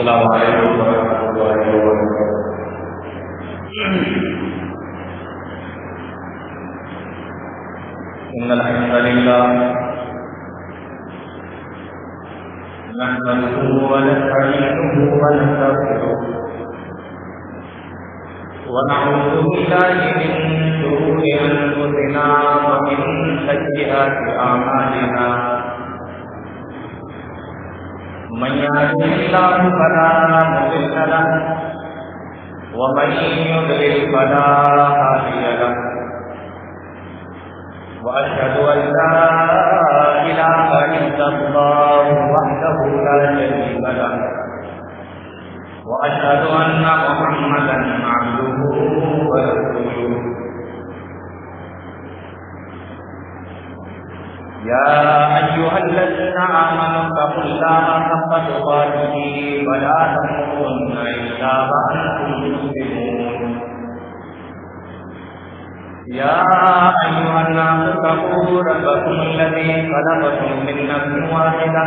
السلام علیکم ورحمۃ اللہ وبرکاتہ۔ ان الحمد للہ نحمده ونستعينه ونستغفره ونعوذ بالله من شرور انفسنا ومن سيئات اعمالنا من يهده الله فلا مضل له ومن يضلل فلا هادي له وأشهد أن لا إله إلا الله وحده لا شريك له وأشهد أن محمدا عبده ورسوله يا أيها الذين آمنوا اتقوا الله حق تقاته ولا تموتن إلا وأنتم مسلمون يا أيها الناس اتقوا ربكم الذي خلقكم من نفس واحدة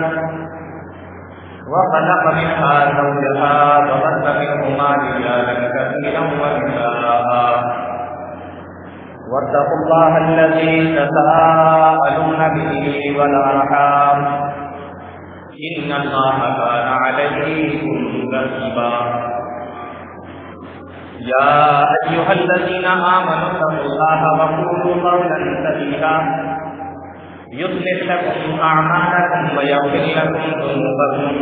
وخلق منها زوجها وبث منهما رجالا كثيرا ونساء واتقوا الله الذي تساءلون به والأرحام إن الله كان عليكم رقيبا يا أيها الذين آمنوا اتقوا الله وقولوا قولا سديدا يصلح لكم أعمالكم ويغفر لكم ذنوبكم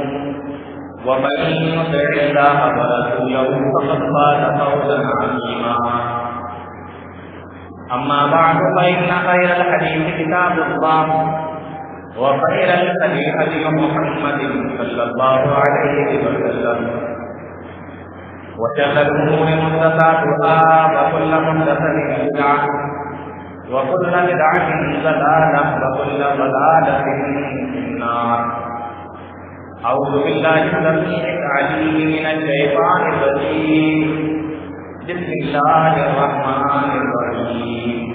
ومن يطع الله ورسوله فقد فاز فوزا عظيما أما بعد فإن خير الحديث كتاب الله وخير الهدي هدي محمد صلى الله عليه وسلم وشر الأمور محدثاتها وكل محدثة بدعة وكل بدعة ضلالة وكل ضلالة في النار أعوذ بالله السميع العليم من الشيطان الرجيم بسم الله الرحمن الرحيم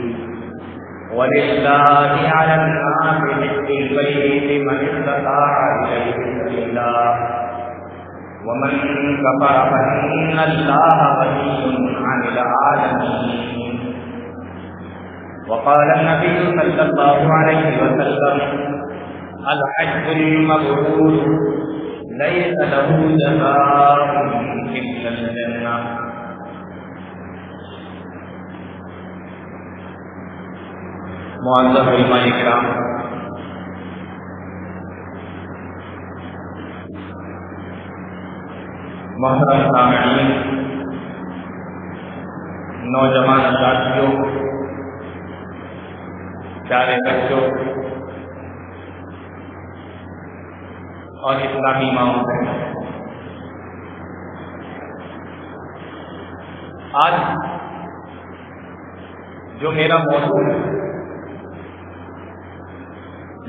ولله على الناس حج البيت من استطاع إليه سبيلا ومن كفر فإن الله غني عن العالمين وقال النبي صلى الله عليه وسلم الحج المبرور ليس له جزاء إلا الجنة معزز علماء کرام، محترم سامعین، نوجوان ساتھیوں، پیارے بچوں اور اسلامی ماؤں بہنوں، آج جو میرا موضوع ہے،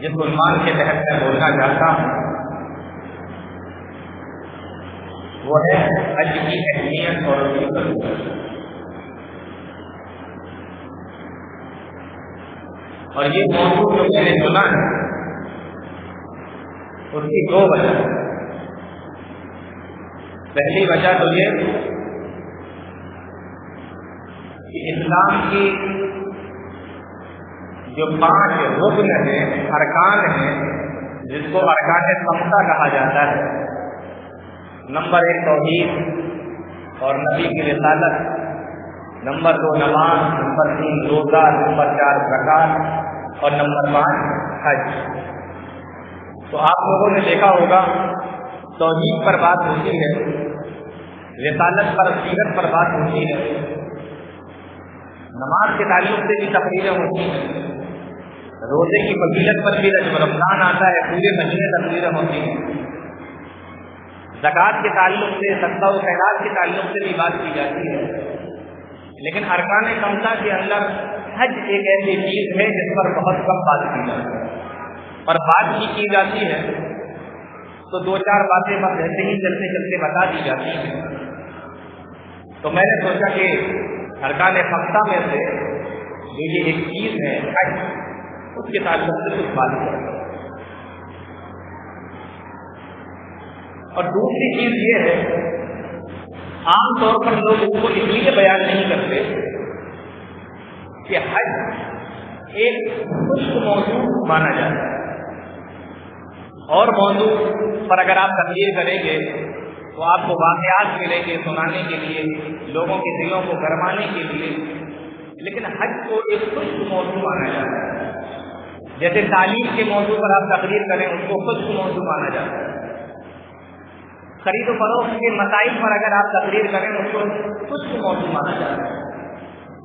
جس عنوان کے تحت میں بولنا چاہتا ہوں، وہ ہے حج کی اہمیت اور اس کی ضرورت۔ اور یہ موضوع جو میں نے چنا ہے اس کی دو وجہ ہے۔ پہلی وجہ تو یہ کہ اسلام کی جو 5 رکن ہیں، ارکان ہیں، جس کو ارکان خمسہ کہا جاتا ہے، نمبر 1 توحید اور نبی کی رسالت، نمبر 2 نماز، نمبر 3 روزہ، نمبر 4 زکات اور نمبر 5 حج۔ تو آپ لوگوں نے دیکھا ہوگا توحید پر بات ہوتی ہے، رسالت پر، سیرت پر بات ہوتی ہے، نماز کے تعلق سے بھی تقریریں ہوتی ہیں، روزے کی فضیلت پر بھی جب رمضان آتا ہے پورے مہینے تقریریں ہوتی ہیں، زکوٰۃ کے تعلق سے، صدقہ و خیرات کے تعلق سے بھی بات کی جاتی ہے۔ لیکن ارکان خمسہ کے اندر حج ایک ایسی چیز ہے جس پر بہت کم بات کی جاتی ہے، اور بات بھی کی جاتی ہے تو 2-4 باتیں بس ایسے ہی چلتے چلتے بتا دی جاتی ہیں۔ تو میں نے سوچا کہ ارکان خمسہ میں سے جو یہ ایک چیز ہے حج، اس کے تعلق سے کچھ بات کریں۔ اور دوسری چیز یہ ہے، عام طور پر لوگ اس کو اس لیے بیان نہیں کرتے کہ حج ایک خشک موضوع مانا جاتا ہے، اور موضوع پر اگر آپ تقریر کریں گے تو آپ کو واقعات ملیں گے سنانے کے لیے، لوگوں کے دلوں کو گرمانے کے لیے، لیکن حج کو ایک خشک موضوع مانا جاتا ہے۔ جیسے تعلیم کے موضوع پر آپ تقریر کریں اس کو خشک موضوع مانا جاتا ہے، خرید و فروخت کے مسائل پر اگر آپ تقریر کریں اس کو خشک موضوع مانا جاتا ہے۔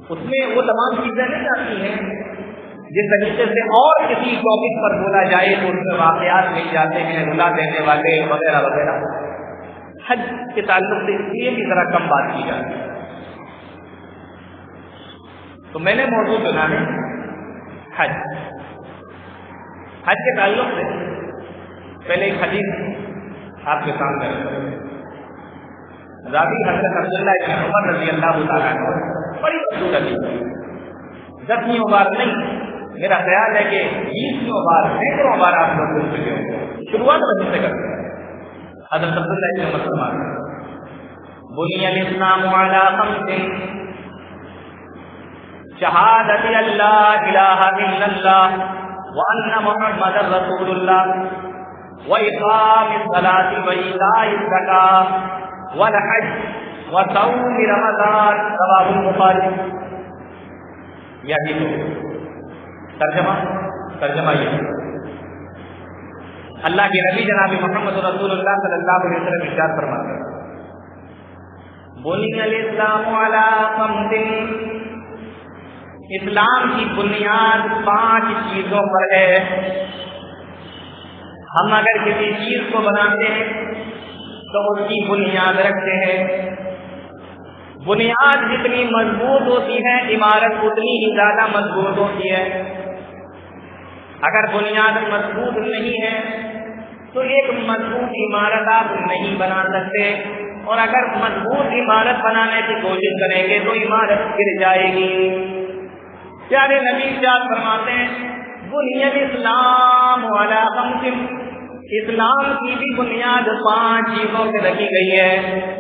اس میں وہ تمام چیزیں نہیں آتی ہیں جس طریقے سے اور کسی ٹاپک پر بولا جائے تو اس میں واقعات مل جاتے ہیں، رلا دینے والے وغیرہ وغیرہ۔ حج کے تعلق سے اس لیے بھی ذرا کم بات کی جاتی ہے۔ تو میں نے موضوع چنا ہے حج۔ حج کے تعلق سے پہلے ایک حدیث آپ کے سامنے راوی حضرت عبداللہ بن عمر رضی اللہ تعالیٰ عنہ، بڑی مشہور حدیث، 10ویں بار نہیں، میرا خیال ہے کہ 20ویں بار 30ویں بار آپ لوگ سن چکے ہوں گے۔ شروعات وہیں سے کرتے ہیں۔ حضرت عبداللہ بن عمر فرماتے ہیں بنی الاسلام علی خمس شہادت اللہ الہ الا اللہ وان محمد رسول اللہ واقام الصلاۃ وایتاء الزکاۃ والحج وصوم رمضان، رواه البخاری۔ یہی تو ترجمہ یہ ہے۔ اللہ کے نبی جناب محمد رسول اللہ صلی اللہ علیہ وسلم ارشاد فرماتے ہیں بنی الاسلام علی خمس، اسلام کی بنیاد 5 چیزوں پر ہے۔ ہم اگر کسی چیز کو بناتے ہیں تو اس کی بنیاد رکھتے ہیں۔ بنیاد جتنی مضبوط ہوتی ہے عمارت اتنی ہی زیادہ مضبوط ہوتی ہے۔ اگر بنیاد مضبوط نہیں ہے تو ایک مضبوط عمارت آپ نہیں بنا سکتے، اور اگر مضبوط عمارت بنانے کی کوشش کریں گے تو عمارت گر جائے گی۔ پیارے نبی ارشاد فرماتے ہیں بنی الاسلام علی خمس، اسلام کی بھی بنیاد 5 چیزوں سے رکھی گئی ہے۔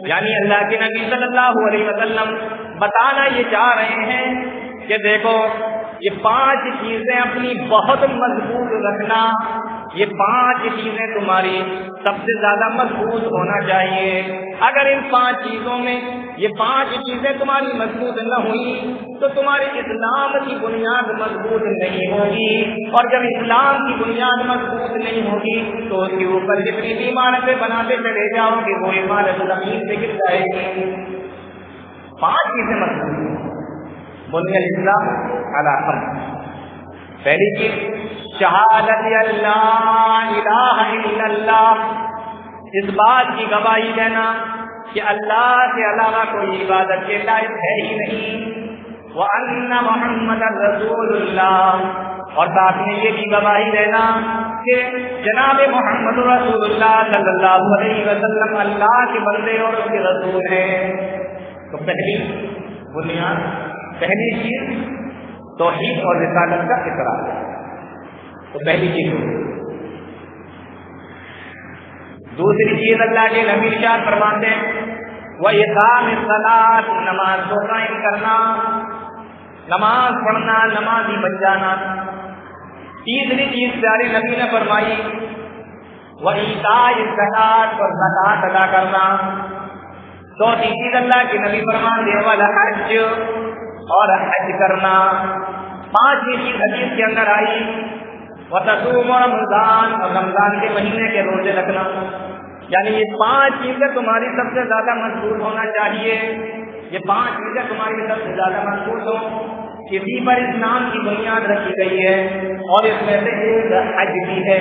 یعنی اللہ کے نبی صلی اللہ علیہ وسلم بتانا یہ چاہ رہے ہیں کہ دیکھو یہ 5 چیزیں اپنی بہت مضبوط رکھنا، یہ 5 چیزیں تمہاری سب سے زیادہ مضبوط ہونا چاہیے۔ اگر ان 5 چیزوں میں یہ 5 چیزیں تمہاری مضبوط نہ ہوئی تو تمہارے اسلام کی بنیاد مضبوط نہیں ہوگی، اور جب اسلام کی بنیاد مضبوط نہیں ہوگی تو اس کے اوپر جتنی بھی عمارتیں بناتے چلے جاؤ گے وہ عمارت زمین سے گر جائے گی۔ 5 چیزیں مضبوط بنی الاسلام علی خمس۔ پہلی چیز شہادت اللہ الہ الا اللہ، اس بات کی گواہی دینا کہ اللہ کے علاوہ کوئی عبادت کے لائق ہے ہی نہیں، وَأَنَّ مُحَمَّدًا رَسُولُ اللَّهِ، اور ساتھ میں یہ بھی گواہی دینا کہ جناب محمد رسول اللہ صلی اللہ علیہ وسلم اللہ کے بندے اور اس کے رسول ہیں۔ تو پہلی بنیاد، پہلی چیز توحید اور رسالت کا اقرار ہے۔ تو پہلی چیز ہوگی۔ دوسری چیز اللہ کے نبی ارشاد فرماتے ہیں وَإِقَامِ الصَّلَاةِ، نماز کو قائم کرنا، نماز پڑھنا، نمازی بن جانا۔ تیسری چیز پیارے نبی نے فرمائی وَإِيتَاءِ الزَّكَاةِ، اور زکات ادا کرنا۔ چوتھی چیز اللہ کے نبی فرماتے ہیں وَالْحَجُّ، اور حج کرنا۔ پانچویں چیز حدیث کے اندر آئی وَتَصُومُ رمضان، اور رمضان کے مہینے کے روزے رکھنا۔ یعنی یہ 5 چیزیں تمہاری سب سے زیادہ مضبوط ہونا چاہیے، یہ 5 چیزیں تمہاری سب سے زیادہ مضبوط ہوں۔ کسی پر اسلام کی بنیاد رکھی گئی ہے، اور اس میں سے ایک حج بھی ہے۔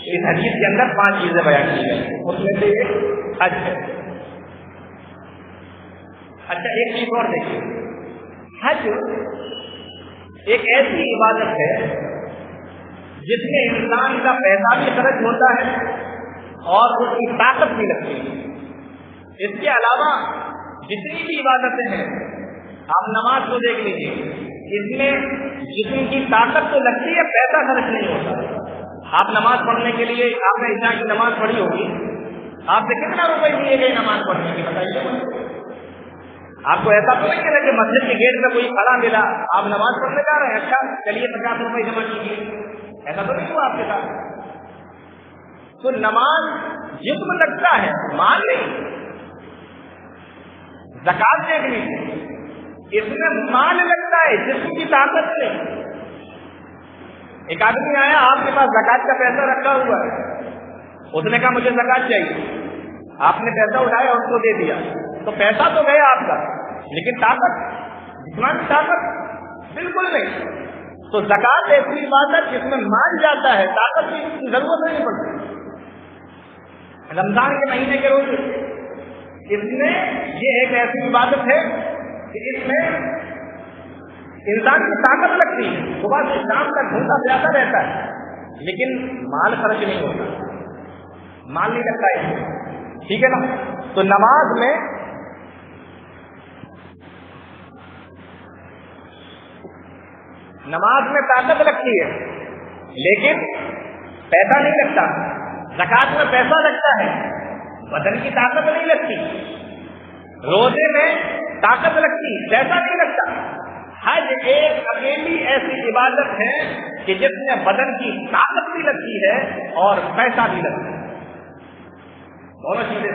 اس حدیث کے اندر 5 چیزیں بیان کی گئی، اس میں سے ایک حج ہے۔ اچھا ایک چیز اور دیکھیے، حج ایک ایسی عبادت ہے جس میں انسان کا پیسہ بھی خرچ ہوتا ہے اور اس کی طاقت بھی لگتی ہے۔ اس کے علاوہ جتنی بھی عبادتیں ہیں، آپ نماز کو دیکھ لیجیے، اس میں جسم کی طاقت تو لگتی ہے، پیسہ خرچ نہیں ہوتا۔ آپ نماز پڑھنے کے لیے آپ نے عشاء کی نماز پڑھی ہوگی، آپ سے کتنا روپئے لیے گئے نماز پڑھنے کے بتائیے؟ آپ کو ایسا تو نہیں ہے کہ مسجد کے گیٹ میں کوئی کھڑا ملا، آپ نماز پڑھنے جا رہے ہیں، اچھا چلیے 50 روپئے جمع کیجیے، ایسا تو نہیں ہوا آپ کے ساتھ؟ تو نماز جسم لگتا ہے، مال نہیں۔ زکات دیکھنی ہے، اس میں مال لگتا ہے، جسم کی طاقت نہیں۔ ایک آدمی آیا، آپ کے پاس زکات کا پیسہ رکھا ہوا ہے، اس نے کہا مجھے زکات چاہیے، آپ نے پیسہ اٹھایا اور اس کو دے دیا، تو پیسہ تو گیا آپ کا، لیکن طاقت، جسمانی طاقت بالکل نہیں۔ تو زکات ایسی عبادت جس میں مال جاتا ہے، طاقت کی ضرورت نہیں پڑتی۔ رمضان کے مہینے کے روزے، اس میں یہ ایک ایسی عبادت ہے کہ اس میں انسان کی طاقت لگتی ہے، صبح سے شام تک بھوکا پیاسا رہتا ہے، لیکن مال خرچ نہیں ہوتا، مال نہیں لگتا ہے، ٹھیک ہے نا؟ تو نماز میں طاقت لگتی ہے، لیکن پیسہ نہیں لگتا۔ زکات میں پیسہ لگتا ہے، بدن کی طاقت نہیں لگتی۔ روزے میں طاقت لگتی، پیسہ نہیں لگتا۔ حج ایک اکیلی ایسی عبادت ہے کہ جس میں بدن کی طاقت بھی لگتی ہے اور پیسہ بھی لگتا ہے، دونوں چیزیں۔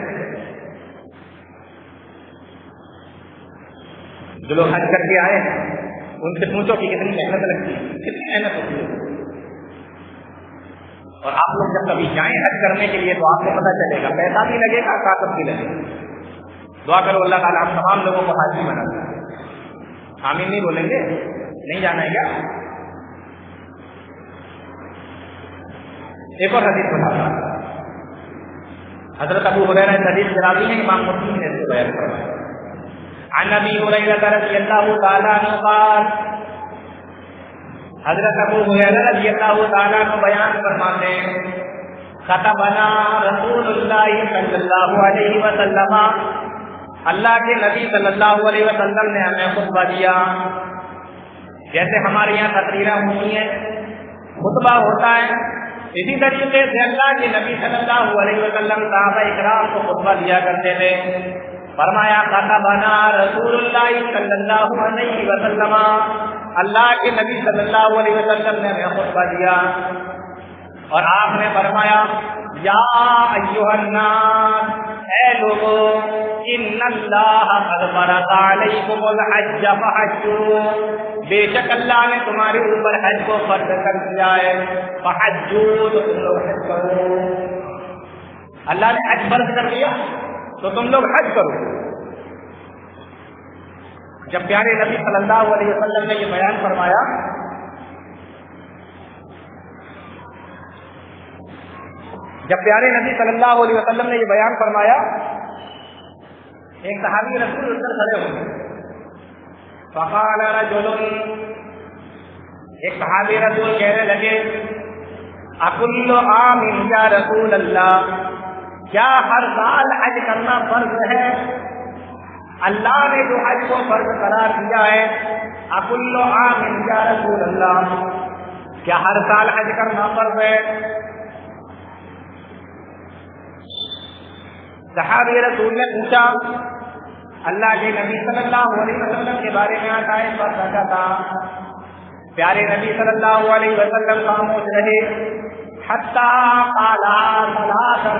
جو لوگ حج کر کے آئے ہیں ان سے پوچھو کہ کتنی محنت لگتی ہے، کتنی محنت ہوتی ہے۔ اور آپ لوگ جب کبھی جائیں حج کرنے کے لیے تو آپ کو پتہ چلے گا، پیسہ بھی لگے گا، طاقت بھی لگے گا۔ دعا کرو اللہ تعالیٰ ہم تمام لوگوں کو حاجی بنا دے۔ آمین نہیں بولیں گے؟ نہیں جانا ہے کیا؟ ایک اور حدیث بتاتا ہوں، حضرت ابو ہریرہ حدیث جراوی ہے، امام مسلم نے اس کو بیان فرمایا۔ عن ابی ہریرہ رضی اللہ تعالیٰ عنہ قال، حضرت ابو ہریرہ رضی اللہ تعالیٰ عنہ بیان فرماتے ہیں، خطبنا رسول اللہ صلی اللہ علیہ وسلم، اللہ کے نبی صلی اللہ علیہ وسلم نے ہمیں خطبہ دیا۔ جیسے ہمارے یہاں تقریریں ہوتی ہیں، خطبہ ہوتا ہے، اسی طریقے سے اللہ کے نبی صلی اللہ علیہ وسلم صحابہ اکرام کو خطبہ دیا کرتے تھے۔ فرمایا خطبنا رسول اللہ صلی اللہ علیہ وسلم، اللہ کے نبی صلی اللہ علیہ وسلم نے ہمیں خطبہ دیا اور آپ نے فرمایا، یا ایھا الناس، اے لوگوں، ان اللہ قد فرض علیکم الحج فحجوا، بے شک اللہ نے تمہارے اوپر حج کو فرض کر دیا ہے، فحجوا، تو تم لوگ حج کرو۔ اللہ نے حج فرض کر دیا تو تم لوگ حج کرو۔ جب پیارے نبی صلی اللہ علیہ وسلم نے یہ بیان فرمایا، ایک صحابی رسول اندر کھڑے ہوئے، فقال رجل، ایک صحابی رسول کہنے لگے، اکل عام یا رسول اللہ، کیا ہر سال حج کرنا فرض ہے؟ اللہ نے جو حج کو فرض قرار دیا ہے، اکل عام یا رسول اللہ، کیا ہر سال حج کرنا فرض ہے؟ صحابی رسول نے پوچھا، اللہ کے نبی صلی اللہ علیہ وسلم کے بارے میں آئے پڑھا تھا، پیارے نبی صلی اللہ علیہ وسلم خاموش رہے، حتیٰ قالا ثلاثا،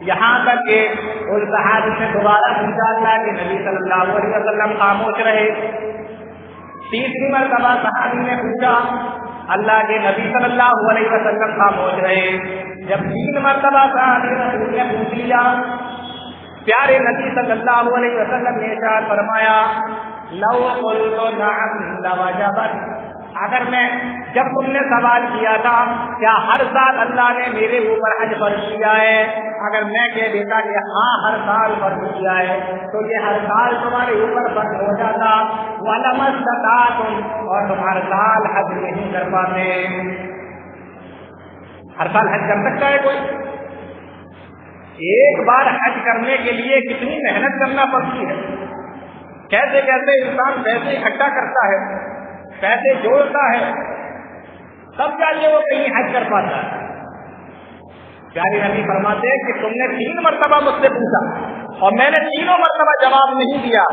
یہاں تک کہ ان صحابی نے دوبارہ پوچھا، اللہ کے نبی صلی اللہ علیہ وسلم خاموش رہے۔ تیسری مرتبہ صحابی نے پوچھا، اللہ کے نبی صلی اللہ علیہ وسلم خاموش رہے۔ جب 3 مرتبہ صحابی نے پوچھ لیا، پیارے نبی صلی اللہ علیہ وسلم نے ارشاد فرمایا، لو قلت نعم لوجبت، اگر میں، جب تم نے سوال کیا تھا کیا ہر سال اللہ نے میرے اوپر حج فرض کیا ہے، اگر میں کہہ دیتا کہ ہاں ہر سال فرض کیا ہے تو یہ ہر سال تمہارے اوپر فرض ہو جاتا، وَلَمَا اسْتَطَعْتُمْ، اور تم ہر سال حج نہیں کر پاتے۔ ہر سال حج کر سکتا ہے کوئی؟ ایک بار حج کرنے کے لیے کتنی محنت کرنا پڑتی ہے، کیسے کیسے انسان پیسے اکٹھا کرتا ہے، پیسے جوڑتا ہے، تب جا کے وہ کہیں حج کر پاتا ہے۔ پیارے نبی فرماتے ہیں کہ تم نے 3 مرتبہ مجھ سے پوچھا اور میں نے تینوں مرتبہ جواب نہیں دیا۔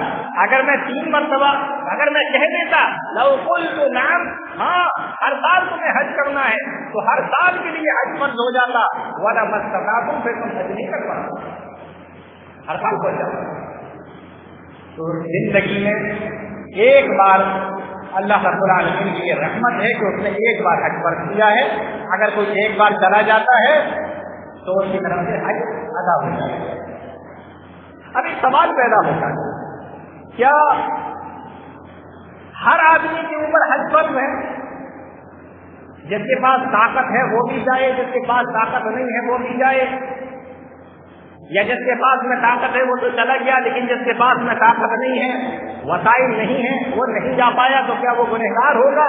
اگر میں 3 مرتبہ اگر میں کہہ دیتا لو قلت نعم، ہاں ہر سال تمہیں حج کرنا ہے، تو ہر سال کے لیے حج فرض ہو جاتا، ولا مستطعتم، پھر تم حج نہیں کر پاتے، ہر سال ہو جاتا۔ تو زندگی میں ایک بار اللہ رب العالمین کی یہ رحمت ہے کہ اس نے ایک بار حج فرض کیا ہے۔ اگر کوئی ایک بار چلا جاتا ہے تو اس کی طرف سے حج ادا ہو جائے گا۔ اب ایک سوال پیدا ہوتا ہے، کیا ہر آدمی کے اوپر حج فرض ہے؟ جس کے پاس طاقت ہے وہ بھی جائے، جس کے پاس طاقت نہیں ہے وہ بھی جائے، یا جس کے پاس میں طاقت ہے وہ تو چلا گیا، لیکن جس کے پاس میں طاقت نہیں ہے، وسائل نہیں ہے، وہ نہیں جا پایا، تو کیا وہ گنہگار ہوگا؟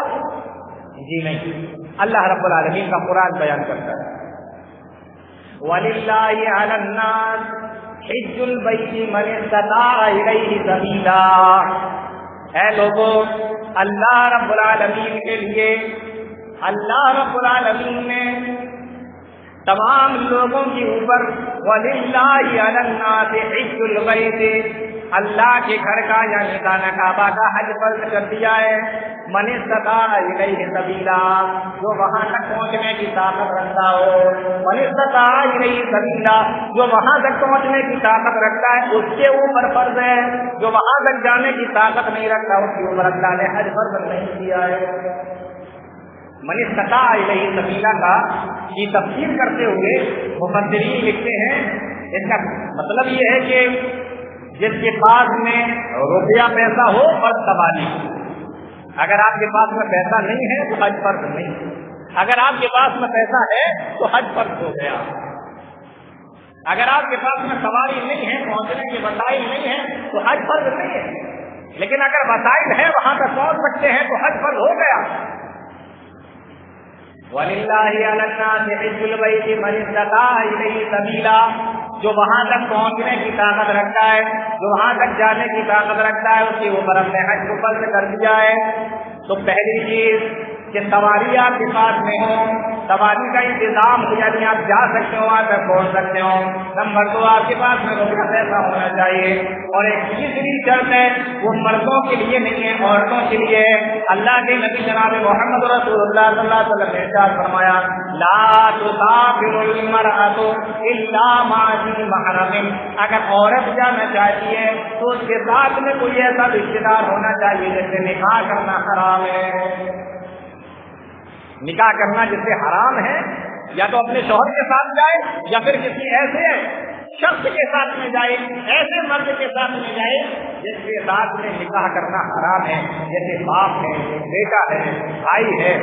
جی نہیں۔ اللہ رب العالمین کا قرآن بیان کرتا ہے وَلِلَّهِ عَلَى النَّاسِ حِجُّ الْبَيْتِ مَنِ اسْتَطَاعَ إِلَيْهِ سَبِيلًا۔ اے لوگوں، اللہ رب العالمین کے لیے اللہ رب العالمین نے تمام لوگوں کے اوپر وَلِلَّهِ عَلَى النَّاسِ حِجُّ الْبَيْتِ، اللہ کے گھر کا یعنی خانہ کعبہ کا حج فرض کر دیا ہے، من استطاع الیہ سبیلا، جو وہاں تک پہنچنے کی طاقت رکھتا ہو، من استطاع الیہ سبیلا، جو وہاں تک پہنچنے کی طاقت رکھتا ہے اس کے اوپر فرض ہے، جو وہاں تک جانے کی طاقت نہیں رکھتا اس کے اوپر اللہ نے حج فرض نہیں کیا ہے۔ من استطاع الیہ سبیلا کا کی تفسیر کرتے ہوئے مفسرین لکھتے ہیں، اس کا مطلب یہ ہے کہ جس کے پاس میں روپیہ پیسہ ہو اور سواری، اگر آپ کے پاس میں پیسہ نہیں ہے تو حج فرض نہیں، اگر آپ کے پاس میں پیسہ ہے تو حج فرض ہو گیا، اگر آپ کے پاس میں سواری نہیں ہے، پہنچنے کے وسائل نہیں ہے تو حج فرض نہیں ہے، لیکن اگر وسائل ہے وہاں تک پہنچ سکتے ہیں تو حج فرض ہو گیا۔ وَلِلَّهِ عَلَى النَّاسِ حِجُّ الْبَيْتِ مَنِ اسْتَطَاعَ إِلَيْهِ سَبِيلًا، جو وہاں تک پہنچنے کی طاقت رکھتا ہے، جو وہاں تک جانے کی طاقت رکھتا ہے، اس کے اوپر ہم نے حج کو فرض کر دیا ہے۔ تو پہلی چیز کہ سواری آپ کے پاس میں ہو، سواری کا انتظام ہو، یعنی آپ جا سکتے ہو، وہاں تک پہنچ سکتے ہو۔ نمبر 2، آپ کے پاس میں روپیہ پیسہ ہونا چاہیے۔ اور ایک تیسری شرط ہے، وہ مردوں کے لیے نہیں ہے، عورتوں کے لیے ہے۔ اللہ کے نبی جناب محمد رسول اللہ صلی اللہ علیہ وسلم نے ارشاد فرمایا لا تسافر المرأة الا مع ذی محرم، اگر عورت جانا چاہتی ہے تو اس کے ساتھ میں کوئی ایسا رشتے دار ہونا چاہیے جس سے نکاح کرنا حرام ہے۔ نکاح کرنا جس سے حرام ہے، یا تو اپنے شوہر کے ساتھ جائے یا پھر کسی ایسے شخص کے ساتھ میں جائے، ایسے مرد کے ساتھ میں جائے جس کے ساتھ میں نکاح کرنا حرام ہے، جیسے باپ ہے، بیٹا ہے، بھائی ہے۔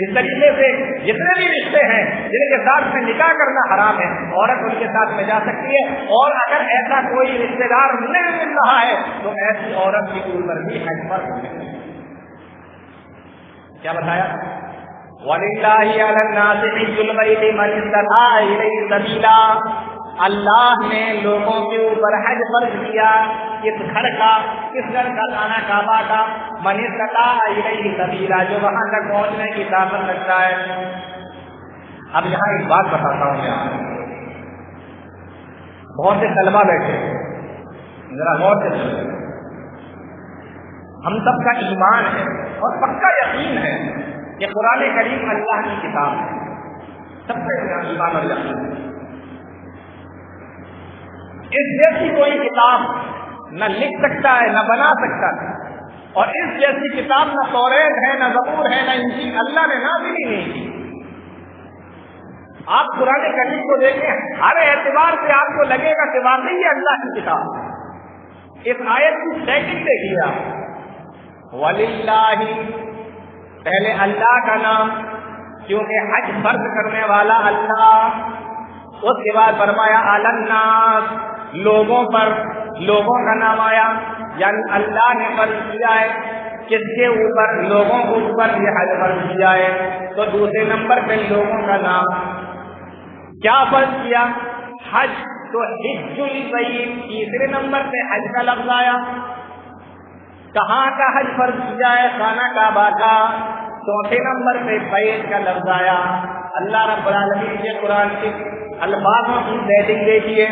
اس طریقے سے جتنے بھی رشتے ہیں جن کے ساتھ میں نکاح کرنا حرام ہے، عورت ان کے ساتھ میں جا سکتی ہے۔ اور اگر ایسا کوئی رشتے دار نہیں مل رہا ہے تو ایسی عورت کے اوپر بھی حج فرض ہے۔ کیا بتایا؟ وَلِلَّهِ عَلَى النَّاسِ حِجُّ الْبَيْتِ مَنِ اسْتَطَاعَ إِلَيْهِ سَبِيلًا، اللہ نے لوگوں کے اوپر حج فرض کیا، اس گھر کا خانہ کعبہ کا، من استطاع الیہ سبیلا، جو وہاں تک پہنچنے کی طاقت رکھتا ہے۔ اب یہاں ایک بات بتاتا ہوں میں، بہت سے طلبا بیٹھے ذرا غور سے سنیں، ہم سب کا ایمان ہے اور پکا یقین ہے کہ قرآن کریم اللہ کی کتاب ہے، سب کا ایمان اور یقین ہے۔ اس جیسی کوئی کتاب نہ لکھ سکتا ہے نہ بنا سکتا ہے، اور اس جیسی کتاب نہ توریت ہے نہ زبور ہے نہ انجیل، اللہ نے نازل ہی نہیں کی۔ آپ قرآن کریم کو دیکھیں، ہر اعتبار سے آپ کو لگے گا کہ واقعی یہ اللہ کی کتاب ہے۔ اس آیت کی سیٹنگ دیکھیے آپ، وَلِلَّهِ، پہلے اللہ کا نام، کیونکہ حج فرض کرنے والا اللہ، اس کے بعد فرمایا علی الناس، لوگوں پر، لوگوں کا نام آیا، یعنی اللہ نے فرض کیا ہے کس کے اوپر؟ لوگوں کے اوپر یہ حج فرض کیا ہے۔ تو دوسرے نمبر پہ لوگوں کا نام کیا فرض کیا؟ حج، تو حج البیت، تیسرے نمبر پہ حج کا لفظ آیا۔ کہاں کا حج فرض کیا ہے؟ خانہ کعبہ کا۔ چوتھے نمبر پہ بیت کا لفظ آیا. اللہ رب العالمین کے قرآن کے الفاظوں کی سیٹنگ دیکھیے.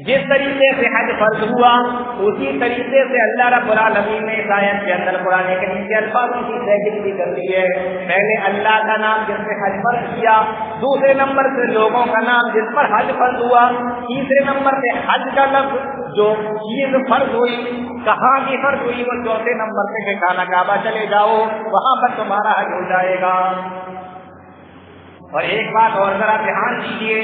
جس طریقے سے حج فرض ہوا اسی طریقے سے اللہ رب العالمین نے اس آیت کے اندر قرآن کریم کے الفاظوں کی سیٹنگ بھی کر دی ہے. پہلے اللہ کا نام جس سے حج فرض کیا, دوسرے نمبر سے لوگوں کا نام جس پر حج فرض ہوا, تیسرے نمبر پہ حج کا لفظ جو چیز فرض ہوئی کہاں کی فرض ہوئی, وہ چوتھے نمبر پہ کہ خانہ کعبہ چلے جاؤ وہاں پر تمہارا حج ہو جائے گا. اور ایک بات اور ذرا دھیان دیجیے,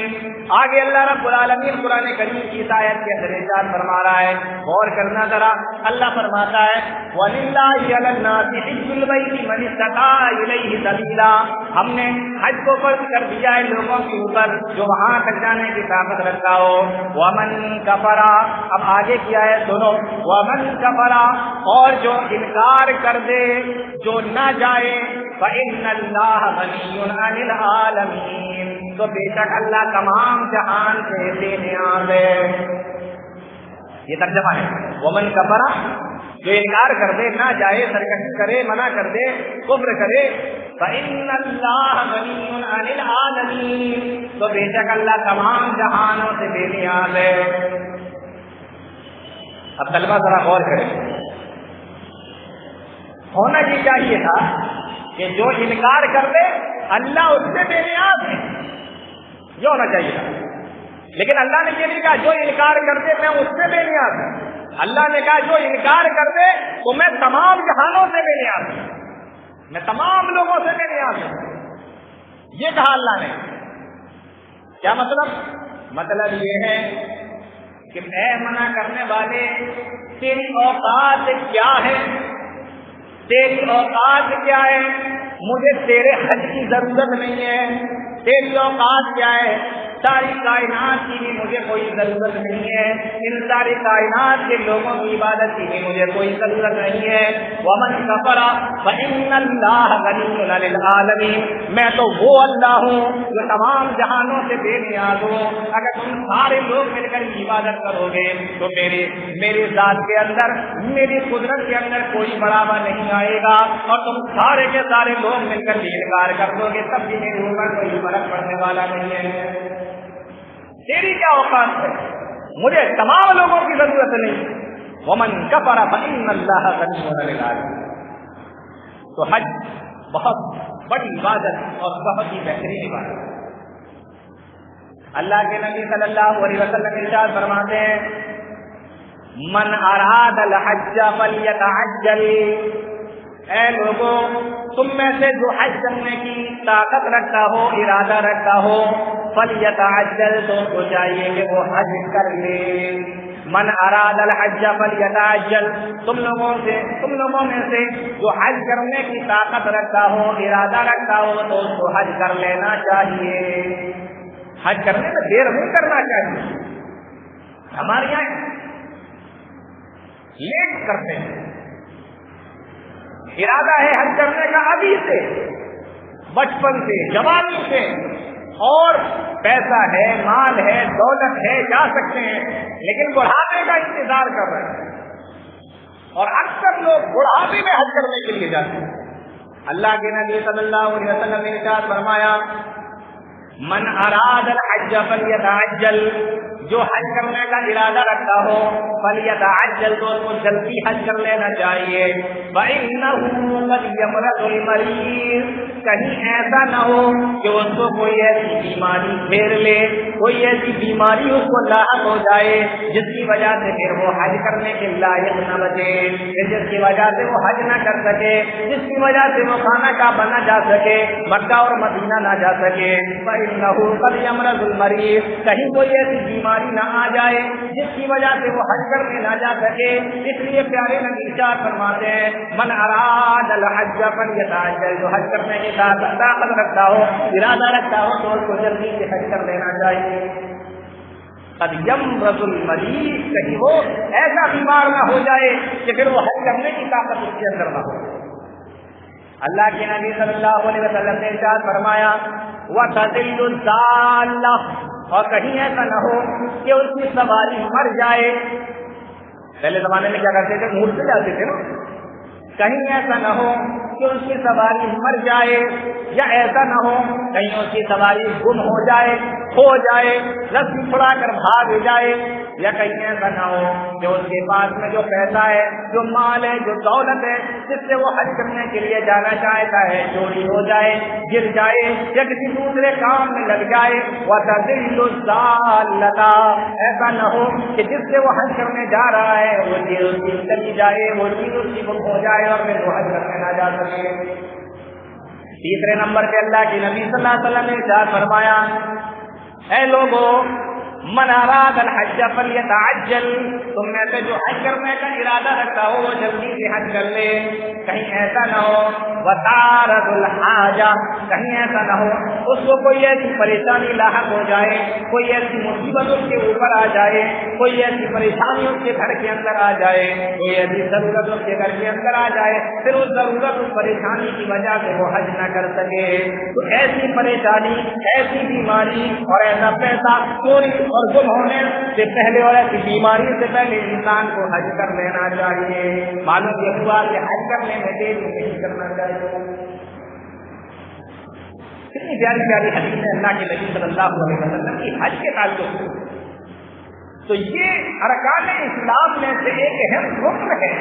آگے اللہ رب العالمین قرآن کریم کی آیت کے اندر ارشاد فرما رہا ہے, غور کرنا ذرا. اللہ فرماتا ہے وَلِلَّهِ عَلَى النَّاسِ حِجُّ الْبَيْتِ مَنِ اسْتَطَاعَ إِلَيْهِ سَبِيلًا. ہم نے حج کو فرض کر دیا ہے لوگوں کے اوپر جو وہاں تک جانے کی طاقت رکھتا ہو. وَمَن كَفَرَ, اب آگے کیا ہے سنو, وَمَن كَفَرَ, اور جو انکار کر دے, جو نہ جائے, فَإِنَّ اللَّهَ غَنِيٌّ عَنِ الْعَالَمِينَ, تو بے شک اللہ تمام جہان سے بے نیاز ہے. یہ ترجمہ ہے. ومن کفر, جو انکار کر دے, نہ جائے, سرکشی کرے, منع کر دے, کفر کرے, فإن اللہ غنی عن العالمین, تو بے شک اللہ تمام جہانوں سے بے نیاز ہے. اب طلبہ ذرا غور کریں, ہونا یہ چاہیے تھا کہ جو انکار کر دے اللہ اس سے بے نیاز ہے, یہ ہونا چاہیے تھا. لیکن اللہ نے یہ نہیں کہا جو انکار کر دے میں اس سے بے نیاز ہوں. اللہ نے کہا جو انکار کر دے تو میں تمام جہانوں سے بے نیاز ہوں, میں تمام لوگوں سے بے نیاز ہوں. یہ کہا اللہ نے. کیا مطلب؟ مطلب یہ ہے کہ اے منع کرنے والے, تیری اوقات کیا ہے, تیری اوقات کیا ہے, مجھے تیرے حج کی ضرورت نہیں ہے. تیری اوقات کیا ہے, ساری کائنات کی بھی مجھے کوئی ضرورت نہیں ہے, ان ساری کائنات کے لوگوں کی عبادت کی بھی مجھے کوئی ضرورت نہیں ہے. ومن کفر فإن اللہ غنی عن العالمین, میں تو وہ اللہ ہوں جو تمام جہانوں سے بے نیاز ہوں. اگر تم سارے لوگ مل کر عبادت کرو گے تو میری ذات کے اندر, میری قدرت کے اندر کوئی بڑھاوا نہیں آئے گا, اور تم سارے کے سارے لوگ مل کر بھی انکار کر دو گے تب بھی میرے اوپر کوئی فرق پڑنے والا نہیں ہے. تیری کیا اوقات ہے, مجھے تمام لوگوں کی ضرورت نہیں. ومن کفر فإن اللہ غنی عن العالمین. تو حج بہت بڑی عبادت اور بہت ہی بہترین عبادت. اللہ کے نبی صلی اللہ علیہ وسلم ارشاد فرماتے ہیں من اراد الحج فلیتعجل, اے لوگوں تم میں سے جو حج کرنے کی طاقت رکھتا ہو, ارادہ رکھتا ہو, فلیتعجل, تو اس کو چاہیے کہ وہ حج کر لے. من اراد الحج فلیتعجل, تم لوگوں میں سے جو حج کرنے کی طاقت رکھتا ہو, ارادہ رکھتا ہو, تو اس کو حج کر لینا چاہیے. حج کرنے میں دیر نہیں کرنا چاہیے. ہمارے یہاں لیٹ کرتے ہیں. ارادہ ہے حج کرنے کا ابھی سے, بچپن سے, جوانی سے, اور پیسہ ہے, مال ہے, دولت ہے, جا سکتے ہیں, لیکن بڑھاپے کا انتظار کر رہے ہیں. اور اکثر لوگ بڑھاپے میں حج کرنے کے لیے جاتے ہیں. اللہ کے نبی صلی اللہ علیہ وسلم نے ارشاد فرمایا من اراد الحج فلیتعجل, جو حج کرنے کا ارادہ رکھتا ہو فلیتعجل, تو اس کو جلدی حج کر لینا چاہیے. فإنه قد يمرض المريض, کہیں ایسا نہ ہو کہ اس کو کوئی ایسی بیماری گھیر لے, کوئی ایسی بیماری اس کو لاحق ہو جائے جس کی وجہ سے پھر وہ حج کرنے کے لائق نہ بچے, جس کی وجہ سے وہ حج نہ کر سکے, جس کی وجہ سے وہ خانہ کعبہ نہ جا سکے, مکہ اور مدینہ نہ جا سکے. فإنه قد يمرض المريض, کہیں کوئی ایسی بیماری نہ آ جائے جس کی وجہ سے وہ حج کرنے نہ جا سکے. اس لیے پیارے نبی ارشاد فرماتے ہیں من اراد الحج فلیتعجل, جو حج کرنے کی طاقت رکھتا ہو, ارادہ رکھتا ہو, تو اس کو جلدی سے حج کر لینا چاہیے. قد یمرض المریض, کہیں وہ ایسا بیمار نہ ہو جائے کہ پھر وہ حج کرنے کی طاقت اس کے اندر نہ ہو. اللہ کے نبی صلی اللہ علیہ وسلم نے ارشاد فرمایا وَتَضِلُّ الضَّالَّةُ, اور کہیں ایسا نہ ہو کہ اس کی سواری مر جائے. پہلے زمانے میں کیا کرتے تھے, اونٹ سے جاتے تھے نا. کہیں ایسا نہ ہو کہ اس کی سواری مر جائے، یا ایسا نہ ہو کہیں اس کی سواری گم ہو جائے، کھو جائے، رسی چھڑا کر بھاگ جائے، یا کہیں ایسا نہ ہو کہ اس کے پاس میں جو پیسہ ہے، جو مال ہے، جو دولت ہے، جس سے وہ حج کرنے کے لیے جانا چاہتا ہے، چوری ہو جائے، گر جائے، یا کسی دوسرے کام میں لگ جائے۔ وَتَذِلُّ الضَّالَّةَ، ایسا نہ ہو کہ جس سے وہ حج کرنے جا رہا ہے وہ چیز اس کی چلی جائے، وہ چیز اس کی گم ہو جائے اور پھر وہ حج کرنے نہ جا سکے۔ تیسرے نمبر پہ اللہ کے نبی صلی اللہ علیہ وسلم نے ارشاد فرمایا، اے لوگوں، من اراد الحج فلیتعجل، تم میں سے جو حج کرنے کا ارادہ رکھتا ہو وہ جلدی سے حج کر لے، کہیں ایسا نہ ہو وتعرض الحاجہ، کہیں ایسا نہ ہو اس کو کوئی ایسی پریشانی لاحق ہو جائے، کوئی ایسی مصیبت اس کے اوپر آ جائے، کوئی ایسی پریشانی اس کے گھر کے اندر آ جائے، کوئی ایسی ضرورت اس کے گھر کے اندر آ جائے، پھر اس ضرورت اس پریشانی کی وجہ سے وہ حج نہ کر سکے، تو ایسی پریشانی، ایسی بیماری اور ایسا پیسہ چوری اور گم ہونے سے پہلے اور ایسی بیماری سے پہلے انسان کو حج کر لینا چاہیے۔ معلوم یہ ہوا کہ حج کرنے میں دیری نہیں کرنا چاہیے۔ کتنی پیاری پیاری حدیث ہے اللہ کے نبی صلی اللہ علیہ وسلم کی حج کے تعلق سے۔ تو یہ ارکان اسلام میں سے ایک اہم رکن ہے،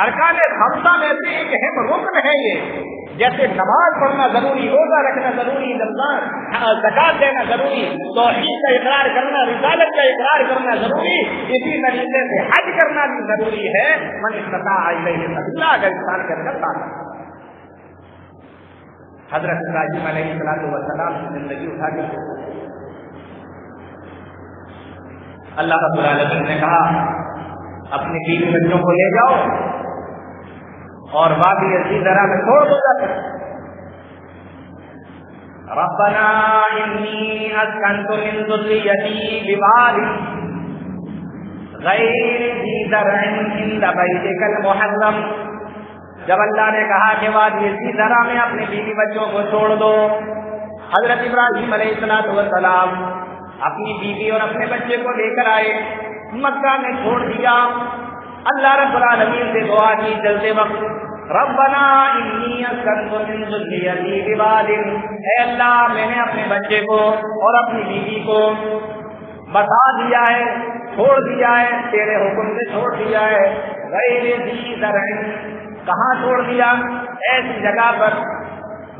ارکان خمسہ میں سے ایک اہم رکن ہے یہ۔ جیسے نماز پڑھنا ضروری، روزہ رکھنا ضروری، زکات دینا ضروری، توحید کا اقرار کرنا، رسالت کا اقرار کرنا ضروری، اسی طریقے سے حج کرنا بھی ضروری ہے۔ من استطاع الیہ سبیلا، اگر انسان کے اندر طاقت۔ حضرت ابراہیم علیہ السلام کی زندگی اٹھا کے اللہ رب العالمین نے کہا اپنے بیوی بچوں کو لے جاؤ اور وادی الزرع میں چھوڑ دو جا کر۔ ربنا انی اسکنت من ذریتی بواد غیر ذی زرع عند بیتک المحرم، جب اللہ نے کہا کہ وادی الزرع میں اپنے بیوی بچوں کو چھوڑ دو، حضرت ابراہیم علیہ السلام اپنی بیوی اور اپنے بچے کو لے کر آئے، مکہ میں چھوڑ دیا۔ اللہ رب العالمین سے دعا کی چلتے وقت، ربنا انی اسکنت من ذریتی بواد، اے اللہ میں نے اپنے بچے کو اور اپنی بیوی کو بتا دیا ہے، چھوڑ دیا ہے، تیرے حکم سے چھوڑ دیا ہے، غیر ذی زرع، کہاں چھوڑ دیا؟ ایسی جگہ پر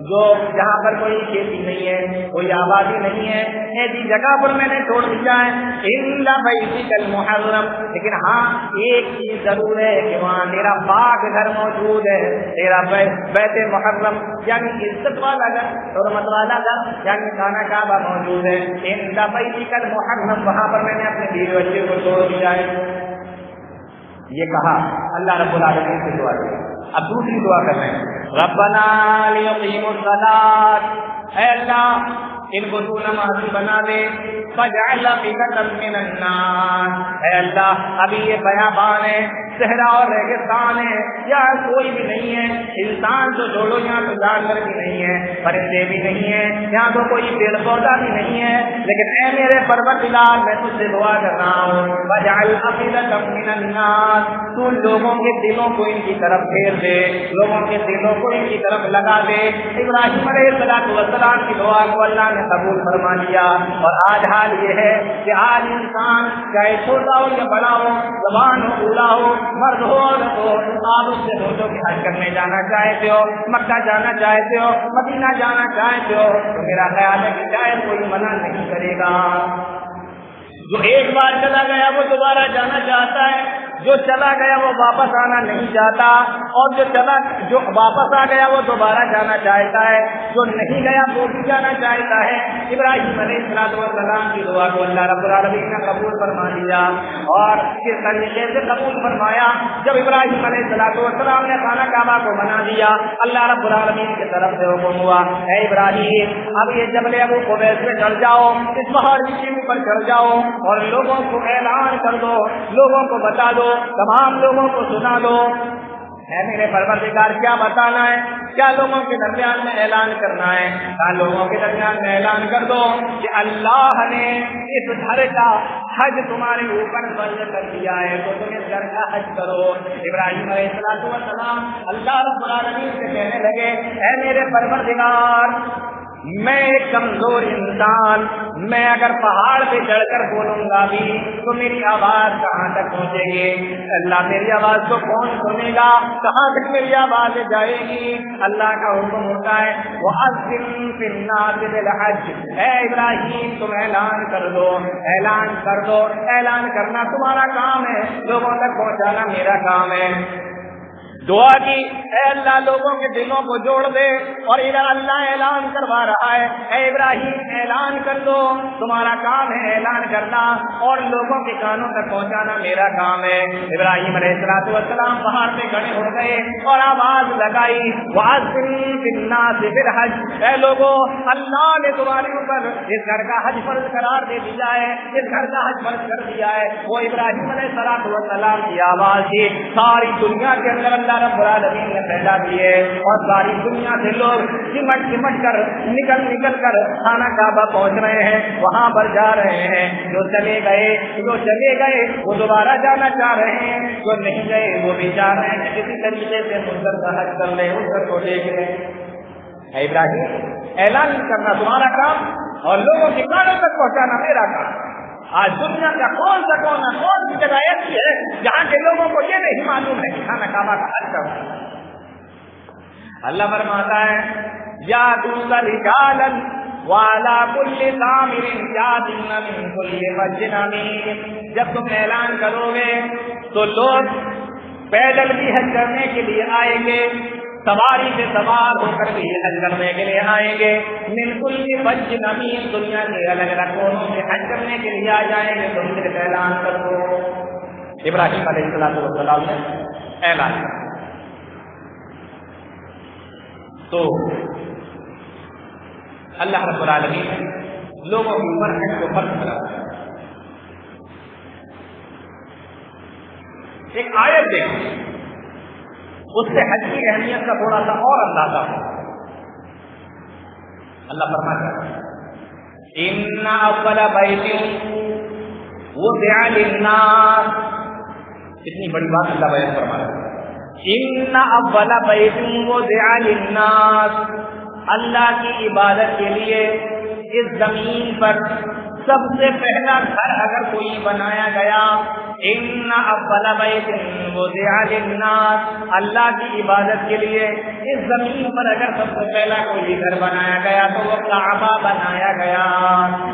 جو جہاں پر کوئی کھیتی نہیں ہے، کوئی آبادی نہیں ہے، ایسی جگہ پر میں نے چھوڑ دیا ہے۔ الا بیتک المحرم، لیکن ہاں ایک چیز ضرور ہے کہ وہاں تیرا پاک گھر موجود ہے، تیرا بیت محرم یعنی عزت والا گھر، حرمت والا گھر یعنی خانہ کعبہ موجود ہے۔ الا بیتک المحرم، وہاں پر میں نے اپنے بیوی بچے کو چھوڑ دیا ہے۔ یہ کہا اللہ رب العالمین سے دعا کی۔ اب دوسری دعا کر رہے ہیں، ربنا لیقیموا الصلاۃ، اے اللہ ان کو تو نمازی بنا دے، فاجعل افئدۃ من الناس، اے اللہ ابھی یہ بیابان ہے، صحرا اور ریگستان ہے، یہاں کوئی بھی نہیں ہے، انسان تو چھوڑو یہاں تو جانور بھی نہیں ہے، پرندے بھی نہیں ہے، یہاں تو کوئی پیڑ پودا بھی نہیں ہے، لیکن اے میرے پروردگار میں تجھ سے دعا کر رہا ہوں، فاجعل افئدۃ من الناس، تو لوگوں کے دلوں کو ان کی طرف پھیر دے، لوگوں کے دلوں کو ان کی طرف لگا دے۔ ابراہیم علیہ السلام کی دعا کو اللہ نے قبول فرما لیا۔ اور آج حال یہ ہے کہ آج انسان چاہے چھوٹا ہو یا بڑا ہو، جوان ہو بوڑھا ہو، مرد ہو عورت ہو، آپ اس سے پوچھو کہ حج کرنے جانا چاہتے ہو، مکہ جانا چاہتے ہو، مدینہ جانا چاہتے ہو، تو میرا خیال ہے کہ شاید کوئی منع نہیں کرے گا۔ جو ایک بار چلا گیا وہ دوبارہ جانا چاہتا ہے، جو چلا گیا وہ واپس آنا نہیں چاہتا، اور جو واپس آ گیا وہ دوبارہ جانا چاہتا ہے، جو نہیں گیا وہ بھی جانا چاہتا ہے۔ ابراہیم علیہ السلام کی دعا کو اللہ رب العالمین نے قبول فرما لیا، اور کس طریقے سے قبول فرمایا؟ جب ابراہیم علیہ السلام نے خانہ کعبہ کو بنا دیا، اللہ رب العالمین کی طرف سے حکم ہوا، اے ابراہیم اب یہ جبل ابو قبیس میں چڑھ جاؤ، اس پہاڑی کے اوپر چڑھ جاؤ اور لوگوں کو اعلان کر دو، لوگوں کو بتا دو، تمام لوگوں کو سنا دو اے میرے پروردگار کیا بتانا ہے، کیا لوگوں کے درمیان میں اعلان کرنا ہے؟ کیا لوگوں کے درمیان میں اعلان کر دو کہ اللہ نے اس گھر کا حج تمہارے اوپر فرض کر دیا ہے، تو تم اس گھر کا حج کرو۔ ابراہیم علیہ السلام اللہ رب العالمین سے کہنے لگے، اے میرے پروردگار، میں ایک کمزور انسان، میں اگر پہاڑ پہ چڑھ کر بولوں گا بھی تو میری آواز کہاں تک پہنچے گی؟ اللہ میری آواز کو کون سنے گا؟ کہاں تک میری آواز جائے گی؟ اللہ کا حکم ہوتا ہے وَأَذِّن فِي النَّاسِ بِالْحَجِّ، اے ابراہیم تم اعلان کر دو، اعلان کر دو۔ اعلان کرنا تمہارا کام ہے، لوگوں تک پہنچانا میرا کام ہے۔ دعا کی، اے اللہ لوگوں کے دلوں کو جوڑ دے، اور ادھر اللہ اعلان کروا رہا ہے، اے ابراہیم اعلان کر دو، تمہارا کام ہے اعلان کرنا اور لوگوں کے کانوں تک پہنچانا میرا کام ہے۔ ابراہیم علیہ السلام پہاڑ پہ کھڑے ہو گئے اور آواز لگائی وَأَذِّن فِي النَّاسِ بِالْحَجِّ، اے لوگوں اللہ نے تمہارے اوپر اس گھر کا حج فرض قرار دے دیا ہے، اس گھر کا حج فرض کر دیا ہے۔ وہ ابراہیم علیہ السلام کی آواز تھی، ساری دنیا کے اندر اللہ رب العالمین نے پھیلا دیے، اور ساری دنیا سے لوگ سمٹ کر نکل کر خانہ کعبہ پہنچ رہے ہیں، وہاں پر جا رہے ہیں۔ جو چلے گئے وہ دوبارہ جانا چاہ رہے ہیں، جو نہیں گئے وہ بھی جا رہے ہیں کہ کسی طریقے سے منظر کا حج کر لیں، اس کو دیکھ لیں۔ اے ابراہیم اعلان کرنا تمہارا کام اور لوگوں کے کانوں تک پہنچانا میرا کام۔ آج دنیا کا کون سا کونا، کون سی جگہ ایسی ہے جہاں کے لوگوں کو یہ نہیں معلوم ہے کہ خانہ کعبہ کا حج کرنا؟ اللہ فرماتا ہے یا دوسرا رجالا وعلی کل ضامر یاتین من کل فج عمیق، جب تم اعلان کرو گے تو لوگ پیدل بھی حج کرنے کے لیے آئیں گے، سواری سے سوار ہو کر بھی حج کرنے کے لیے آئیں گے، من کل فج عمیق، دنیا کے الگ الگ کونوں سے حج کرنے کے لیے آ جائیں گے، تم صرف اعلان کر دو۔ ابراہیم علیہ السلام نے اعلان کیا تو اللہ رب العالمین نے لوگوں کے اوپر حج کو فرض کرا۔ ایک آیت دیکھیں، اس سے حج کی اہمیت کا تھوڑا سا اور اندازہ ہو۔ اللہ فرماتا ہے ان اول بیت وضع للناس، اتنی بڑی بات اللہ بیان فرما رہا ہے۔ ان اول بیت وضع للناس، اللہ کی عبادت کے لیے اس زمین پر سب سے پہلا گھر اگر کوئی بنایا گیا، ان اول بیت وضع للناس، اللہ کی عبادت کے لیے اس زمین پر اگر سب سے پہلا کوئی گھر بنایا گیا تو وہ کعبہ بنایا گیا۔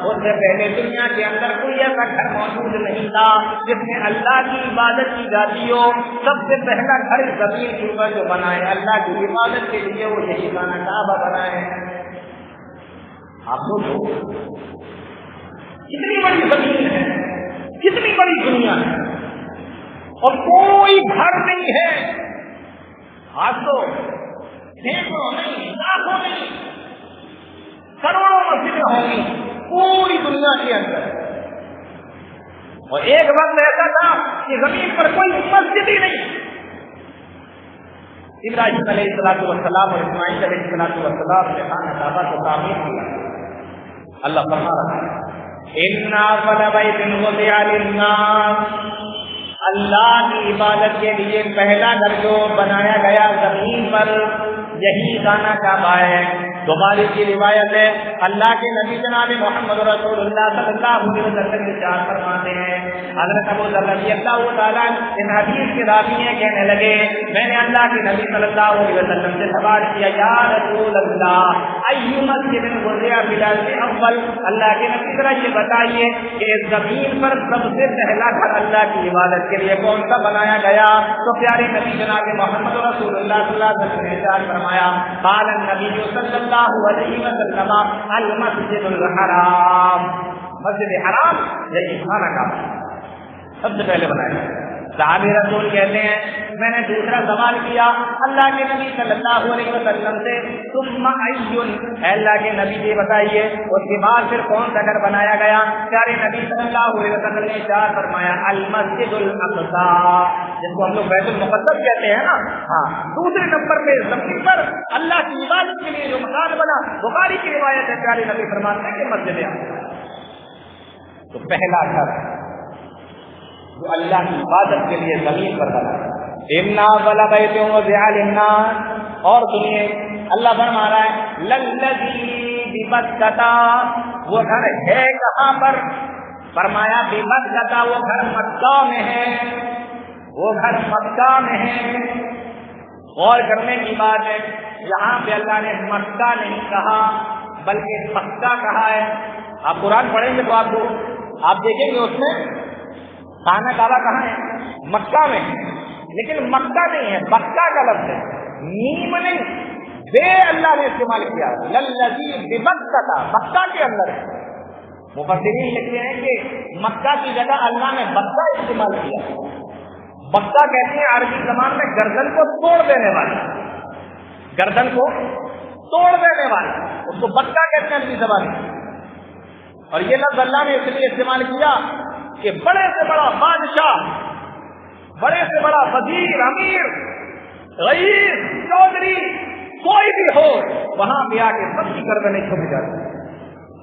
اس سے پہلے دنیا کے اندر کوئی ایسا گھر موجود نہیں تھا جس میں اللہ کی عبادت کی جاتی ہو۔ سب سے پہلا گھر اس زمین کے اوپر جو بنائے اللہ کی عبادت کے لیے وہ یہی خانہ کعبہ بنائے۔ آپ سوچو کتنی بڑی زمین ہے، کتنی بڑی دنیا ہے، اور کوئی گھر نہیں ہے۔ آج تو سینکڑوں نہیں، لاکھوں نہیں، کروڑوں مسجدیں ہوں گی پوری دنیا کے اندر، اور ایک وقت ایسا تھا کہ زمین پر کوئی مسجد ہی نہیں۔ ابراہیم علیہ السلام اور اسماعیل علیہ السلام نے خانہ کعبہ کو تعمیر کیا۔ اللہ فرما رہا ہے ان اول بیت وضع للناس، اللہ کی عبادت کے لیے پہلا گھر جو بنایا گیا زمین پر یہی خانہ کعبہ ہے۔ بخاری کی روایت ہے، اللہ کے نبی جناب محمد رسول اللہ صلی اللہ علیہ وسلم ارشاد فرماتے ہیں، حضرت ابو ذر رضی اللہ تعالیٰ ان حدیث کے راوی ہیں، کہنے لگے میں نے اللہ کے نبی صلی اللہ علیہ وسلم سے سوال کیا، یا رسول اللہ ای مسجد وضع فی الارض اول، اللہ کے نبی ذرا یہ بتائیے کہ اس زمین پر سب سے پہلا گھر اللہ کی عبادت کے لیے کون سا بنایا گیا؟ تو پیارے نبی جناب محمد رسول اللہ صلی اللہ علیہ وسلم نے ارشاد فرمایا، قال النبی صلی اللہ علیہ وسلم المسجد الحرام، مسجد حرام یہی خانہ کعبہ سب سے پہلے بنایا گیا۔ صحابی رسول کہتے ہیں میں نے دوسرا سوال کیا اللہ کے نبی صلی اللہ علیہ وسلم سے، ثم ایون، اے اللہ کے نبی یہ بتائیے اس کے بعد پھر کون سا گھر بنایا گیا؟ پیارے نبی صلی اللہ علیہ وسلم نے ارشاد فرمایا المسجد الاقصی، جس کو ہم لوگ بیت المقدس کہتے ہیں نا، ہاں دوسرے نمبر پہ زمین پر اللہ کی عبادت کے لیے جو مکان بنا، بخاری کی روایت ہے، پیارے نبی فرماتے ہیں کہ مسجد اقصی۔ تو پہلا گھر جو اللہ کی عبادت کے لیے زمین پر بنا، اِنَّا وَلَبَيْتٌ وَضِعَ لِلنَّاسِ، اور سنیے اللہ فرما رہا ہے لَلَّذِي بِبَكَّةَ، وہ گھر ہے کہاں پر؟ فرمایا بِبَكَّةَ، وہ گھر مکہ میں ہے، وہ گھر مکہ میں ہے۔ غور کرنے کی بات ہے، یہاں پہ اللہ نے مکہ نہیں کہا بلکہ مکہ کہا ہے۔ آپ قرآن پڑھیں گے تو آپ دیکھیں گے اس میں خانہ کعبہ کہاں ہے؟ مکہ میں، لیکن مکہ نہیں ہے، مکہ کا لفظ ہے، میم نہیں، بے اللہ نے استعمال کیا، للذی ببکہ، مکہ کے اندر ہے۔ مفسرین لکھتے ہیں کہ مکہ کی جگہ اللہ نے بکہ استعمال کیا۔ بکہ کہتے ہیں عربی زبان میں گردن کو توڑ دینے والا، گردن کو توڑ دینے والا، اس کو بکہ کہتے ہیں عربی زبان میں۔ اور یہ لفظ اللہ نے اس لیے استعمال کیا کہ بڑے سے بڑا بادشاہ، بڑے سے بڑا وزیر، امیر، رئیس، چودھری، کوئی بھی ہو، وہاں بھی آ کے سب کی گردنیں جھک جاتی ہیں،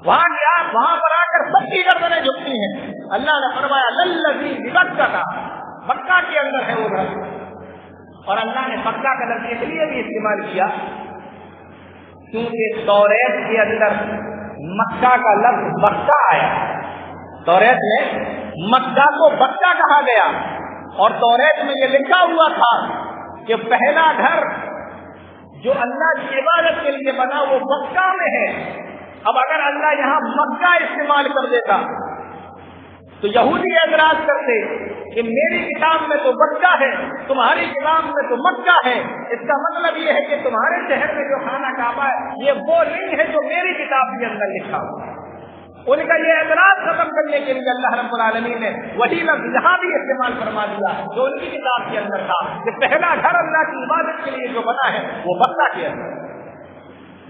وہاں پر آ کر سب کی گردنیں جھکتی ہیں۔ اللہ نے فرمایا للذی ببکہ، مکہ کے اندر ہے وہ گھر۔ اور اللہ نے مکہ کا لفظ اس لیے بھی استعمال کیا کیونکہ توریت کے اندر مکہ کا لفظ بکہ آیا، توریت میں مکہ کو بکہ کہا گیا، اور توریت میں یہ لکھا ہوا تھا کہ پہلا گھر جو اللہ کی عبادت کے لیے بنا وہ مکہ میں ہے۔ اب اگر اللہ یہاں مکہ استعمال کر دیتا تو یہودی اعتراض کرتے کہ میری کتاب میں تو مکہ ہے، تمہاری کتاب میں تو مکہ ہے، اس کا مطلب یہ ہے کہ تمہارے شہر میں جو خانہ کعبہ ہے یہ وہ نہیں ہے جو میری کتاب کے اندر لکھا ہوا۔ ان کا یہ اعتراض ختم کرنے کے لیے اللہ رب العالمین نے وہی لفظ یہاں بھی استعمال فرما دیا جو ان کی کتاب کے اندر تھا کہ پہلا گھر اللہ کی عبادت کے لیے جو بنا ہے وہ مکہ کے اندر،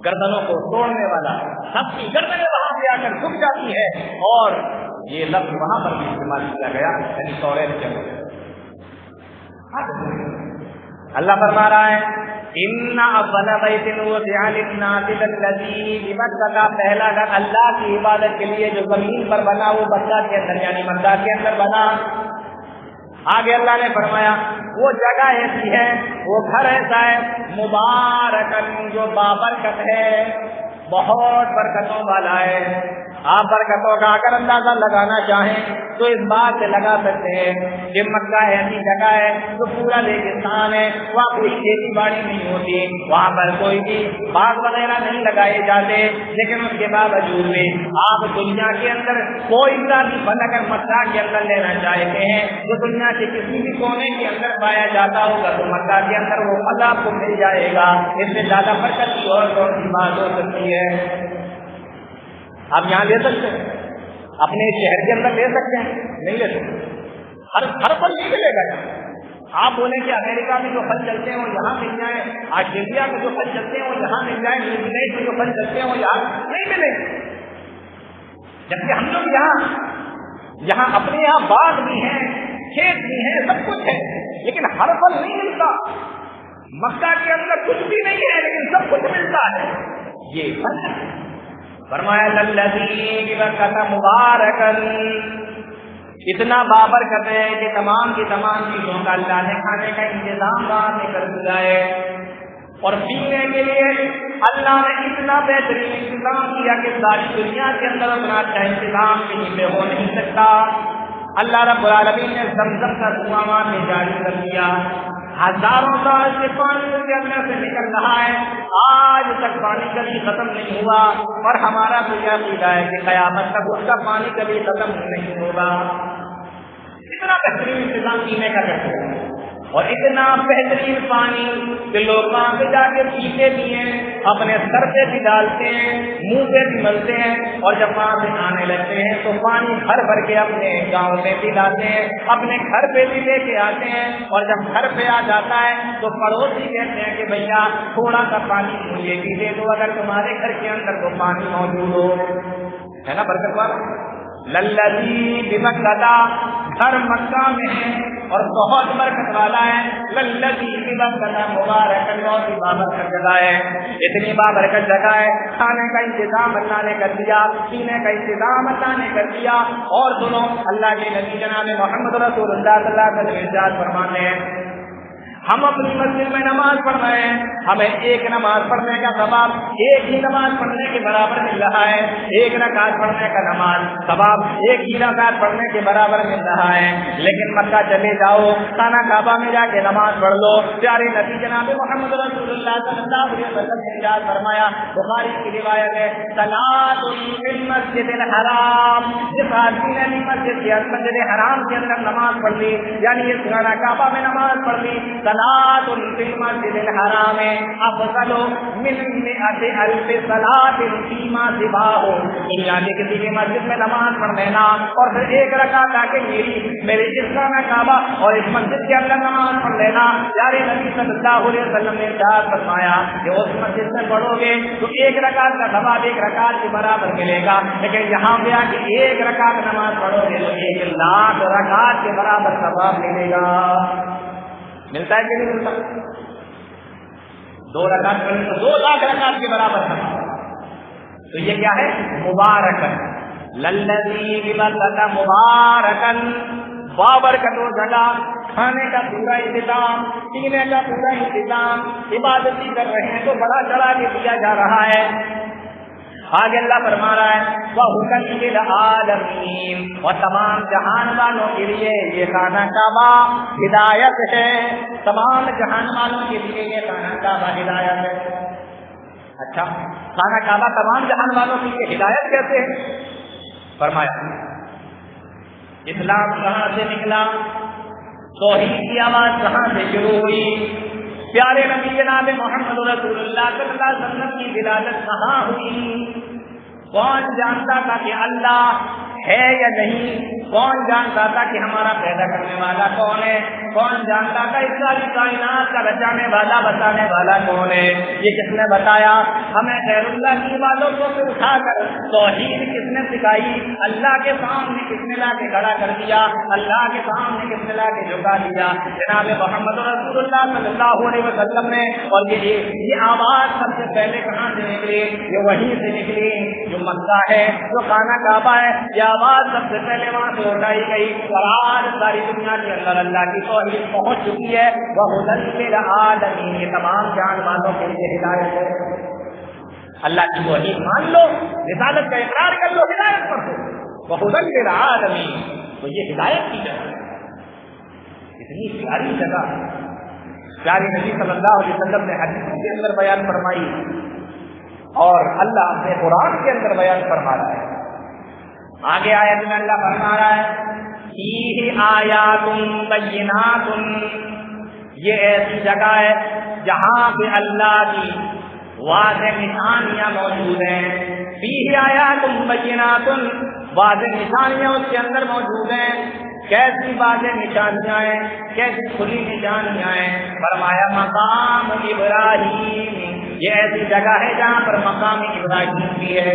گردنوں کو توڑنے والا، سب کی گردنیں وہاں پہ آ کر جھک جاتی ہے، اور یہ لفظ وہاں پر بھی استعمال کیا گیا، یعنی توریت کے اندر۔ اللہ فرما رہا ہے ان اول بیت وضع للناس للذی ببکہ، پہلا گھر اللہ کی عبادت کے لیے جو زمین پر بنا وہ مکہ کے اندر یعنی مکہ کے اندر بنا۔ آگے اللہ نے فرمایا وہ جگہ ایسی ہے، وہ گھر ایسا ہے مبارکن جو بابرکت ہے، بہت برکتوں والا ہے۔ آپ برکتوں کا اگر اندازہ لگانا چاہیں تو اس بات سے لگا سکتے ہیں کہ مکہ ایسی جگہ ہے جو پورا ریگستان ہے، وہاں کوئی کھیتی باڑی نہیں ہوتی، وہاں پر کوئی بھی باغ وغیرہ نہیں لگائے جاتے، لیکن اس کے باوجود بھی آپ دنیا کے اندر کوئی سا بھی پھل اگر مکہ کے اندر لینا چاہتے ہیں جو دنیا کے کسی بھی کونے کے اندر پایا جاتا ہوگا تو مکہ کے اندر وہ پھل آپ کو مل جائے گا۔ اس سے زیادہ برکت کی اور کون سی بات ہو سکتی ہے؟ آپ یہاں لے سکتے ہیں، اپنے شہر کے اندر لے سکتے ہیں، نہیں لے سکتے، ہر پھل نہیں ملے گا یہاں۔ آپ بولیں کہ امریکہ میں جو پھل چلتے ہیں وہ یہاں مل جائیں، آسٹریلیا میں جو پھل چلتے ہیں وہ یہاں مل جائیں، نیوزی لینڈ میں جو پھل چلتے ہیں وہ یہاں نہیں ملیں گے، جبکہ ہم لوگ یہاں اپنے یہاں باغ بھی ہیں، کھیت بھی ہیں، سب کچھ ہے، لیکن ہر پھل نہیں ملتا۔ مکہ کے اندر کچھ بھی نہیں ہے لیکن سب کچھ ملتا ہے، یہ پھل ہے۔ فرمایا للذی ببکہ مبارکن، اتنا بابرکت ہے کہ تمام کی تمام چیزوں کا اللہ نے کھانے کا انتظام وہاں میں کر دیا ہے، اور پینے کے لیے اللہ نے اتنا بہترین انتظام کیا کہ ساری دنیا کے اندر اتنا اچھا انتظام کہیں پہ ہو نہیں سکتا۔ اللہ رب العالمین نے زمزم کا کنواں وہاں میں جاری کر دیا، ہزاروں سال سے پانی اس کے اندر سے نکل رہا ہے، آج تک پانی کبھی ختم نہیں ہوا، اور ہمارا تو یہ عقیدہ ہے کہ قیامت تک اس کا پانی کبھی ختم نہیں ہوگا۔ اتنا بہترین انتظام پینے کا کرتے ہیں۔ اور اتنا بہترین پانی کہ لوگ وہاں پہ جا کے پیتے بھی ہیں، اپنے سر پہ بھی ڈالتے ہیں، منہ پہ بھی ملتے ہیں، اور جب وہاں سے آنے لگتے ہیں تو پانی بھر بھر کے اپنے گاؤں میں بھی لاتے ہیں، اپنے گھر پہ بھی لے کے آتے ہیں، اور جب گھر پہ آ جاتا ہے تو پڑوسی کہتے ہیں کہ بھیا تھوڑا سا پانی مجھے بھی دے دو، اگر تمہارے گھر کے اندر تو پانی موجود ہو، ہے نا برکت والا۔ للذی بمکہ، گھر مکہ میں ہے اور بہت برکت والا ہے، للذی بمکہ مبارک، بہت ہی بابرکت جگہ ہے، اتنی بابرکت جگہ ہے، کھانے کا انتظام اللہ نے کر دیا، پینے کا انتظام اللہ نے کر دیا۔ اور سنو، اللہ کے نبی جناب محمد رسول اللہ صلی اللہ علیہ وسلم ارشاد فرماتے ہیں، ہم اپنی مسجد میں نماز پڑھ رہے ہیں، ہمیں ایک نماز پڑھنے کا ثواب ایک ہی نماز پڑھنے کے برابر مل رہا ہے، ایک رکعت پڑھنے کا نماز ثواب ایک ہی رکعت پڑھنے کے برابر مل رہا ہے۔ لیکن مکہ چلے جاؤ، خانہ کعبہ میں جا کے نماز پڑھ لو، پیارے نبی جناب محمد رسول اللہ صلی اللہ علیہ وسلم نے ارشاد فرمایا، بخاری کی روایت ہے، صلاۃ فی المسجد الحرام، جس آدمی نے مسجد حرام کے اندر نماز پڑھ لی، یعنی اس خانہ کعبہ میں نماز پڑھ لی، صلاۃ فی المسجد الحرام افضل من 100,000 صلاۃ فیما سواہ، دنیا کے کسی بھی مسجد میں نماز پڑھ لینا اور پھر ایک رکعت آ کے میرے اس خانہ کعبہ اور اس مسجد کے اندر نماز پڑھ لینا، پیارے نبی صلی اللہ علیہ وسلم نے ارشاد فرمایا کہ اس مسجد میں پڑھو گے تو ایک رکعت کا ثواب ایک رکعت کے برابر ملے گا، لیکن یہاں پہ آ کے ایک رکعت نماز پڑھو گے تو 1,00,000 رکعت کے برابر ثواب ملے گا۔ ملتا ہے کہ نہیں ملتا؟ 2 رکعت پڑھیں تو 2,00,000 رکعت کے برابر ہے۔ تو یہ کیا ہے؟ مبارکن، للذی بمکہ مبارکن، بابرکت و جگہ، کھانے کا پورا انتظام، پینے کا پورا انتظام، عبادت ہی کر رہے ہیں تو بڑا چڑھا کے دیا جا رہا ہے۔ آگے اللہ فرما رہا ہے وَهُدًى لِّلْعَالَمِينَ، اور تمام جہان والوں کے لیے یہ خانہ کعبہ ہدایت ہے، تمام جہان والوں کے لیے یہ خانہ کعبہ ہدایت ہے۔ اچھا، خانہ کعبہ تمام جہان والوں کے لیے ہدایت کیسے ہے؟ فرمایا اسلام کہاں سے نکلا، توحید کی آواز کہاں سے شروع ہوئی، پیارے نبی جناب محمد رسول اللہ صلی اللہ علیہ وسلم کی ولادت کہاں ہوئی، کون جانتا تھا کہ اللہ ہے یا نہیں، کون جانتا تھا کہ ہمارا پیدا کرنے والا کون ہے، کون جانتا تھا اس ساری کائنات کا بچانے والا بتانے والا کون ہے، یہ کس نے بتایا ہمیں؟ غیر اللہ کی عبادتوں سے اٹھا کر توحید کس نے سکھائی؟ اللہ کے سامنے کس نے لا کے کھڑا کر دیا، اللہ کے سامنے کس نے لا کے جھکا دیا؟ جناب محمد رسول اللہ صلی اللہ علیہ وسلم نے۔ اور یہ آواز سب سے پہلے کہاں سے نکلی؟ یہ وہیں سے نکلی جو مکہ ہے، جو خانہ کعبہ ہے، یہ آواز سب سے پہلے وہاں سے اٹھائی گئی، اور آج ساری دنیا کے اندر اللہ کی توحید پہنچ چکی ہے۔ وَهُدًى لِّلْعَالَمِينَ، یہ تمام جان والوں کے لیے ہدایت ہے۔ اللہ کی توحید مان لو، رسالت کا اقرار کر لو، ہدایت پر دو۔ وَهُدًى لِّلْعَالَمِينَ، تو یہ ہدایت کی جگہ ہے، اتنی پیاری جگہ۔ پیارے نبی صلی اللہ علیہ وسلم نے حدیث کے اندر بیان فرمائی اور اللہ اپنے قرآن کے اندر بیان فرما رہا ہے۔ آگے آیت میں اللہ فرما رہا ہے فیہ آیات بینات، یہ ایسی جگہ ہے جہاں پہ اللہ کی واضح نشانیاں موجود ہیں۔ فیہ آیات بینات، واضح نشانیاں اس کے اندر موجود ہیں۔ کیسی واضح نشانیاں ہیں، کیسی کھلی نشانیاں ہیں؟ فرمایا مقام ابراہیم، یہ ایسی جگہ ہے جہاں پر مقام ابراہیم بھی ہے۔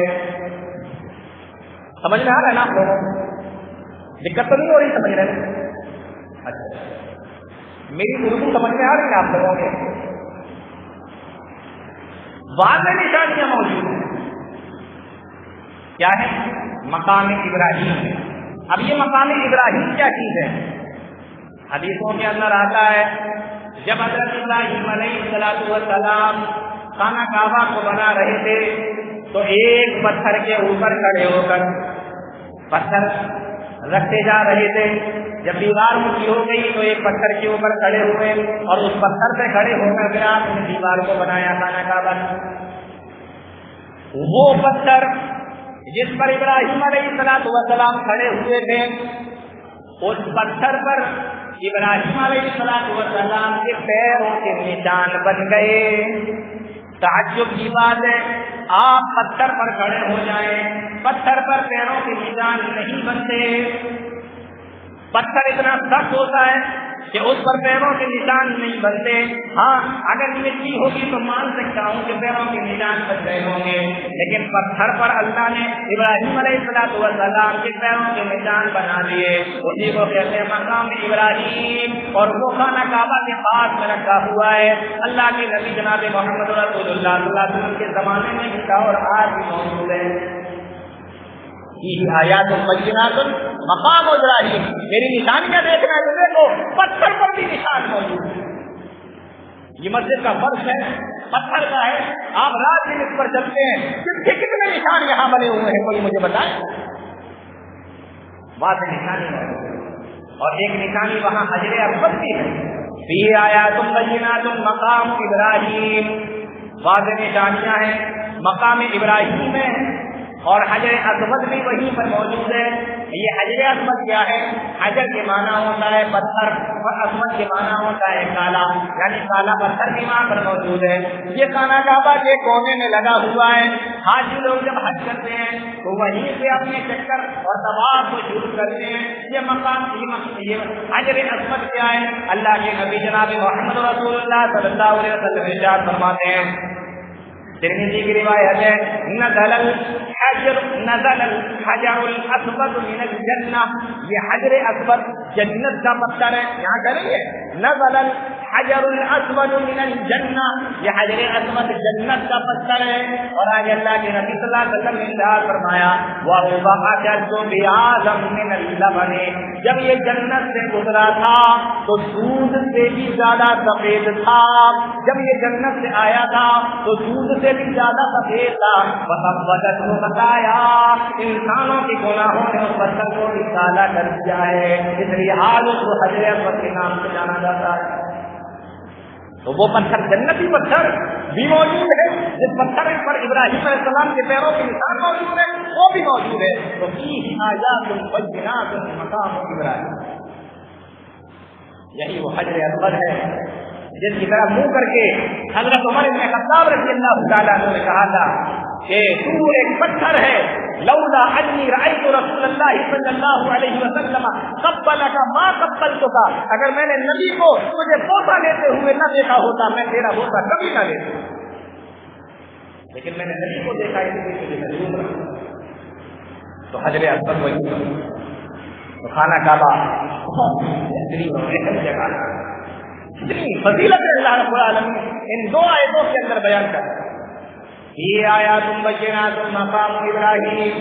سمجھ میں آ رہا ہے نا آپ لوگوں کو؟ دقت تو نہیں ہو رہی سمجھ رہے؟ اچھا، میری اردو سمجھ میں آ رہی ہے آپ لوگوں کے؟ واضح نشانیاں موجود ہیں، کیا ہے؟ مقام ابراہیم۔ اب یہ مقام ابراہیم کیا چیز ہے؟ حدیثوں کے اندر آتا ہے جب حضرت ابراہیم علیہ السلام خانہ کعبہ کو بنا رہے تھے تو ایک پتھر کے اوپر کھڑے ہو کر پتھر رکھتے جا رہے تھے۔ جب دیوار اونچی ہو گئی تو ایک پتھر کے اوپر کھڑے ہوئے اور اس پتھر سے کھڑے ہو کر پھر آپ نے دیوار کو بنایا خانہ کعبہ۔ وہ پتھر جس پر ابراہیم علیہ السلام کھڑے ہوئے تھے، اس پتھر پر ابراہیم علیہ السلام کے پیروں کے نشان بن گئے۔ تعجب کی بات ہے، آپ پتھر پر کھڑے ہو جائیں، پتھر پر پیروں کے نشان نہیں بنتے۔ پتھر اتنا سخت ہوتا ہے کہ اس پر پیروں کے نشان نہیں بنتے۔ ہاں اگر مٹی ہوگی تو مان سکتا ہوں کہ پیروں کے نشان بن گئے ہوں گے، لیکن پتھر پر اللہ نے ابراہیم علیہ السلام کے پیروں کے نشان بنا دیے۔ اسی کو کہتے ہیں مقام ابراہیم، اور وہ خانہ کعبہ کے پاس میں رکھا ہوا ہے۔ اللہ کے نبی جناب محمد رسول اللہ صلی اللہ علیہ وسلم کے زمانے میں بھی تھا اور آج بھی موجود ہے۔ یہ آیات بینات مقام ابراہیم، میری نشانیاں دیکھنا ہے تو دیکھو، پتھر پر بھی نشان موجود ہے۔ یہ مسجد کا فرش ہے، پتھر کا ہے، آپ رات دن اس پر چلتے ہیں، کتنے نشان یہاں بنے ہوئے ہیں کوئی مجھے بتائے؟ وہاں سے نشانی موجود ہے، اور ایک نشانی وہاں حجر اسود بھی ہے۔ یہ آیات بینات مقام ابراہیم، واضح نشانیاں ہیں مقام ابراہیم میں، اور حجر اسود بھی وہیں پر موجود ہے۔ یہ حجر اسود کیا ہے؟ حجر کے معنی ہوتا ہے پتھر، اور اسود کے معنی ہوتا ہے کالا، یعنی کالا پتھر بھی وہاں پر موجود ہے۔ یہ خانہ کعبہ کے کونے میں لگا ہوا ہے۔ حاجی لوگ جب حج کرتے ہیں تو وہیں سے اپنے چکر اور طواف کو شروع کرتے ہیں۔ یہ مقام یہ حجر اسود کیا ہے؟ اللہ کے نبی جناب محمد رسول اللہ صلی اللہ علیہ وسلم ارشاد فرماتے ہیں، ترمذی کی روایت ہے، نزل الحجر الاسود من الجنہ، یہ حجر اسود جنت کا پتھر ہے۔ یہاں کریں گے نزل الحجر الاسود من الجنہ، یہ حجر اسود جنت کا پتھر ہے۔ اور آج اللہ کے نبی صلی اللہ علیہ وسلم نے ارشاد فرمایا، وَهُوَ أَشَدُّ بِيَاضًا مِنَ اللَّبَنِ، جب یہ جنت سے گزرا تھا تو دودھ سے بھی زیادہ سفید تھا۔ جب یہ جنت سے آیا تھا تو دودھ سے بھی زیادہ سفید تھا۔ وَتَبَّتْ بتایا انسانوں کے گناہوں نے اس پتھر کو بھی کالا کر دیا ہے، اس لیے آج اس کو حجر اسود کے نام سے جانا جاتا ہے۔ تو وہ پتھر جنتی پتھر بھی موجود ہے، جس پتھر پر ابراہیم علیہ السلام کے پیروں کے نشان موجود ہے وہ بھی موجود ہے۔ تو فیہ آیات بینات مقام ابراہیم، یہی وہ حجر اسود ہے جس کی طرف منہ کر کے حضرت عمر بن خطاب رضی اللہ تعالیٰ عنہ نے کہا تھا کہ تو ایک پتھر ہے، لولا انی رأیت رسول اللہ صلی اللہ علیہ وسلم قبلک ما قبلتک، اگر میں نے نبی کو تجھے بوسہ لیتے ہوئے نہ دیکھا ہوتا میں تیرا بوسہ کبھی نہ لیتا، لیکن میں نے نبی کو دیکھا اس لیے تجھے محروم رکھا۔ تو حجر اسود وہی، تو خانہ کعبہ بہترین جگہ، اتنی فضیلت اللہ رب العالمین ان دو آیتوں کے اندر بیان کر رہا ہے۔ یہ آیات بینات مقام ابراہیم،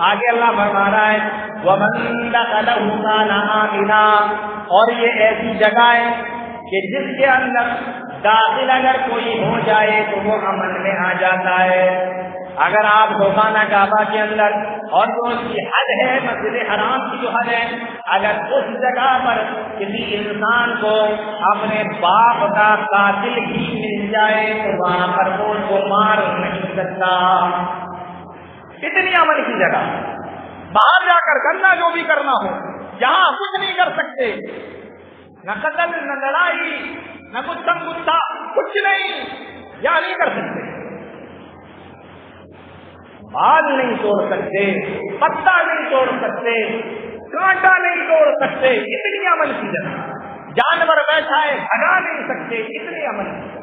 آگے اللہ فرما رہا ہے وَمَن دَخَلَهُ كَانَ آمِنًا، اور یہ ایسی جگہ ہے کہ جس کے اندر داخل اگر کوئی ہو جائے تو وہ امن میں آ جاتا ہے۔ اگر آپ خانہ کعبہ کے اندر، اور جو اس کی حد ہے مسجد حرام کی جو حد ہے، اگر اس جگہ پر کسی انسان کو اپنے باپ کا قاتل ہی مل جائے تو وہاں پر وہ اس کو مار نہیں سکتا۔ اتنی امن کی جگہ، باہر جا کر کرنا جو بھی کرنا ہو، یہاں کچھ نہیں کر سکتے، نہ قتل نہ لڑائی نہ کچھ گتا، کچھ نہیں، یہاں نہیں کر سکتے، بال نہیں توڑ سکتے، پتا نہیں توڑ سکتے، کانٹا نہیں توڑ سکتے، اتنی امن کی جگہ، جانور بیٹھا ہے بھگا نہیں سکتے، اتنی امن کی جگہ۔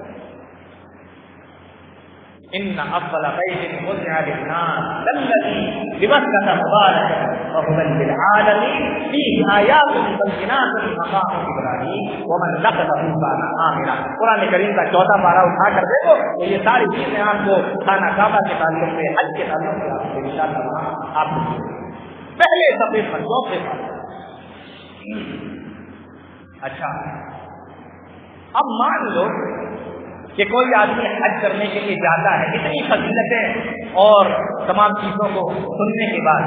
ان اول بیت وضع للناس الذی ببکۃ مبارکا وهدى للعالمین فیہ آیات بینات مقام ابراہیم ومن دخلہ کان آمنا۔ قرآن کریم کا 14 پارہ اٹھا کر دیکھو تو یہ ساری چیزیں آپ کو خانہ کعبہ کے تعلق سے، حج کے تعلق سے آپ کو انشاءاللہ آپ کو پہلے صفحے پر چوتھے پر۔ اچھا اب مان لو کہ کوئی آدمی حج کرنے کے لیے جاتا ہے، اتنی فضیلتیں اور تمام چیزوں کو سننے کے بعد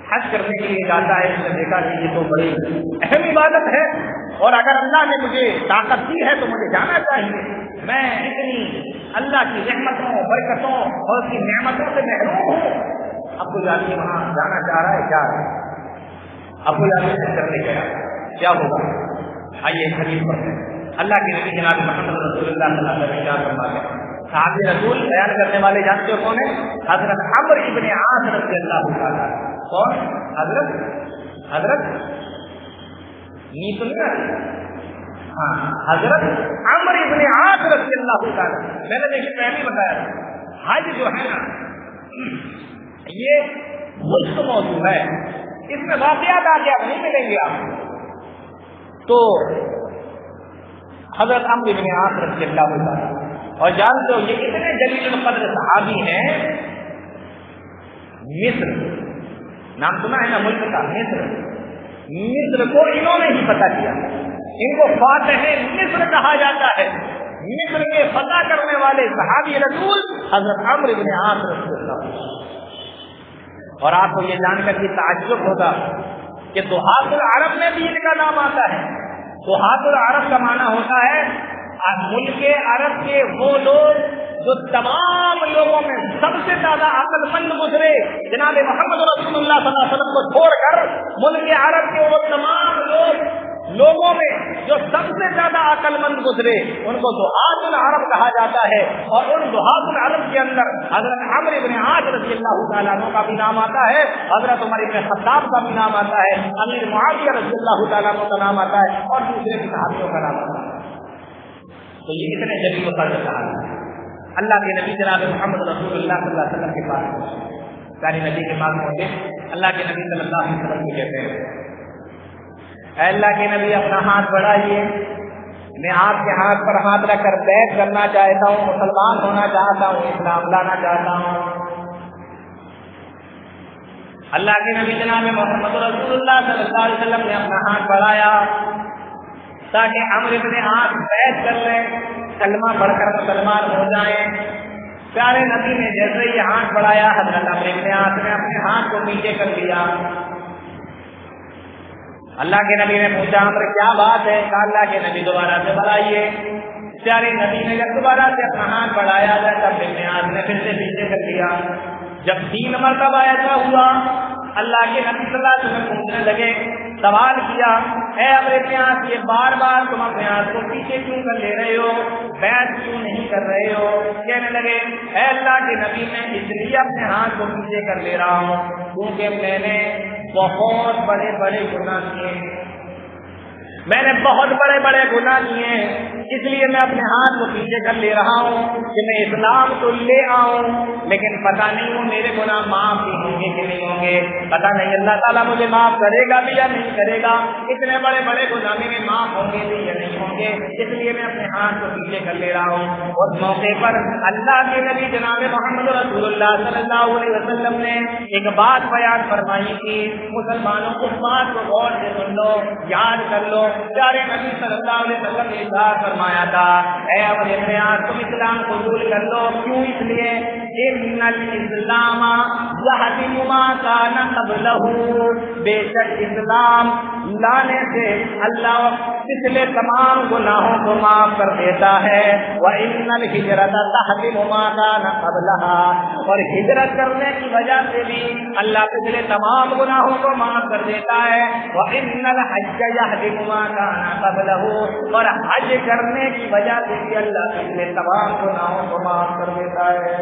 حج کرنے کے لیے جاتا ہے، اس نے دیکھا کہ یہ تو بڑی اہم عبادت ہے اور اگر اللہ نے مجھے طاقت دی ہے تو مجھے جانا چاہیے، میں اتنی اللہ کی رحمتوں برکتوں اور اس کی نعمتوں سے محروم ہوں، اب کوئی آدمی وہاں جانا چاہ رہا ہے، جا رہا ہے، ابو لہب کرنے گیا کیا ہوگا؟ آئیے حدیث پڑھتے ہیں. اللہ کے نبی جناب محمد رسول اللہ صلی اللہ علیہ وسلم کیا فرماتے ہیں؟ صحابی رسول بیان کرنے والے جانتے ہو کون ہے؟ حضرت عمرو ابن عاص رضی اللہ تعالیٰ. کون؟ حضرت نیت ہاں حضرت عمرو ابن عاص رضی اللہ تعالیٰ. میں نے دیکھیے پہلے بتایا حج جو ہے نا یہ مشق موضوع ہے، اس میں واقعات آگے نہیں ملیں گے آپ. تو حضرت عمرو ابن عاص رضی اللہ تعالیٰ، اور جانتے ہو یہ اتنے جلیل القدر صحابی ہیں. مصر نام سنا ہے نا ملک کا؟ مصر کو انہوں نے ہی فتح کیا. ان کو فاتح مصر کہا جاتا ہے. مصر کے فتح کرنے والے صحابی رسول حضرت عمرو ابن عاص رضی اللہ. اور آپ کو یہ جان کر بھی تعجب ہوگا کہ دہات العرب میں بھی ان کا نام آتا ہے. دہات العرب کا معنی ہوتا ہے ملک عرب کے وہ لوگ جو تمام لوگوں میں سب سے زیادہ عقل مند گزرے. جناب محمد رسول اللہ صلی اللہ علیہ وسلم کو چھوڑ کر ملک عرب کے وہ تمام لوگوں میں جو سب سے زیادہ عقل مند گزرے ان کو دہات العرب کہا جاتا ہے. اور ان دہات العرب کے اندر حضرت عمرو ابن عاص رضی اللہ تعالیٰ عنہ کا بھی نام آتا ہے، حضرت عمر بن خطاب کا بھی نام آتا ہے، امیر معاویہ رضی اللہ تعالیٰ عنہ کا نام آتا ہے، اور دوسرے صحابیوں کا نام آتا ہے. تو یہ اتنے جلیل القدر صحابی ہیں. اللہ کے نبی جناب محمد رسول اللہ صلی اللہ علیہ وسلم کے پاس ساری نبی کے پاس پہنچے. اللہ کے نبی صلی اللہ علیہ وسلم کو کہتے ہیں اے اللہ کے نبی اپنا ہاتھ بڑھائیے، میں آپ کے ہاتھ پر ہاتھ رکھ کر بیعت کرنا چاہتا ہوں، مسلمان ہونا چاہتا ہوں، اسلام لانا چاہتا ہوں. اللہ کے نبی جناب محمد رسول اللہ صلی اللہ علیہ وسلم نے اپنا ہاتھ بڑھایا تاکہ عمرو ابن عاص بیعت کر لیں، کلمہ پڑھ کر مسلمان ہو جائیں. پیارے نبی نے جیسے ہی ہاتھ بڑھایا حضرت عمرو ابن عاص نے اپنے ہاتھ کو پیچھے کر دیا. اللہ کے نبی نے پوچھا عمرو کیا بات ہے؟ کہا اللہ کے نبی دوبارہ سے بڑھائیے. پیارے نبی نے جب دوبارہ سے اپنا ہاتھ بڑھایا حضرت عمرو ابن عاص نے پھر سے پیچھے کر دیا. جب 3 مرتبہ ایسا ہوا اللہ کے نبی صلی اللہ علیہ وسلم پوچھنے لگے، سوال کیا اے عمرو ابن عاص یہ بار بار تم اپنے ہاتھ کو پیچھے کیوں کر لے رہے ہو، بیعت کیوں نہیں کر رہے ہو؟ کہنے لگے اے اللہ کے نبی میں اس لیے اپنے ہاتھ کو پیچھے کر لے رہا ہوں کیونکہ میں نے بہت بڑے بڑے گناہ کیے ہیں، میں نے بہت بڑے بڑے گناہ کیے ہیں، اس لیے میں اپنے ہاتھ کو پیچھے کر لے رہا ہوں کہ میں اسلام تو لے آؤں لیکن پتہ نہیں ہوں میرے گناہ معاف بھی ہوں گے کہ نہیں ہوں گے، پتہ نہیں اللہ تعالیٰ مجھے معاف کرے گا بھی یا نہیں کرے گا، اتنے بڑے بڑے گناہ میرے معاف ہوں گے بھی یا نہیں ہوں گے، اس لیے میں اپنے ہاتھ کو پیچھے کر لے رہا ہوں. اس موقع پر اللہ کے نبی جناب محمد رسول اللہ صلی اللہ علیہ وسلم نے ایک بات بیان فرمائی تھی. مسلمانوں اس بات کو غور سے سن لو، یاد کر لو. پیارے نبی صلی اللہ علیہ وسلم نے ارشاد فرمایا تھا اے عمرو ابن عاص تم اسلام قبول کر لو. کیوں؟ اس لیے ان الاسلام یہدم ما کان قبلہ، بے شک اسلام لانے سے اللہ پچھلے تمام گناہوں کو معاف کر دیتا ہے. وان الہجرۃ تہدم ما کان قبلھا، اور ہجرت کرنے کی وجہ سے بھی اللہ پچھلے تمام گناہوں کو معاف کر دیتا ہے. وان الحج یہدم ما کان قبلہ، اور حج کرنے کی وجہ سے بھی اللہ پچھلے تمام گناہوں کو معاف کر دیتا ہے.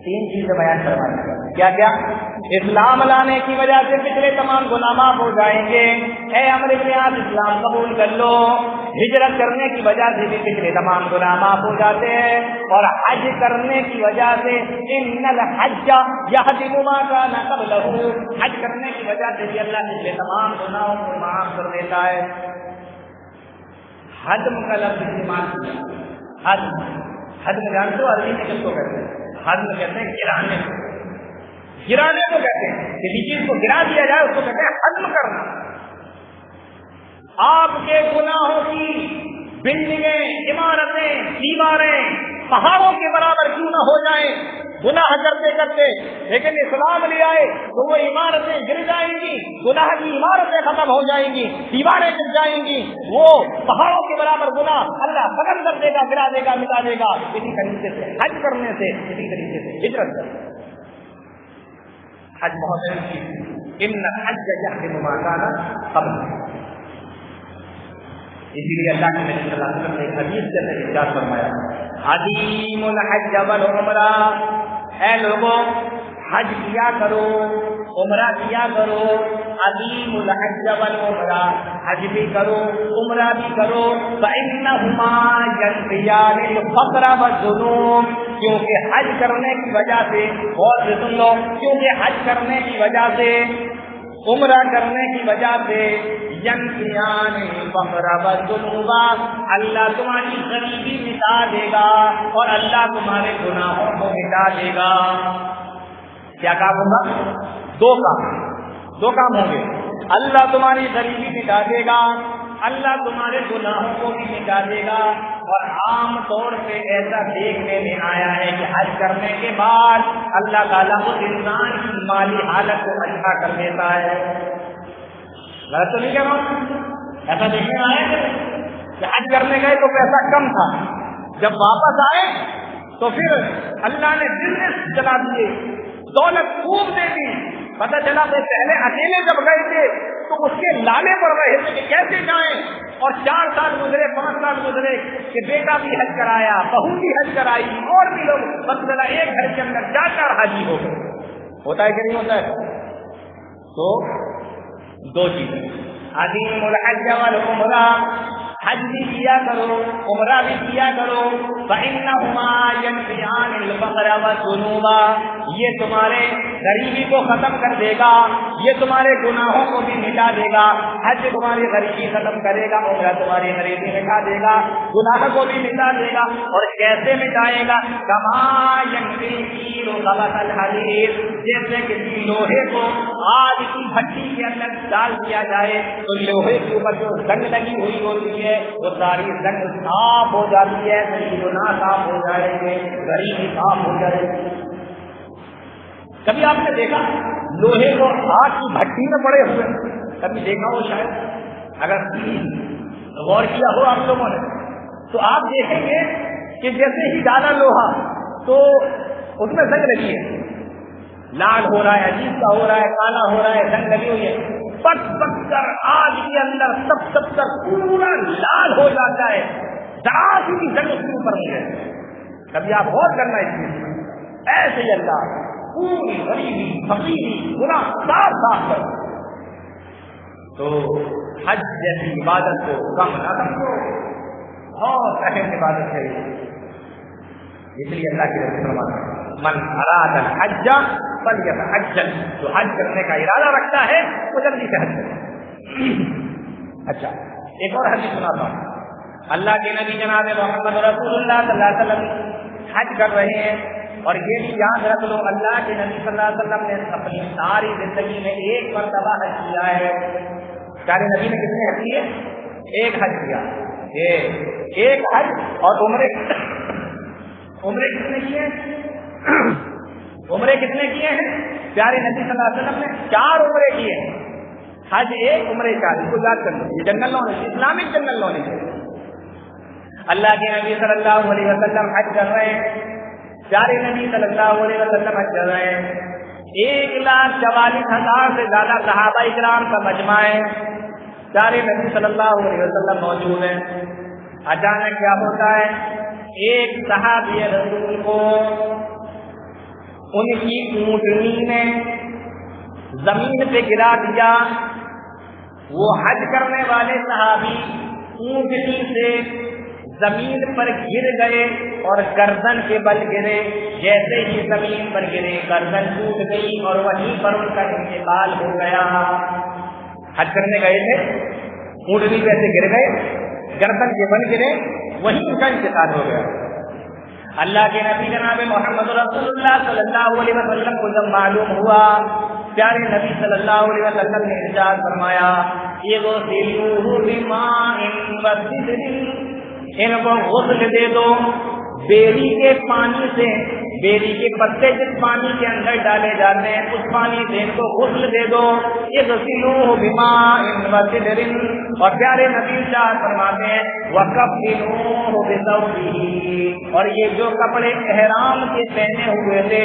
3 چیزیں بیان کروائی. کیا کیا؟ اسلام لانے کی وجہ سے پچھلے تمام گناہ معاف ہو جائیں گے. اے عمرو ابن عاص اسلام قبول کر لو. ہجرت کرنے کی وجہ سے بھی پچھلے تمام گناہ معاف ہو جاتے ہیں. اور حج کرنے کی وجہ سے ان الحج یہدم ما کان قبلہ، حج کرنے کی وجہ سے بھی اللہ پچھلے تمام گناہوں کو معاف کر دیتا ہے. حدم کا لفظ استعمال کیا. حدم جانتے ہو عربی میں کس کو کہتے ہیں؟ حدم کہتے ہیں گرانے کو. گرانے کو کہتے ہیں کسی چیز کو گرا دیا جائے اس کو کہتے ہیں حدم کرنا. آپ کے گناہوں کی بلڈنگیں، عمارتیں، دیواریں پہاڑوں کے برابر کیوں نہ ہو جائیں گناہ کرتے کرتے، لیکن اسلام لے آئے تو وہ عمارتیں گر جائیں گی، گناہ کی عمارتیں ختم ہو جائیں گی، دیواریں گر جائیں گی، وہ پہاڑوں کے برابر گناہ اللہ ختم کر دے گا، گرا دے گا، مٹا دے گا. اسی طریقے سے حج کرنے سے، اسی طریقے سے ہجرت کرنے سے. حج بہت اہم چیز ہے. ان الحج یحرم ما کان قبل. اسی لیے اللہ کے نبی صلی اللہ علیہ وسلم نے ایک حدیث کے اندر ارشاد فرمایا عظیم الحج والعمرہ، اے لوگوں حج کیا کرو عمرہ کیا کرو، عظیم الحج والعمرہ، حج بھی کرو عمرہ بھی کرو، فإنہما ينفیان الفقر والذنوب، کیونکہ حج کرنے کی وجہ سے، غور سے سن لو، کیونکہ حج کرنے کی وجہ سے، عمرہ کرنے کی وجہ سے، ینفیان الفقر والذنوب، اللہ تمہاری غریبی مٹا دے گا اور اللہ تمہارے گناہوں کو مٹا دے گا. کیا کام ہوگا؟ دو کام ہوں گے. اللہ تمہاری غریبی مٹا دے گا، اللہ تمہارے گناہوں کو بھی مٹا دے گا. اور عام طور پہ ایسا دیکھنے میں آیا ہے کہ حج کرنے کے بعد اللہ تعالیٰ اس انسان کی مالی حالت کو اچھا کر دیتا ہے. غلط تو نہیں کہہ رہا ہوں؟ ایسا دیکھنے میں آیا کہ حج کرنے گئے تو پیسہ کم تھا، جب واپس آئے تو پھر اللہ نے بزنس چلا دیے، دولت خوب دے دی. پتہ چلا کہ پہلے اکیلے جب گئے تھے تو اس کے لالے پڑ رہے تھے کہ کیسے جائیں، اور 4 سال گزرے 5 سال گزرے کہ بیٹا بھی حج کرایا، بہو بھی حج کرائی، اور بھی لوگ، پتہ چلا ایک گھر کے اندر 4 حاجی ہو گئے. ہوتا ہے کہ نہیں ہوتا ہے؟ تو 2 چیزیں، عظیم الحج والعمرہ، حج بھی کیا کرو عمرہ بھی کیا کرو، فإنہما ینفیان الفقر والذنوب، یہ تمہارے غریبی کو ختم کر دے گا، یہ تمہارے گناہوں کو بھی مٹا دے گا. حج تمہاری غریبی ختم کرے گا، عمرہ تمہاری غریبی مٹا دے گا، گناہ کو بھی مٹا دے گا. اور کیسے مٹائے گا؟ کما ینفی القیر خبث الحدید، جیسے کسی لوہے کو آگ کی بھٹی کے اندر ڈال دیا جائے تو لوہے کے اوپر جو زنگ لگی ہوئی ہوتی ہے وہ ساری زنگ صاف ہو جاتی ہے، میری گناہ صاف ہو جائیں گے، غریبی صاف ہو جائے گی. کبھی آپ نے دیکھا لوہے کو آگ کی بھٹی میں پڑے ہوئے؟ کبھی دیکھا ہو شاید، اگر غور کیا ہو آپ لوگوں نے تو آپ دیکھیں گے کہ جیسے ہی ڈالا لوہا تو اس میں زنگ لگی ہے، لال ہو رہا ہے، عجیب کا ہو رہا ہے، کالا ہو رہا ہے، زنگ لگی ہوئی ہے، پک پک کر آگ کے اندر سب کر پورا لال ہو جاتا ہے، ذرا سی بھی زنگ اس کے اوپر نہیں ہے. کبھی آپ غور کرنا اس چیز، ایسے ہی اللہ پوری غریبی فقیری گناہ صاف کر. تو حج جیسی عبادت کو کم نہ سمجھو، بہت اہم عبادت ہے. اس لیے اللہ کے رسول فرماتے ہیں من اراد الحج فلیتعجل، جو حج کرنے کا ارادہ رکھتا ہے وہ جلدی سے حج کرے. اچھا ایک اور حدیث سناتا ہوں. اللہ کے نبی جناب محمد رسول اللہ صلی اللہ علیہ وسلم حج کر رہے ہیں، اور یہ بھی یاد رکھ لو اللہ کے نبی صلی اللہ علیہ وسلم نے اپنی ساری زندگی میں ایک مرتبہ حج کیا ہے. پیارے نبی نے کتنے حج کیے؟ ایک حج کیا، ایک حج. اور عمرے کتنے کیے ہیں؟ عمرے کتنے کیے ہیں؟ پیارے نبی صلی اللہ علیہ وسلم نے 4 عمرے کیے ہیں. حج 1 عمرے 4، اس کو یاد کر لو، یہ general knowledge, Islamic general knowledge ہے. اللہ کے نبی صلی اللہ علیہ وسلم حج کر رہے ہیں، پیارے نبی صلی اللہ علیہ وسلم حج کر رہے ہیں. 1,44,000 سے زیادہ صحابہ اکرام کا مجمع ہے، پیارے نبی صلی اللہ علیہ وسلم موجود ہیں. اچانک کیا ہوتا ہے، ایک صحابی رسول کو ان کی اونٹنی نے زمین پہ گرا دیا. وہ حج کرنے والے صحابی اونٹنی سے زمین پر گر گئے اور گردن کے بل گرے. جیسے ہی زمین پر گرے گردن ٹوٹ گئی اور وہیں پر ان کا انتقال ہو گیا. حج کرنے گئے تھے، اونٹنی پہ سے گر گئے، گردن کے بل گرے، وہیں ان کا انتقال ہو گیا. اللہ کے نبی جناب محمد رسول اللہ صلی اللہ علیہ وسلم کو جب معلوم ہوا، پیارے نبی صلی اللہ علیہ وسلم نے ارشاد فرمایا ان کو غسل دے دو بیری کے پانی سے. بیری کے پتے جس پانی کے اندر ڈالے جاتے ہیں اس پانی سے ان کو غسل دے دو، اغسلوہ بماء وسدر، اور پیارے نبی شاہ فرماتے ہیں وکفنوہ بثوبہ، اور یہ جو کپڑے احرام کے پہنے ہوئے تھے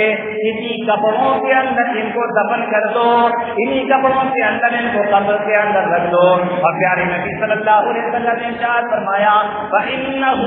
اسی کپڑوں کے اندر ان کو دفن کر دو، انہی کپڑوں کے اندر ان کو قبر کے اندر رکھ دو۔ اور پیارے نبی صلی اللہ علیہ وسلم نے ارشاد فرمایا فَإِنَّهُ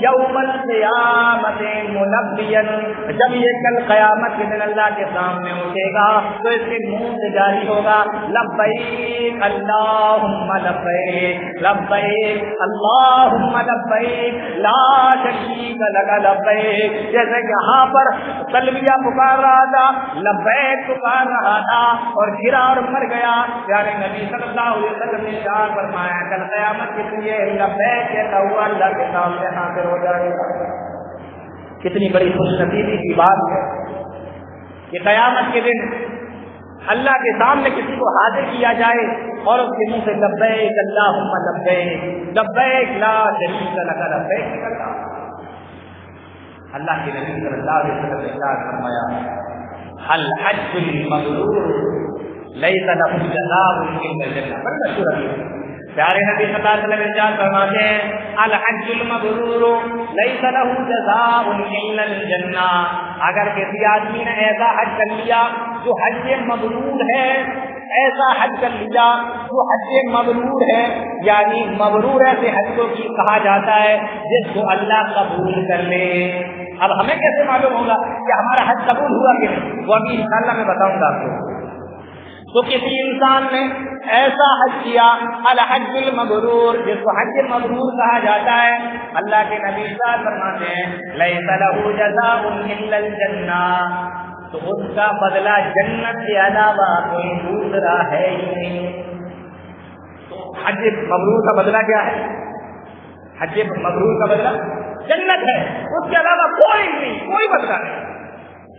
يَوْمَ الْقِيَامَةِ مُلَبِّيًا، جب یہ کل قیامت کے دن اللہ کے سامنے اٹھے گا تو اس کے منہ سے جاری ہوگا لبیک اللہم لبیک، لبیک اللہم لبیک، لا شریک لک لبیک، جیسے کہ یہاں پر تلبیہ پکار رہا تھا، لبیک پکار رہا تھا اور گرا اور مر گیا۔ پیارے نبی صلی اللہ علیہ وسلم نے ارشاد فرمایا کل قیامت کے دن یہ لبیک کہتا ہوا اللہ کے سامنے حاضر ہو جائے گا۔ کتنی بڑی خوش نصیبی کی بات ہے کہ قیامت کے دن اللہ کے سامنے کسی کو حاضر کیا جائے اور اس کے منہ سے لبیک اللہم لبیک، لبیک لا شریک لک لبیک نکلتا۔ اللہ کے نبی صلی اللہ علیہ وسلم نے ارشاد فرمایا الحج المبرور لیس له جزاء الا الجنہ، بڑا مشہور حدیث ہے۔ پیارے نبی صلی اللہ علیہ وسلم ارشاد فرماتے ہیں الحج المبرور لیس له جزاء الا الجنہ، اگر کسی آدمی نے ایسا حج کر لیا جو حج مبرور ہے، ایسا حج کر لیا جو حج مبرور ہے، یعنی مبرور ایسے حج کو کہا جاتا ہے جس کو اللہ قبول کر لے۔ اب ہمیں کیسے معلوم ہوگا کہ ہمارا حج قبول ہوا کہ نہیں؟ وہ ابھی انشاءاللہ میں بتاؤں گا آپ کو۔ تو کسی انسان نے ایسا حج کیا الحج المبرور، جس کو حج مبرور کہا جاتا ہے، اللہ کے نبی صاحب فرماتے ہیں لیس له جزاء الا الجنہ، تو اس کا بدلہ جنت کے علاوہ کوئی دوسرا ہے ہی نہیں۔ تو حج مبرور کا بدلہ کیا ہے؟ حج مبرور کا بدلہ جنت ہے، اس کے علاوہ کوئی نہیں، کوئی بدلہ نہیں۔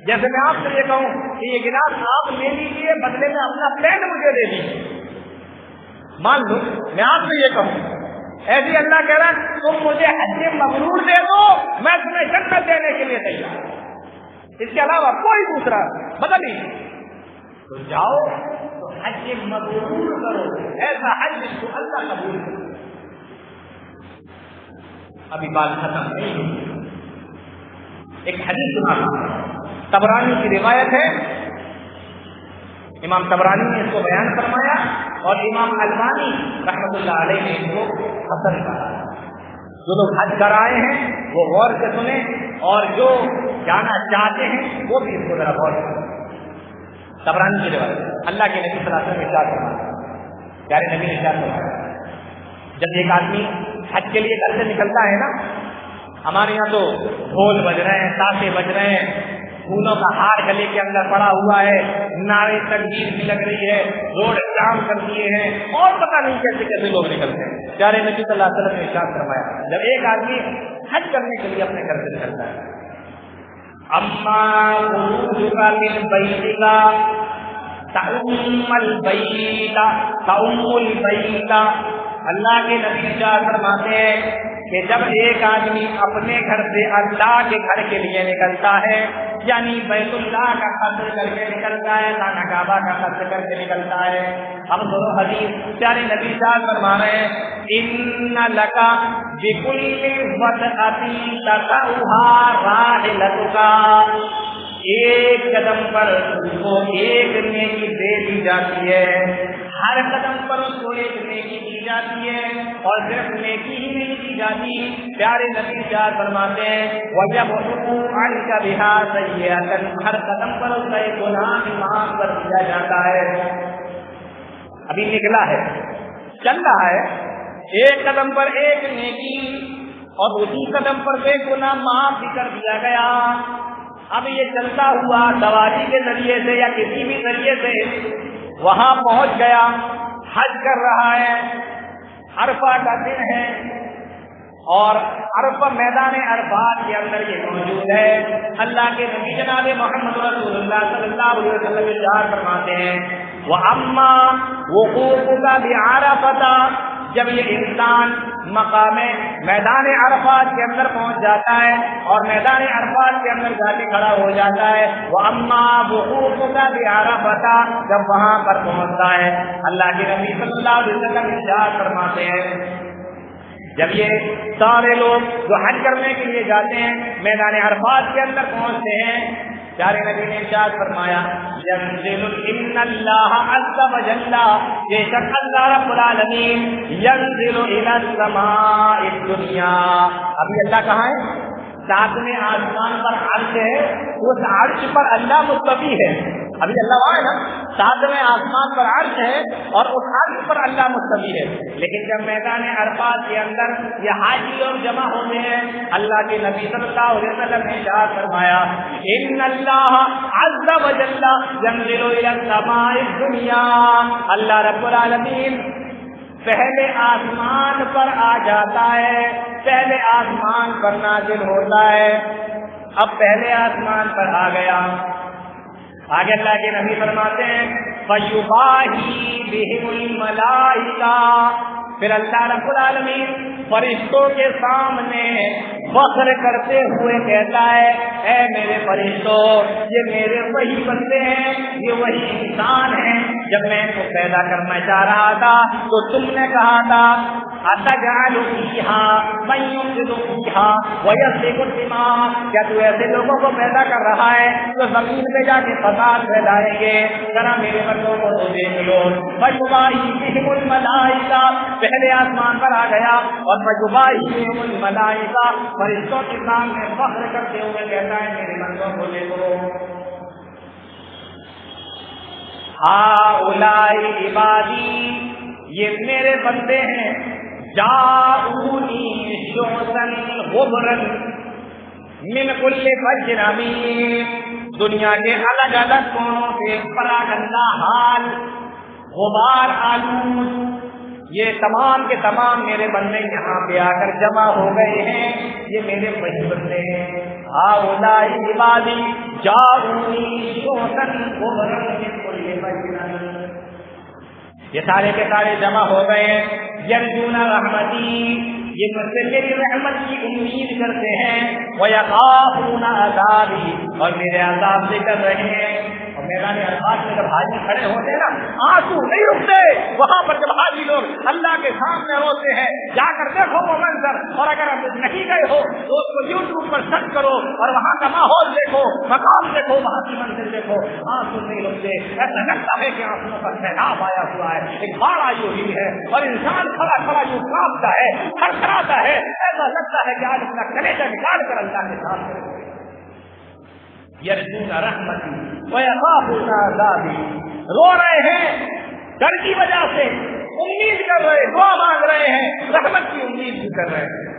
جیسے میں آپ سے یہ کہوں کہ یہ گلاس آپ لے لیجیے، بدلے میں اپنا پلین مجھے دے دیجیے، مان لو میں آپ سے یہ کہوں، ایسی اللہ کہہ رہا ہے تم مجھے حج مبرور دے دو میں تمہیں جنت دینے کے لیے تیار، اس کے علاوہ کوئی دوسرا بدل ہی نہیں۔ تو جاؤ تو حج مبرور کرو، ایسا حج جس کو اللہ قبول کرے۔ ابھی بات ختم نہیں ہوئی، ایک حدیث سنا، طبرانی کی روایت ہے، امام طبرانی نے اس کو بیان فرمایا اور امام البانی رحمۃ اللہ علیہ نے اس کو حسن کہا۔ جو لوگ حج کر آئے ہیں وہ غور سے سنیں اور جو جانا چاہتے ہیں وہ بھی اس کو ذرا غور سے سنیں۔ طبرانی کی روایت، اللہ کے نبی صلی اللہ علیہ وسلم نے ارشاد فرمایا، پیارے نبی نے ارشاد فرمایا جب ایک آدمی حج کے لیے گھر سے نکلتا ہے نا، ہمارے یہاں تو ڈھول بج رہے ہیں، تاشے بج رہے ہیں، پھولوں کا ہار گلے کے اندر پڑا ہوا ہے، نعرے تکبیر بھی لگ رہی ہے، روڈ جام کر دیے ہیں اور پتہ نہیں کیسے کیسے لوگ نکلتے ہیں۔ پیارے نبی صلی اللہ علیہ وسلم نے ارشاد فرمایا جب ایک آدمی حج کرنے کے لیے اپنے گھر سے نکلتا ہے، اما خروجک من بیتک تعم البیت تعم البیت، اللہ کے نبی ارشاد فرماتے ہیں کہ جب ایک آدمی اپنے گھر سے اللہ کے گھر کے لیے نکلتا ہے، یعنی بیت اللہ کا قصد کر کے نکلتا ہے، خانہ کعبہ کا قصد کر کے نکلتا ہے۔ اب دونوں حدیث پیارے نبی صاحب فرما رہے ہیں ان لک بکل وطأۃ تطأها راحلتک، ایک قدم پر اس کو ایک نیکی دے دی جاتی ہے، ہر قدم پر اس کو ایک نیکی دی جاتی ہے، اور صرف نیکی ہی نہیں دی جاتی، پیارے نبی صاحب فرماتے ہیں وَيَبْعُدُ عَنْكَ بِهَا سَيِّئَةً، ہر قدم پر اس کا ایک گناہ معاف کر دیا جاتا ہے۔ ابھی نکلا ہے، چل رہا ہے، ایک قدم پر ایک نیکی اور اسی قدم پر ایک گناہ معاف بھی کر دیا گیا۔ اب یہ چلتا ہوا سواری کے ذریعے سے یا کسی بھی ذریعے سے وہاں پہنچ گیا، حج کر رہا ہے، عرفہ کا دن ہے اور عرفہ میدان عرفات کے اندر یہ موجود ہے۔ اللہ کے نبی جناب محمد رسول اللہ صلی اللہ علیہ وسلم ارشاد فرماتے ہیں وَأَمَّا وُقُوفُكَ بِعَرَفَةَ، جب یہ انسان مقام میدان عرفات کے اندر پہنچ جاتا ہے اور میدان عرفات کے اندر جا کے کھڑا ہو جاتا ہے، وَأَمَّا وُقُوفُكَ بِعَرَفَةَ، جب وہاں پر پہنچتا ہے اللہ کے نبی صلی اللہ علیہ وسلم ارشاد فرماتے ہیں، جب یہ سارے لوگ جو حج کرنے کے لیے جاتے ہیں میدان عرفات کے اندر پہنچتے ہیں، پیارے نبی نے ارشاد فرمایا ينزل ان اللہ عز وجل، بے شک اللہ رب العالمین ينزل الى السماء الدنیا، ابھی اللہ کہاں ہے؟ ساتویں آسمان پر عرش ہے، اس عرش پر اللہ مستوی ہے، ابھی اللہ وہاں ہے نا، ساتویں آسمان پر عرش ہے اور اس عرش پر اللہ مستوی ہے، لیکن جب میدان عرفات کے اندر یہ حاجی لوگ جمع ہوتے ہیں، اللہ کے نبی صلی اللہ علیہ وسلم نے ارشاد فرمایا ان اللہ عز وجل ينزل الى السماء الدنیا، اللہ رب العالمین پہلے آسمان پر آ جاتا ہے، پہلے آسمان پر نازل ہوتا ہے، اب پہلے آسمان پر آ گیا، آگے اللہ کے نبی فرماتے ہیں فَيُبَاهِي بِهِمُ الْمَلَائِكَةُ، پھر اللہ رب العالمین فرشتوں کے سامنے فخر کرتے ہوئے کہتا ہے اے میرے فرشتوں، یہ میرے وہی بندے ہیں، یہ وہی انسان ہیں، جب میں ان کو پیدا کرنا چاہ رہا تھا تو تم نے کہا تھا أَتَجْعَلُ فِيهَا مَن يُفْسِدُ فِيهَا وَيَسْفِكُ الدِّمَاءَ، کیا تو ایسے لوگوں کو پیدا کر رہا ہے جو زمین پہ جا کے فساد پھیلائیں گے؟ ذرا میرے بندوں کو تو دیکھ لو، فَيُبَاهِي بِهِمُ الْمَلَائِكَةُ، پہلے آسمان پر آ گیا اور فَيُبَاهِي بِهِمُ الْمَلَائِكَةُ، فرشتوں کے سامنے فخر کرتے ہوئے کہتا ہے میرے بندوں کو دیکھو، ہؤلاء عبادی، یہ میرے بندے ہیں، جاؤنی شعثا غبرا من کل فج عمیم، دنیا کے الگ الگ کونوں سے پراگندہ حال غبار آلود، یہ تمام کے تمام میرے بندے یہاں پہ آ کر جمع ہو گئے ہیں، یہ میرے وہی بندے ہیں، ہؤلاء عبادی جاؤنی شعثا غبرا من کل فج عمیم، یہ سارے کے سارے جمع ہو گئے ہیں، یرجون رحمتی، یہ مجھ سے میری رحمت کی امید کرتے ہیں، وَيَخَافُونَ عَذَابِي، اور میرے عذاب سے ڈر رہے ہیں، اور میدان عرفات میں جب حاجی کھڑے ہوتے ہیں نا آنسو نہیں رکتے، وہاں پر جب حاجی لوگ اللہ کے سامنے روتے ہیں، جا کر دیکھو وہ منظر، اور اگر آپ نہیں گئے ہو تو اس کو یوٹیوب پر سرچ کرو اور وہاں کا ماحول دیکھو، مقام دیکھو، وہاں کی منزل دیکھو، آنسو نہیں رکتے، ایسا لگتا ہے کہ آنسوؤں کا سیلاب آیا ہوا ہے، ایک باڑ آئی ہوئی ہے اور انسان کھڑا کھڑا یوں کانپتا ہے، تھرتھراتا ہے، ایسا لگتا ہے کہ آج اپنا کلیجہ نکال کر اللہ کے سامنے یرجون رحمتی ویخافون عذابی، رو رہے ہیں ڈر کی وجہ سے، امید کر رہے، دعا مانگ رہے ہیں، رحمت کی امید بھی کر رہے ہیں۔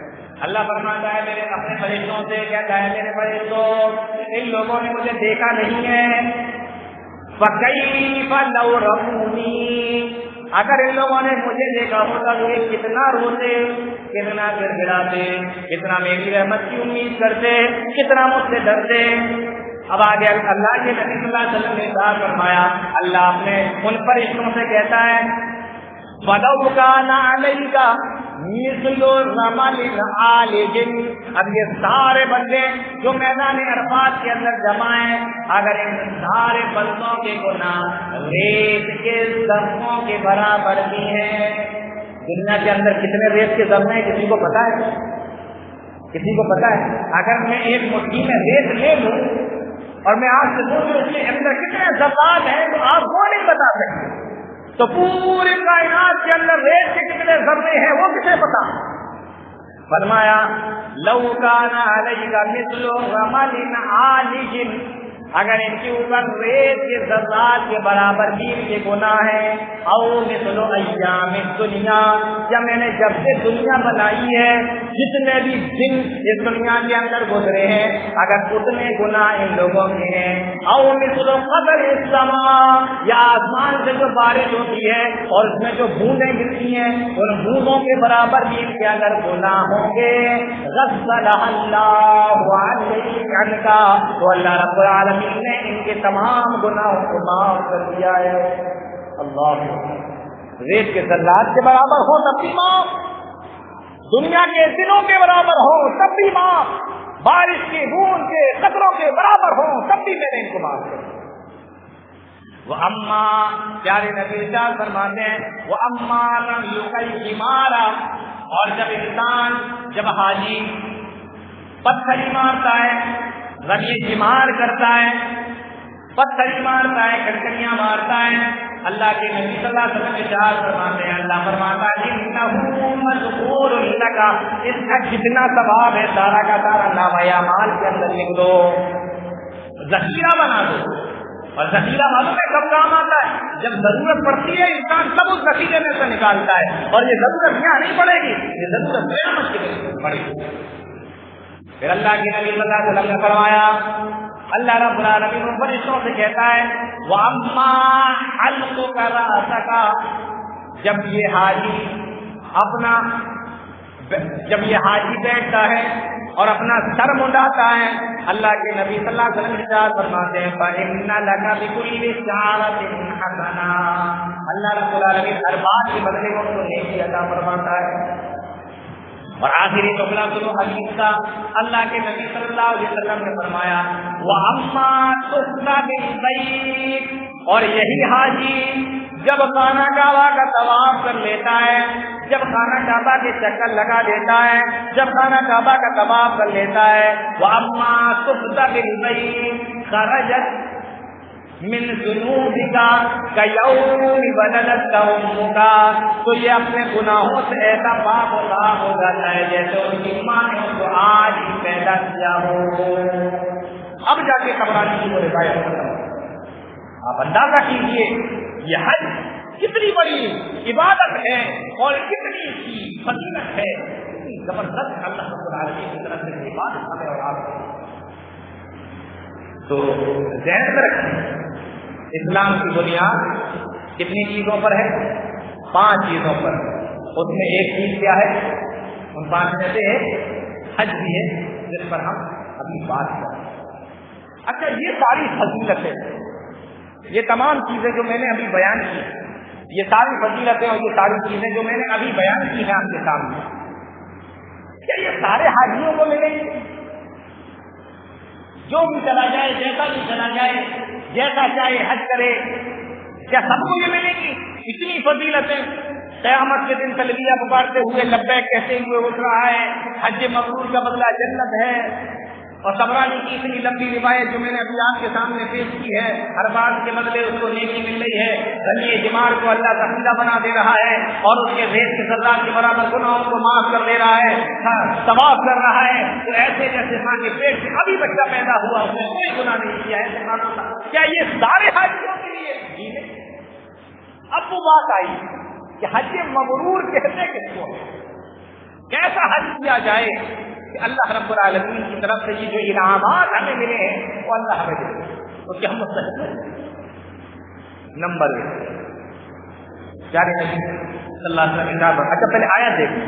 اللہ فرماتا ہے میرے اپنے فرشتوں سے، کہتا ہے میرے فرشتوں ان لوگوں نے مجھے دیکھا نہیں ہے، فَكَيْفَ لَوْ رَأُونِي، اگر ان لوگوں نے مجھے دیکھا ہوتا تو یہ کتنا روتے، کتنا گر گراتے، کتنا میری رحمت کی امید کرتے، کتنا مجھ سے ڈرتے۔ اب آگے اللہ کے نبی صلی اللہ علیہ وسلم نے ارشاد فرمایا، اللہ اپنے ان فرشتوں سے کہتا ہے وَلَوْ كَانَ عَلَيْكَ مِثْلُ رَمَلِ عَالِجٍ، اب یہ سارے بندے جو میدان عرفات کے اندر جمع ہیں، اگر ان سارے بندوں کے گناہ ریت کے ذروں کے برابر بھی ہیں، دنیا کے اندر کتنے ریت کے ذرے ہیں کسی کو پتا ہے؟ کسی کو پتا ہے؟ اگر میں ایک مٹھی میں ریت لے لوں اور میں آپ سے پوچھوں اس کے اندر کتنے ذرات ہیں تو آپ وہ نہیں بتا سکتے، تو پوری کائنات کے اندر ریت کے کتنے ذرے ہیں وہ کسے پتا؟ فرمایا لو کان علیک مثل رمل عالج، اگر ان کے اوپر ریت کے ذرات کے برابر دین کے گناہ ہیں، او مثل ایام الدنیا، یا میں نے جب سے دنیا بنائی ہے جتنے بھی دن اس دنیا کے اندر گزرے ہیں اگر اتنے گناہ ان لوگوں کے ہیں، او مثل قدر السماء، یا آسمان سے جو بارش ہوتی ہے اور اس میں جو بوندیں گرتی ہیں ان بوندوں کے برابر بھی ان کے اندر گناہ ہوں گے، غسلہ اللہ علیک عنکا، تو اللہ رب العالمین نے ان کے تمام گناہوں کو معاف کر دیا ہے۔ اللہ ریت کے ذرات کے برابر ہو تب بھی معاف، دنیا کے دنوں کے برابر ہو تب بھی معاف، بارش کی بوند کے قطروں کے برابر ہو تب بھی میں نے ان کو معاف کر دیا۔ وہ اما پیارے نبی ارشاد فرماتے ہیں وہ اما لم یقی مارا، اور جب حاجی پتھر مارتا ہے، رمی جمار کرتا ہے، پتھر مارتا ہے، کنکریاں مارتا ہے، اللہ کے نبی صلی اللہ علیہ وسلم ارشاد فرماتے ہیں، اللہ فرماتا ہے انہ مذکور لک، اس کا جتنا ثواب ہے سارا کا سارا نامہ اعمال کے اندر لکھ دو، ذخیرہ بنا دو۔ اور ذخیرہ معلوم ہے کب کام آتا ہے؟ جب ضرورت پڑتی ہے انسان سب اس ذخیرے میں سے نکالتا ہے، اور یہ ضرورت یہاں نہیں پڑے گی، یہ ضرورت قیامت کے دن پڑے گی۔ پھر اللہ کے نبی صلی اللہ علیہ وسلم نے فرمایا، اللہ رب العالمین ان فرشتوں سے کہتا ہے وَأَمَّا حَلْقُكَ رَأْسَكَ، جب یہ حاجی بیٹھتا ہے اور اپنا سر منڈاتا ہے، اللہ کے نبی صلی اللہ علیہ وسلم ارشاد فرماتے ہیں فَإِنَّ لَكَ بِكُلِّ شَعْرَةٍ حَسَنَةً، اللہ رب العالمین ہر بات کے بدلے میں تو نیکی عطا فرماتا ہے۔ اور آخری ٹکڑا سنو حدیث کا، اللہ کے نبی صلی اللہ علیہ وسلم نے فرمایا وَأَمَّا تُسْرَ بِالْبَيْتِ، اور یہی حاجی جب خانہ کعبہ کا طواف کر لیتا ہے، جب خانہ کعبہ کے چکر لگا دیتا ہے، جب خانہ کعبہ کا طواف کر لیتا ہے، وَأَمَّا تُسْرَ بِالْبَيْتِ خَرَجَتْ من ذنوبك كيوم ولدتك امك، تو یہ اپنے گناہوں سے ایسا پاک و صاف ہو جاتا ہے جیسے ان کی ماں نے اس کو آج ہی پیدا کیا ہو۔ اب جا کے طبرانی کی وہ روایت ختم۔ آپ اندازہ کیجئے یہ حج کتنی بڑی عبادت ہے اور کتنی کی فضیلت ہے، کتنی زبردست اللہ رب العالمین کی طرف سے عبادت ہمیں اور آپ کو۔ تو ذہن میں رکھیں اسلام کی بنیاد کتنی چیزوں پر ہے؟ 5 چیزوں پر۔ اس میں ایک چیز کیا ہے؟ ان 5 میں سے حج بھی ہے جس پر ہم ابھی بات کر رہے ہیں۔ اچھا، یہ ساری فضیلتیں، یہ تمام چیزیں جو میں نے ابھی بیان کی، یہ ساری فضیلتیں اور یہ ساری چیزیں جو میں نے ابھی بیان کی ہیں آپ کے سامنے، کیا یہ سارے حاجیوں کو ملیں گے؟ جو بھی چلا جائے، جیسا بھی چلا جائے، جیسا چاہے حج کرے، کیا سب کو یہ ملے گی اتنی فضیلتیں؟ قیامت کے دن تلبیہ پکارتے ہوئے لبیک کہتے ہوئے اٹھ رہا ہے، حج مبرور کا بدلہ جنت ہے۔ اور طبرانی کی اتنی لمبی روایت جو میں نے ابھی آپ کے سامنے پیش کی ہے، ہر بات کے بدلے اس کو نیکی مل رہی ہے، غنی جمار کو اللہ ذخیرہ بنا دے رہا ہے اور اس کے ریت کے ذرات کے برابر گناہوں کو معاف کر دے رہا ہے، طواف کر رہا ہے تو ایسے جیسے ماں کے پیٹ سے ابھی بچہ پیدا ہوا، اس نے کوئی گناہ نہیں کیا ہے۔ سبحان اللہ، کیا یہ سارے حاجیوں کے لیے؟ جی نہیں۔ اب وہ بات آئی کہ حج مبرور کہتے کس کو؟ کیسا حج کیا جائے کہ اللہ رب العالمین کی طرف سے یہ جو انعامات ہمیں ملے ہیں وہ اللہ ہمیں دے، تو کیا ہم مستحق ہیں؟ نمبر 1 پیارے نبی صلی اللہ علیہ وسلم کا۔ اچھا پہلے آیت دیکھیں،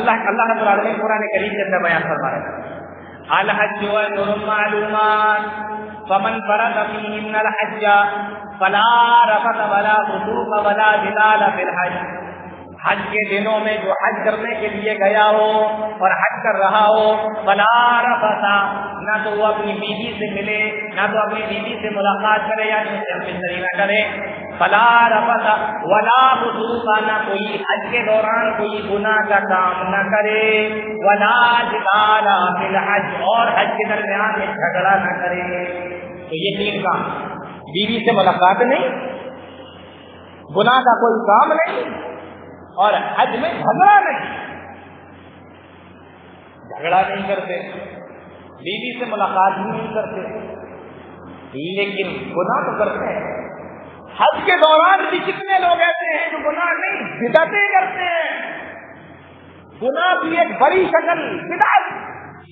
اللہ رب العالمین قرآن کریم کے اندر بیان فرما رہے ہیں الحج اشہر معلومات فمن فرض فیہن الحج فلا رفث ولا فسوق ولا جدال فی الحج، حج کے دنوں میں جو حج کرنے کے لیے گیا ہو اور حج کر رہا ہو، فلا رفث، نہ تو وہ اپنی بیوی سے ملے، نہ تو اپنی بیوی سے ملاقات کرے یا مستری نہ کرے، فلا رفث ولا فسوق، نہ کوئی حج کے دوران کوئی گناہ کا کام نہ کرے، ولا جدال فی الحج، اور حج کے درمیان میں جھگڑا نہ کرے۔ تو یہ 3 کام، بیوی سے ملاقات نہیں، گناہ کا کوئی کام نہیں، اور حج میں جھگڑا نہیں کرتے، بیوی سے ملاقات بھی نہیں کرتے، لیکن گناہ تو کرتے ہیں۔ حج کے دوران بھی کتنے لوگ ایسے ہیں جو گناہ نہیں، بدعتیں کرتے ہیں۔ گناہ کی ایک بڑی شکل بدعت،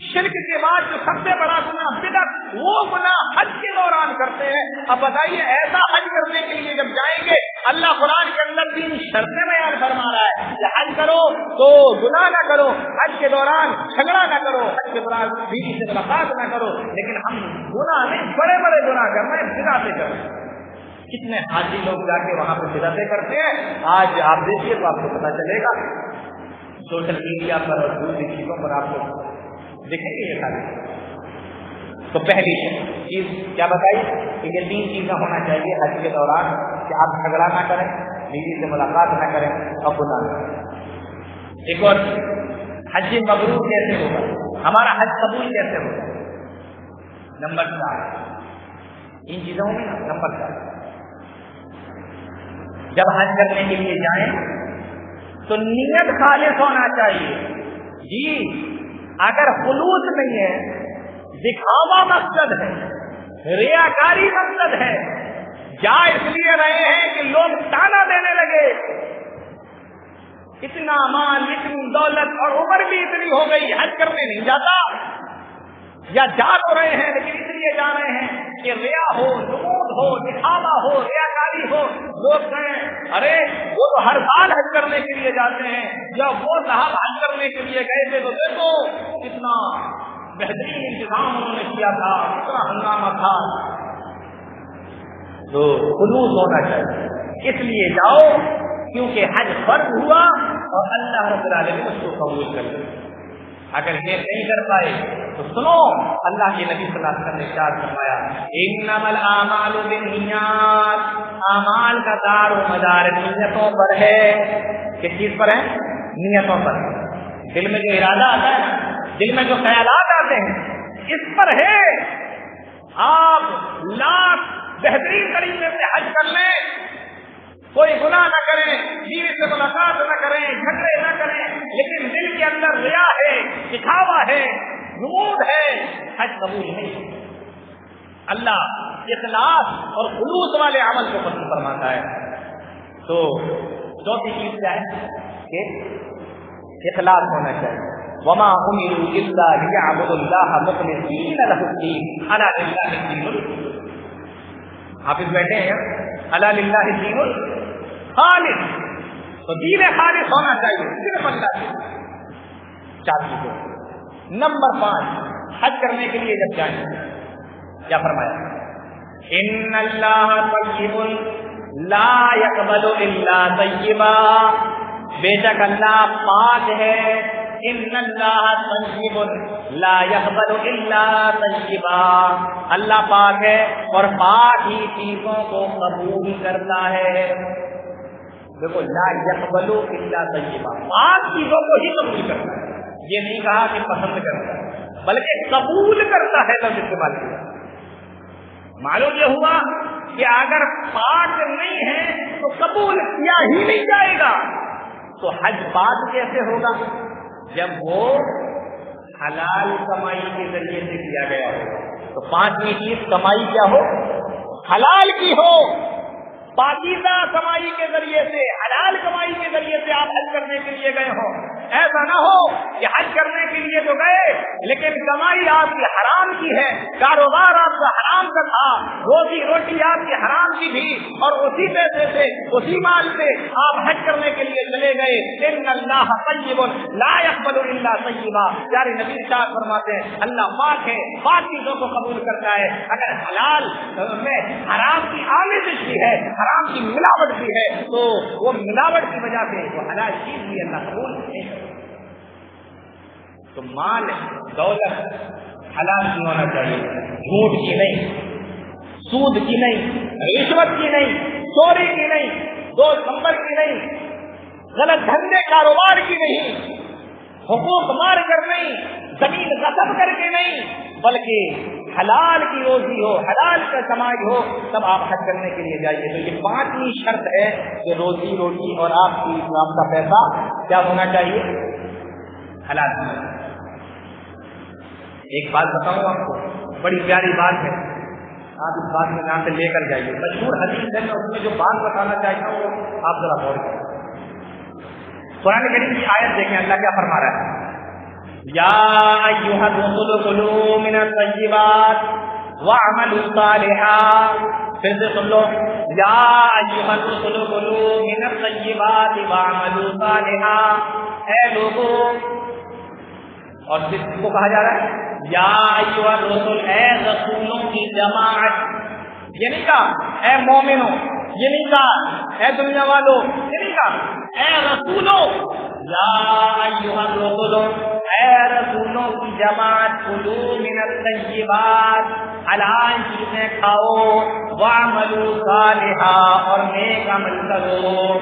شرک کے بعد جو سب سے بڑا گناہ بدعت، وہ گناہ حج کے دوران کرتے ہیں۔ اب بتائیے ایسا حج کرنے کے لیے جب جائیں گے، اللہ قرآن کے اندر 3 شرطیں بیان فرما رہا ہے کہ حج کرو تو گناہ نہ کرو، حج کے دوران جھگڑا نہ کرو، حج کے دوران بیوی سے ملاقات نہ کرو، لیکن ہم گناہ نہیں، بڑے بڑے گناہ کرنا ہے، بدعتیں کرنا ہے۔ کتنے حاجی لوگ جا کے وہاں پہ بدعتیں کرتے ہیں. آج آپ دیکھیے تو آپ کو پتا چلے گا سوشل میڈیا پر اور دوسری چیزوں پر آپ کو دیکھیں گے یہ ساری. تو پہلی چیز کیا بتائی کہ یہ 3 چیزیں ہونا چاہیے حج کے دوران کہ آپ جھگڑا نہ کریں, بیوی سے ملاقات نہ کریں اور خدا نہ کریں. ایک اور حج مبرور کیسے ہوگا, ہمارا حج قبول کیسے ہوگا؟ نمبر 4 ان چیزوں میں نا. نمبر 4 جب حج کرنے کے لیے جائیں تو نیت خالص ہونا چاہیے. جی اگر خلوص نہیں ہے, دکھاوا مقصد ہے, ریاکاری مقصد ہے, جا اس لیے رہے ہیں کہ لوگ تانا دینے لگے, اتنا مال اتنی دولت اور عمر بھی اتنی ہو گئی حج کرنے نہیں جاتا, یا جا تو رہے ہیں لیکن اس لیے جا رہے ہیں کہ ریا ہو, نمود ہو, دکھاوا ہو, ریاکاری ہو. لوگ کہیں ارے وہ تو ہر سال حج کرنے کے لیے جاتے ہیں, یا وہ صاحب حج کرنے کے لیے گئے تھے تو دیکھو کتنا بہترین انتظام انہوں نے کیا تھا, اتنا ہنگامہ تھا. تو خلوص ہونا چاہیے, اس لیے جاؤ کیونکہ حج فرض ہوا اور اللہ رب العالمین اس کو قبول کر لے. اگر یہ نہیں کر پائے تو سنو اللہ کے نبی صلی اللہ علیہ وسلم نے ارشاد فرمایا انما الاعمال بالنیات, اعمال کا دار و مدار نیتوں پر ہے. کس چیز پر ہے؟ نیتوں پر. دل میں جو ارادہ آتا ہے, دل میں جو خیالات آتے ہیں, اس پر ہے. آپ لاکھ بہترین طریقے سے حج کر لیں, کوئی گناہ نہ کریں, بیوی سے ملاقات نہ کریں, جھگڑے نہ کریں, لیکن دل کے اندر ریا ہے, دکھاوا ہے, نمود ہے, حج قبول نہیں. اللہ اخلاص اور خلوص والے عمل کو پسند فرماتا ہے. تو چوتھی چیز کیا ہے کہ اخلاص ہونا چاہیے. وما امروا الا ليعبدوا الله مخلصين له الدين الا لله الدين. حافظ بیٹھے ہیں الا لله الدين خالص, تو دین خالص ہونا چاہیے صرف اللہ کے. 4 چیزیں. نمبر 5 حج کرنے کے لیے جب جائیں کیا فرمایا؟ ان اللہ طیب لا يقبل الا طیبا, بے شک اللہ پاک ہے. ان اللہ طیب لا يقبل الا طیبا, اللہ پاک ہے اور پاک ہی چیزوں کو قبول کرتا ہے. دیکھو لا يقبل الا طیبا, پاک چیزوں کو ہی قبول کرتا ہے. یہ نہیں کہا کہ پسند کرتا ہے بلکہ قبول کرتا ہے. لفظ استعمال کیا. معلوم یہ ہوا کہ اگر پاک نہیں ہے تو قبول کیا ہی نہیں جائے گا. تو حج پاک کیسے ہوگا؟ جب وہ حلال کمائی کے ذریعے سے کیا گیا ہو. تو 5ویں چیز کمائی کیا ہو؟ حلال کی ہو. پاکیزہ کمائی کے ذریعے سے, حلال کمائی کے ذریعے سے آپ حج کرنے کے لیے گئے ہو. ایسا نہ ہو کہ حج کرنے کے لیے تو گئے لیکن کمائی آپ کی حرام کی ہے, کاروبار آپ کا حرام کا تھا, روزی روٹی آپ کی حرام کی تھی, اور اسی پیسے سے اسی مال سے آپ حج کرنے کے لیے چلے گئے. ان اللہ طیب لا يقبل الا طیبا. پیارے نبی ارشاد فرماتے ہیں اللہ پاک ہے, پاک چیزوں کو قبول کرتا ہے. اگر حلال میں حرام کی آمیزش بھی ہے, حرام کی ملاوٹ بھی ہے, تو وہ ملاوٹ کی وجہ سے وہ حلال چیز بھی اللہ قبول نہیں کرتا. تو مال دولت حلال کی ہونا چاہیے, جھوٹ کی نہیں, سود کی نہیں, رشوت کی نہیں, چوری کی نہیں, 2 نمبر کی نہیں, غلط دھندے کاروبار کی نہیں, حقوق مار کر نہیں, زمین غصب کر کے نہیں, بلکہ حلال کی روزی ہو, حلال کا کمائی ہو, تب آپ حج کرنے کے لیے جائیے. تو یہ 5ویں شرط ہے کہ روزی روٹی اور آپ کا پیسہ کیا ہونا چاہیے؟ حلال ہونا چاہیے. ایک بات بتاؤں آپ کو, بڑی پیاری بات ہے, آپ اس بات میں یہاں سے لے کر جائیے. مشہور حدیث ہے, میں اس میں جو بات بتانا چاہتا ہوں وہ آپ ذرا غور کریں. قرآن کریم کی آیت دیکھیں, اللہ کیا فرما رہا ہے؟ یا ایھا الرسل کلوا من الطیبات واعملوا صالحا. پھر سے سن لو, یا ایھا الرسل کلوا من الطیبات واعملوا صالحا. اے لوگوں, اور جس کو کہا جا رہا ہے یا ایھا الرسل, اے رسولوں کی جماعت, یہ نہیں کہا اے مومنو، یہ نہیں کہا اے دنیا والو، یہ نہیں کہا اے رسولو، یا ایھا الرسول، اے رسولوں کی جماعت، کلوا من الطیبات، حلال چیزیں کھاؤ، واعملوا صالحا، اور نیک عمل کرو۔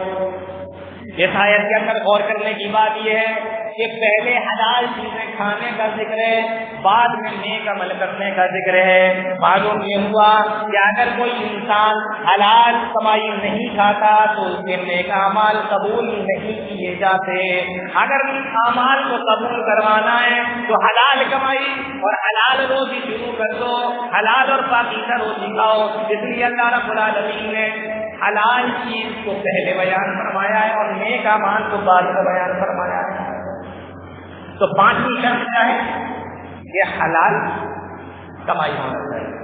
اس آیت کے اندر غور کرنے کی بات یہ ہے کہ پہلے حلال چیزیں کھانے کا ذکر ہے، بعد میں نیک عمل کرنے کا ذکر ہے۔ معلوم یہ ہوا کہ اگر کوئی انسان حلال کمائی نہیں کھاتا تو اس کے نیک اعمال قبول نہیں کیے جاتے۔ اگر اعمال کو قبول کروانا ہے تو حلال کمائی اور حلال روزی شروع کر دو، حلال اور پاکیزہ روزی کھاؤ۔ اس لیے اللہ رب العالمین نے حلال چیز کو پہلے بیان فرمایا ہے اور نیک اعمال کو بعد میں بیان فرمایا ہے۔ تو پانچویں شرط کیا ہے؟ یہ حلال کمائی ہونا چاہیے۔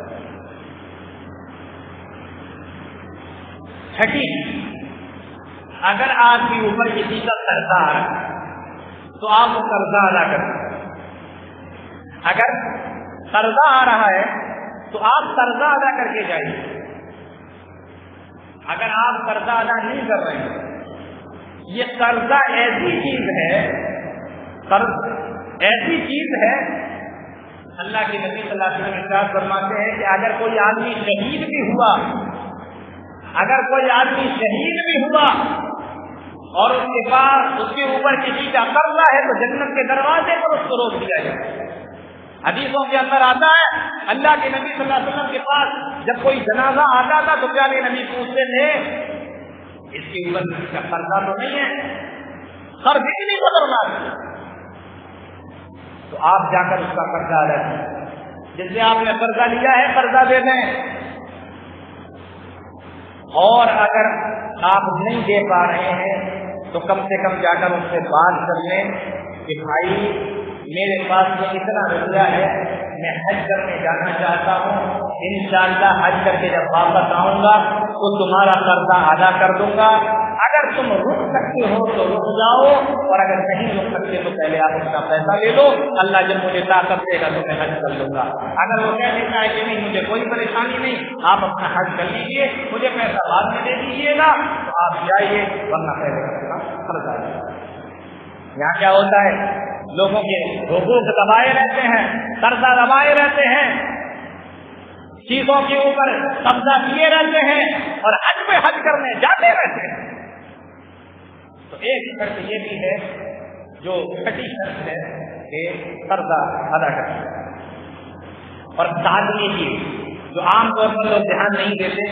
چھٹی، اگر آپ کے اوپر کسی کا قرضہ آ رہا ہے تو آپ وہ قرضہ ادا کریں۔ اگر قرضہ آ رہا ہے تو آپ قرضہ ادا کر کے جائیے۔ اگر آپ قرضہ ادا نہیں کر رہے ہیں، یہ قرضہ ایسی چیز ہے، قرض ایسی چیز ہے، اللہ کے نبی صلی اللہ علیہ وسلم ارشاد فرماتے ہیں کہ اگر کوئی آدمی شہید بھی ہوا، اگر کوئی آدمی شہید بھی ہوا اور اس کے پاس اس کے اوپر کسی کا قرضہ ہے تو جنت کے دروازے پر اس کو روک دیا جائے۔ حدیثوں کے اندر آتا ہے اللہ کے نبی صلی اللہ علیہ وسلم کے پاس جب کوئی جنازہ آتا تھا تو پیارے نبی پوچھتے تھے اس کے اوپر کسی کا قرضہ تو نہیں ہے؟ قرض ہی نہیں بدلنا، تو آپ جا کر اس کا قرضہ ادا کیجیے۔ جس سے آپ نے قرضہ لیا ہے قرضہ دے دیں، اور اگر آپ نہیں دے پا رہے ہیں تو کم سے کم جا کر اس سے بات کر لیں کہ بھائی میرے پاس یہ اتنا روپیہ ہے، میں حج کرنے جانا چاہتا ہوں، انشاءاللہ حج کر کے جب واپس آؤں گا تو تمہارا قرضہ ادا کر دوں گا۔ اگر تم رک سکتے ہو تو رک جاؤ، اور اگر نہیں رک سکتے تو پہلے آپ اس کا پیسہ لے لو، اللہ جب مجھے طاقت دے گا تو میں حج کر لوں گا۔ اگر وہ کہہ دیتا ہے کہ نہیں مجھے کوئی پریشانی نہیں، آپ اپنا حج کر لیجیے، مجھے پیسہ بعد میں دے دیجیے گا، تو آپ جائیے، ورنہ پہلے اپنا قرضہ لے۔ یہاں کیا ہوتا ہے، لوگوں کے حقوق دبائے رہتے ہیں، قرضہ دبائے رہتے ہیں، چیزوں کے اوپر قبضہ کیے رہتے ہیں اور حج پہ حج کرنے جاتے رہتے ہیں۔ تو ایک شرط یہ بھی ہے جو چھٹی شرط ہے کہ قرضہ ادا کرنا، اور تعلیمی کی جو عام طور پر لوگ دھیان نہیں دیتے،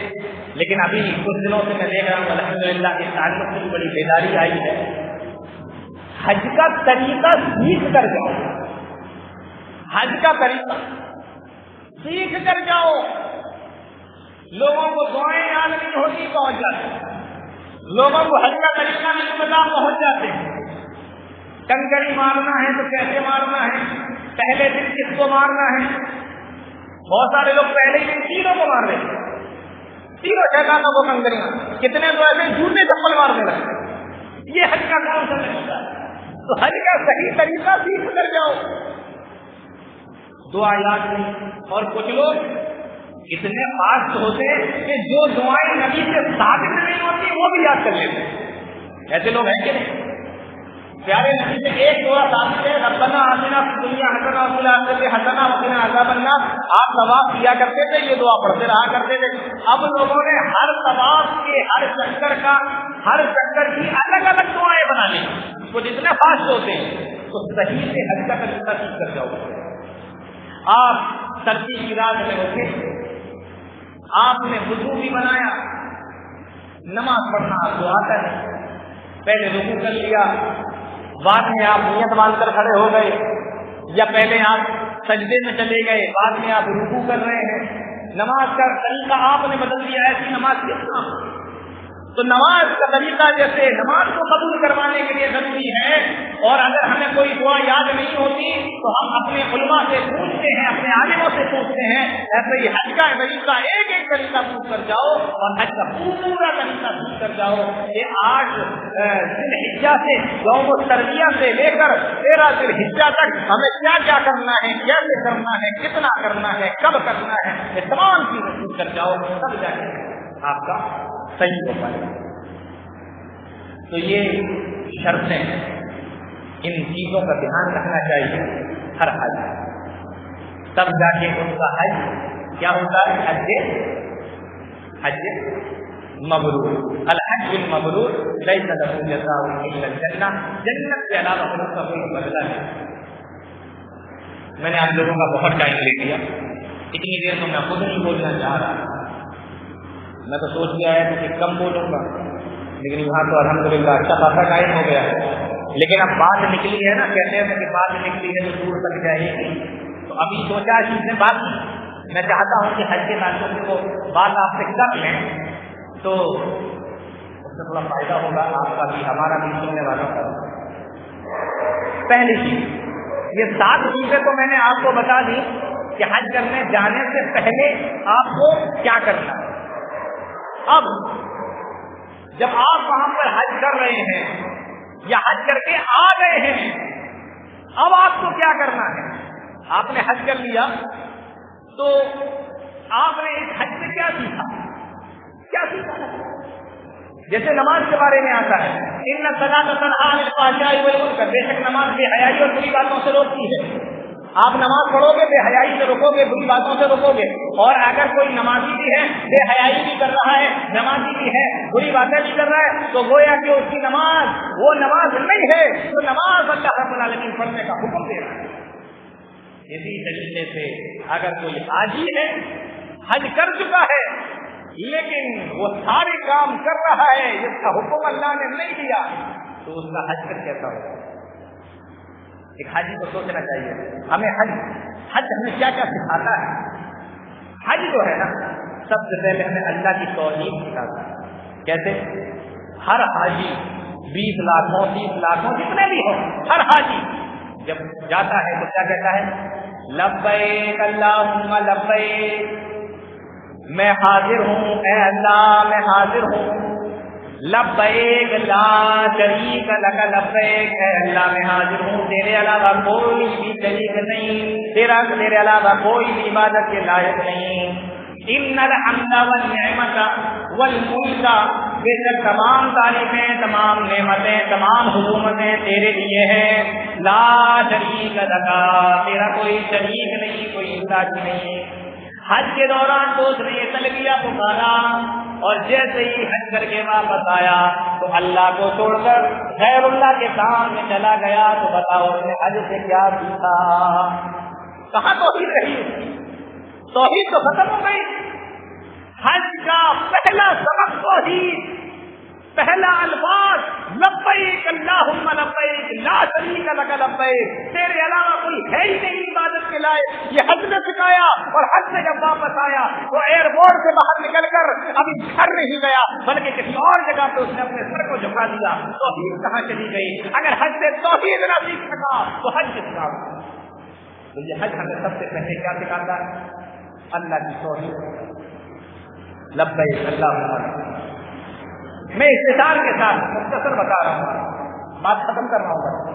لیکن ابھی کچھ دنوں سے میں دیکھ رہا ہوں الحمدللہ اس تعلق سے بڑی بیداری آئی ہے۔ حج کا طریقہ سیکھ کر جاؤ، حج کا طریقہ سیکھ کر جاؤ۔ لوگوں کو دعائیں یاد نہیں ہوتی، پہنچ جاتے، لوگوں کو حج کا طریقہ نہیں پتا، پہنچ جاتے۔ کنکری مارنا ہے تو کیسے مارنا ہے، پہلے دن کس کو مارنا ہے، بہت سارے لوگ پہلے دن تینوں کو مار رہے ہیں، تینوں شیطانوں کو کنکریاں، کتنے تو ایسے جھوٹے چپل مارنے لگے۔ یہ حج کا کام سمجھ ہوتا ہے، تو حج کا صحیح طریقہ سیکھ کر جاؤ۔ دعا یاد نہیں، اور کچھ لوگ اتنے فاسٹ ہوتے کہ جو دعائیں نبی سے ثابت نہیں ہوتی وہ بھی یاد کر لیتے ہیں۔ ایسے لوگ ہیں کہ نہیں؟ پیارے نبی سے ایک دعا ثابت ہے، ربنا آتنا فی الدنیا حسنہ وفی الآخرۃ حسنہ وقنا عذاب النار۔ آپ طواف کیا کرتے تھے، یہ دعا پڑھتے رہا کرتے تھے۔ اب لوگوں نے ہر طواف کے ہر چکر کی الگ الگ دعائیں بنا لی۔ وہ جتنے فاسٹ ہوتے ہیں تو صحیح سے حج کا طریقہ سیکھ کر جاؤ۔ آپ ترتیب کی رات میں اٹھے، آپ نے وضو بھی بنایا، نماز پڑھنا آپ کو آتا ہے، پہلے رکوع کر لیا، بعد میں آپ نیت مان کر کھڑے ہو گئے، یا پہلے آپ سجدے میں چلے گئے، بعد میں آپ رکوع کر رہے ہیں، نماز کا طریقہ آپ نے بدل دیا، ایسی نماز کس کام؟ تو نماز کا طریقہ جیسے نماز کو قبول کروانے کے لیے ضروری ہے، اور اگر ہمیں کوئی دعا یاد نہیں ہوتی تو ہم اپنے علماء سے پوچھتے ہیں، اپنے عالموں سے پوچھتے ہیں، ایسے ہی حج کا طریقہ ایک ایک طریقہ پوچھ کر جاؤ اور حج کا پورا طریقہ پوچھ کر جاؤ کہ 8 ذی الحجہ سے یوم الترویہ سے لے کر 13 ذی الحجہ تک ہمیں کیا کیا کرنا ہے، کیسے کرنا ہے، کتنا کرنا ہے، کب کرنا ہے، یہ تمام چیزیں پوچھ کر جاؤ، تب جا کے آپ کا صحیح ہو پائے گا۔ تو یہ شرطیں ہیں، ان چیزوں کا دھیان رکھنا چاہیے ہر حج، تب جا کے ان کا حج کیا ہوتا ہے، حج مبرور۔ الحج المبرور لیس لہ جزاء الا الجنہ، جنت کے علاوہ اس کا کوئی بدلہ نہیں۔ میں نے آپ لوگوں کا بہت ٹائم لے لیا، اتنی دیر تو میں خود نہیں بولنا چاہ رہا، میں تو سوچ کے آیا کہ کم بولوں گا، لیکن یہاں تو الحمدللہ اچھا خاصا ٹائم ہو گیا ہے۔ لیکن اب بات نکلی ہے نا، کہتے ہیں کہ بات نکلی ہے تو دور تک جائے گی، تو ابھی سوچا چیزیں بات میں چاہتا ہوں کہ حج کے تعلق سے وہ بات آپ سے کر لیں تو اس سے تھوڑا فائدہ ہوگا آپ کا بھی، ہمارا بھی، سننے والوں کا۔ پہلی چیز، یہ 7 چیزیں تو میں نے آپ کو بتا دی کہ حج کرنے جانے سے پہلے آپ کو کیا کرنا ہے۔ اب جب آپ وہاں پر حج کر رہے ہیں یا حج کر کے آ گئے ہیں، اب آپ کو کیا کرنا ہے۔ آپ نے حج کر لیا تو آپ نے اس حج سے کیا سیکھا، کیا سیکھا؟ جیسے نماز کے بارے میں آتا ہے، ان الصلاۃ تنہی عن الفحشاء والمنکر، بے شک نماز بے حیائی اور بری باتوں سے روکتی ہے۔ آپ نماز پڑھو گے، بے حیائی سے رکو گے، بری باتوں سے رکو گے، اور اگر کوئی نمازی بھی ہے، بے حیائی بھی کر رہا ہے، نمازی بھی ہے، بری باتیں بھی کر رہا ہے، تو گویا کہ اس کی نماز وہ نماز نہیں ہے، تو نماز اللہ رب العالمین پڑھنے کا حکم دے رہا ہے۔ اسی طریقے سے اگر کوئی حاجی ہے، حج کر چکا ہے لیکن وہ سارے کام کر رہا ہے جس کا حکم اللہ نے نہیں دیا، تو اس کا حج کیسا ہوگا۔ ایک حاجی کو سوچنا چاہیے ہمیں حج ہمیں کیا کیا سکھاتا ہے۔ حج جو ہے نا، سب سے پہلے ہمیں اللہ کی توحید سکھاتا ہے۔ کیسے؟ ہر حاجی 20 لاکھوں 30 لاکھوں جتنے بھی ہوں، ہر حاجی جب جاتا ہے تو کیا کہتا ہے، لبیک اللہم لبیک، میں حاضر ہوں اے اللہ، میں حاضر ہوں، لبیک لا شریک لک لبیک، اے اللہ میں حاضر ہوں، تیرے علاوہ کوئی بھی شریک نہیں، تیرے علاوہ کوئی بھی عبادت کے لائق نہیں۔ ان الحمد والنعمت والملک، بے شک تمام تعریفیں، تمام نعمتیں، تمام حکومتیں تیرے لیے ہیں، لا شریک لک، تیرا کوئی شریک نہیں، کوئی امداد نہیں۔ حج کے دوران تو اس نے یہ تلبیہ پکارا، اور جیسے ہی حج کر کے واپس آیا تو اللہ کو چھوڑ کر غیر اللہ کے سامنے چلا گیا، تو بتاؤ اس نے حج سے کیا سیکھا؟ کہاں توحید رہی؟ توحید تو ختم ہو گئی۔ حج کا پہلا سبق توحید، پہلا الفاظ لبیک اللہم لبیک لا شریک لک لبیک، تیرے علاوہ کوئی ہے ہی نہیں عبادت کے لائق، یہ حج نے سکھایا۔ اور حج سے جب واپس آیا تو ایئرپورٹ سے باہر نکل کر ابھی گھر نہیں گیا بلکہ کسی اور جگہ پہ اس نے اپنے سر کو جھکا دیا۔ توحید کہاں چلی گئی؟ اگر حج سے توحید نہ سیکھ سکا تو حج سے سکھا۔ تو یہ حج ہمیں سب سے پہلے کیا سکھاتا ہے؟ اللہ کی توحید، لبیک اللہم لبیک۔ میں اختصار کے ساتھ مختصر بتا رہا ہوں، بات ختم کر رہا ہوں۔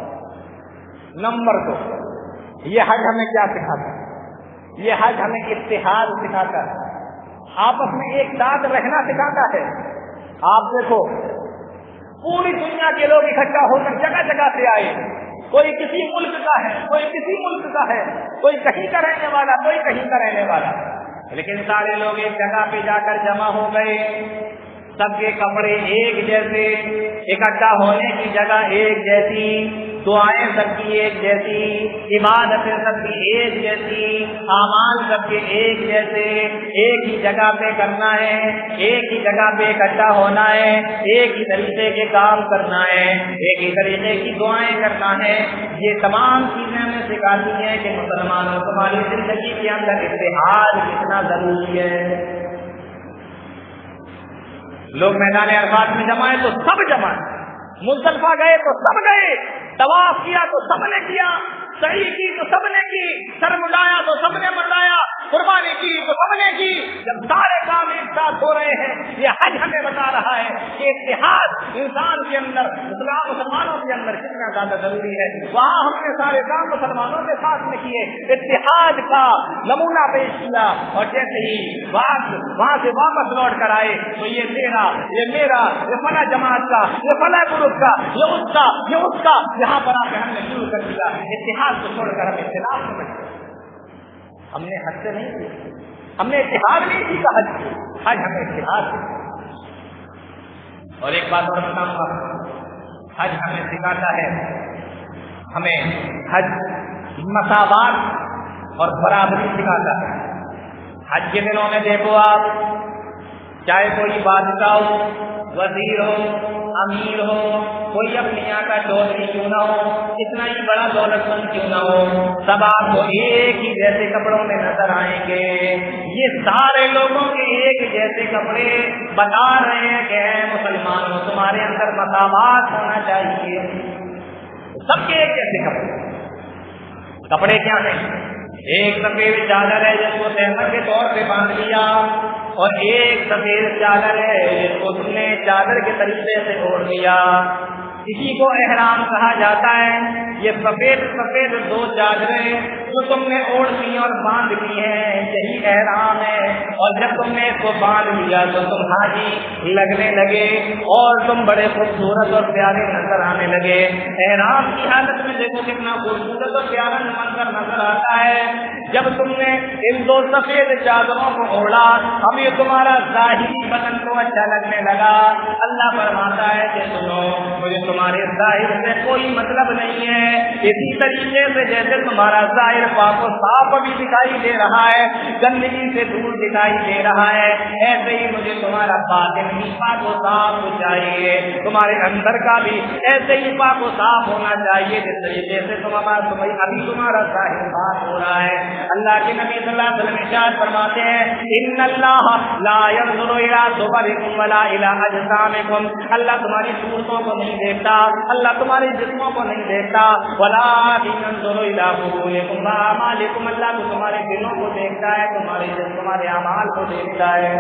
نمبر 2، یہ حج ہمیں کیا سکھاتا ہے؟ یہ حج ہمیں اتحاد سکھاتا ہے، آپس میں ایک ساتھ رہنا سکھاتا ہے۔ آپ دیکھو، پوری دنیا کے لوگ اکٹھا ہو کر جگہ جگہ سے آئے، کوئی کسی ملک کا ہے، کوئی کسی ملک کا ہے، کوئی کہیں کا رہنے والا، کوئی کہیں کا رہنے والا، لیکن سارے لوگ ایک جگہ پہ جا کر جمع ہو گئے، سب کے کپڑے ایک جیسے، اکٹھا ہونے کی جگہ ایک جیسی، دعائیں سب کی ایک جیسی، عبادتیں سب کی ایک جیسی، اعمال سب کے ایک جیسے، ایک ہی جگہ پہ کرنا ہے، ایک ہی جگہ پہ اکٹھا ہونا ہے، ایک ہی طریقے کے کام کرنا ہے، ایک ہی طریقے کی دعائیں کرنا ہے۔ یہ تمام چیزیں ہمیں سکھاتی ہیں کہ مسلمانوں تمہاری زندگی کے اندر اتحاد کتنا ضروری ہے۔ لوگ میدان عرفات میں جمع ہے تو سب جمع ہے، مزدلفہ گئے تو سب گئے، طواف کیا تو سب نے کیا، سعی کی تو سب نے کی، سر مڈایا تو سب نے مڈایا، قربانی کی تو سب نے کی۔ جب سارے کام ایک ساتھ ہو رہے ہیں، یہ حج ہمیں بتا رہا ہے کہ اتحاد انسان کے اندر، مسلمانوں کے اندر کتنا زیادہ ضروری ہے۔ وہاں ہم نے سارے کام مسلمانوں کے ساتھ میں کیے، اتحاد کا نمونہ پیش کیا، اور جیسے ہی وہاں سے واپس لوٹ کر آئے تو یہ تیرا، یہ میرا، یہ فلاں جماعت کا، یہ فلاں گروپ کا، یہ اس کا، یہ اس کا، یہاں پر آ کے ہم نے شروع کر دیا۔ اتحاد کو چھوڑ کر ہم اختلاف میں بیٹھے، ہم نے حد سے نہیں کی، ہم نے اتحاد نہیں کی کہ حج ہمیں اتحاد کی۔ اور ایک بات اور بتاؤں گا، حج ہمیں سکھاتا ہے، ہمیں حج مساوات اور برابری سکھاتا ہے۔ حج کے دنوں میں دیکھو آپ، چاہے کوئی بادشاہ ہو، وزیر ہو، امیر ہو، کوئی اپنے یہاں کا چودھری کیوں نہ ہو، اتنا ہی بڑا دولت مند کیوں نہ ہو، سب آپ کو ایک ہی جیسے کپڑوں میں نظر آئیں گے۔ یہ سارے لوگوں کے ایک جیسے کپڑے بتا رہے ہیں کہ اے مسلمانوں، تمہارے اندر مساوات ہونا چاہیے۔ سب کے ایک جیسے کپڑے کیا ہیں؟ ایک سفید چادر ہے جس کو تہمت کے طور پہ باندھ لیا، اور ایک سفید چادر ہے جس کو تم نے چادر کے طریقے سے اوڑھ لیا، اسی کو احرام کہا جاتا ہے۔ یہ سفید سفید دو چادریں جو تم نے اوڑھ لی اور باندھ لی ہیں، یہی احرام ہے۔ اور جب تم نے اس کو باندھ لیا تو تم حاجی لگنے لگے اور تم بڑے خوبصورت اور پیارے نظر آنے لگے۔ احرام کی حالت میں دیکھو کتنا خوبصورت اور پیارا منظر نظر آتا ہے۔ جب تم نے ان دو سفید چادروں کو اوڑھا، اب یہ تمہارا ظاہری بدن کو اچھا لگنے لگا۔ اللہ فرماتا ہے کہ سنو، مجھے تمہارے ظاہر سے کوئی مطلب نہیں ہے۔ اسی طریقے سے جیسے تمہارا ظاہر پاک و صاف بھی دکھائی دے رہا ہے، گندگی سے دور دکھائی دے رہا ہے، ایسے ہی مجھے تمہارا باطن بھی پاک و صاف چاہیے، تمہارے اندر کا بھی ایسے ہی پاک و صاف ہونا چاہیے جس طریقے سے ابھی تمہارا ظاہر پاک ہو رہا ہے۔ اللہ کے نبی صلی اللہ علیہ وسلم ارشاد فرماتے ہیں، ان اللہ لا ينظر الى صورکم ولا الى اجسامکم، اللہ تمہاری صورتوں کو نہیں دیکھتا، اللہ تمہارے جسموں کو نہیں دیکھتا، ولکن ينظر الى قلوبکم واعمالکم، اللہ تو تمہارے دلوں کو دیکھتا ہے، تمہارے جسم، تمہارے اعمال کو دیکھتا ہے۔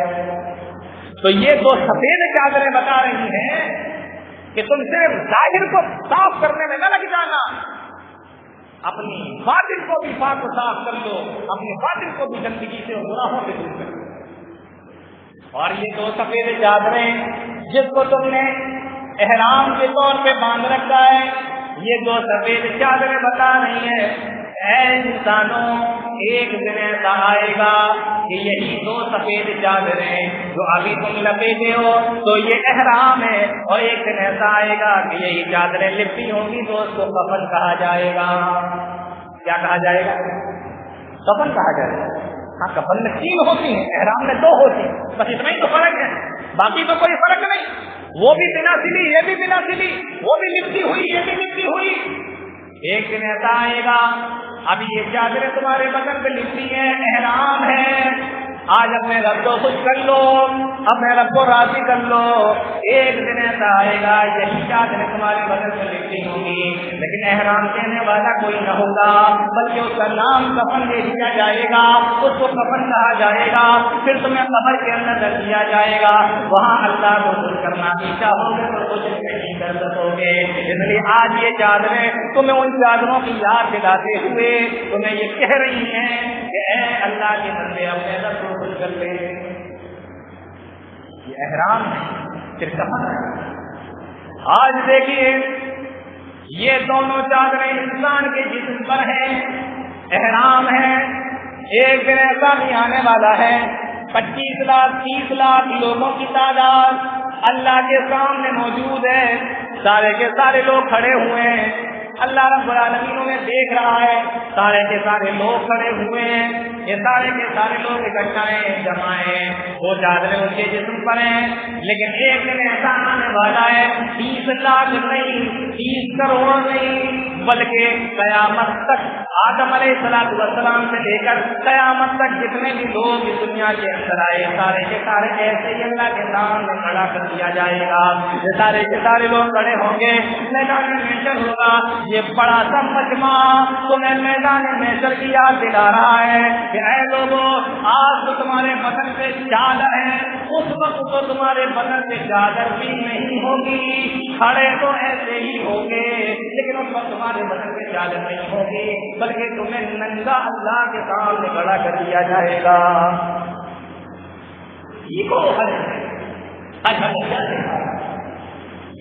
تو یہ دو سفید چادریں بتا رہی ہیں کہ تم صرف ظاہر کو صاف کرنے میں نہ لگ جانا، اپنی باطن کو بھی پاک و صاف کر لو، اپنی باطن کو بھی گندگی سے اور گناہوں سے دور کر لو۔ اور یہ دو سفید چادریں جس کو تم نے احرام کے طور پہ باندھ رکھا ہے، یہ دو سفید چادریں بتا رہی ہیں اے انسانوں، ایک دن ایسا آئے گا کہ یہی دو سفید چادریں جو ابھی تم لپیٹے ہو تو یہ احرام ہے، اور ایک دن ایسا آئے گا کہ یہی چادریں لپٹی ہوں گی تو اس کو کفن کہا جائے گا۔ کیا کہا جائے گا؟ کفن کہا جائے گا۔ ہاں، کفن میں 3 ہوتی ہیں، احرام میں 2 ہوتی ہیں، بس اتنا ہی تو فرق ہے، باقی تو کوئی فرق نہیں۔ وہ بھی بنا سلی، یہ بھی بنا سلی، وہ بھی لپٹی ہوئی، یہ بھی لپٹی ہوئی۔ ایک دن ایسا آئے گا، ابھی یہ چادریں تمہارے بدن پہ لپٹی ہیں، احرام ہے، آج اپنے رب کو خوش کر لو، اپنے رب کو راضی کر لو۔ ایک دن ایسا آئے گا یہی چادریں تمہارے بدن پہ لپٹی ہوں گی، لیکن احرام کہنے والا کوئی نہ ہوگا، بلکہ اس کا نام کفن دے دیا جائے گا، اس کو کفن کہا جائے گا، پھر تمہیں قبر کے اندر رکھ دیا جائے گا، وہاں اللہ کو خوش کرنا بھی چاہو گے تو کچھ نہیں کر سکو گے۔ اس لیے آج یہ چادریں تمہیں ان چادروں کی یاد دلاتے ہوئے تمہیں یہ کہہ رہی ہیں کہ اے اللہ کے بندے اپنے رب کو خوش کر لے۔ یہ احرام پھر کفن ہے۔ آج دیکھیے یہ دونوں چادریں انسان کے جسم پر ہیں، احرام ہے۔ ایک دن ایسا بھی آنے والا ہے 25 لاکھ 30 لاکھ لوگوں کی تعداد اللہ کے سامنے موجود ہے، سارے کے سارے لوگ کھڑے ہوئے ہیں، اللہ رب العالمین انہیں دیکھ رہا ہے، سارے کے سارے لوگ کھڑے ہوئے ہیں، یہ سارے کے سارے لوگ اکٹھا ہیں، جمع ہیں، وہ چادریں ان کے جسم پر ہیں، لیکن ایک دن ایسا آنے والا ہے 30 لاکھ نہیں 30 کروڑ نہیں بلکہ قیامت تک آدم علیہ السلام سے لے کر قیامت تک جتنے بھی لوگ اس دنیا کے اندر آئے سارے کے سارے ایسے ہی اللہ کے سامنے کھڑا کر دیا جائے گا. یہ سارے کے سارے لوگ کھڑے ہوں گے. میدان محشر ہوگا. یہ بڑا سا مجمع تمہیں میدان محشر کی یاد دلا رہا ہے کہ اے لوگوں آج تو تمہارے بدن پہ چادر ہے, اس وقت تو تمہارے بدن پہ چادر بھی نہیں ہوگی. کھڑے تو ایسے ہی ہوں گے لیکن اس وقت تمہارے بدن پہ چادر نہیں ہوگی بلکہ تمہیں ننگا اللہ کے سامنے کھڑا کر دیا جائے گا.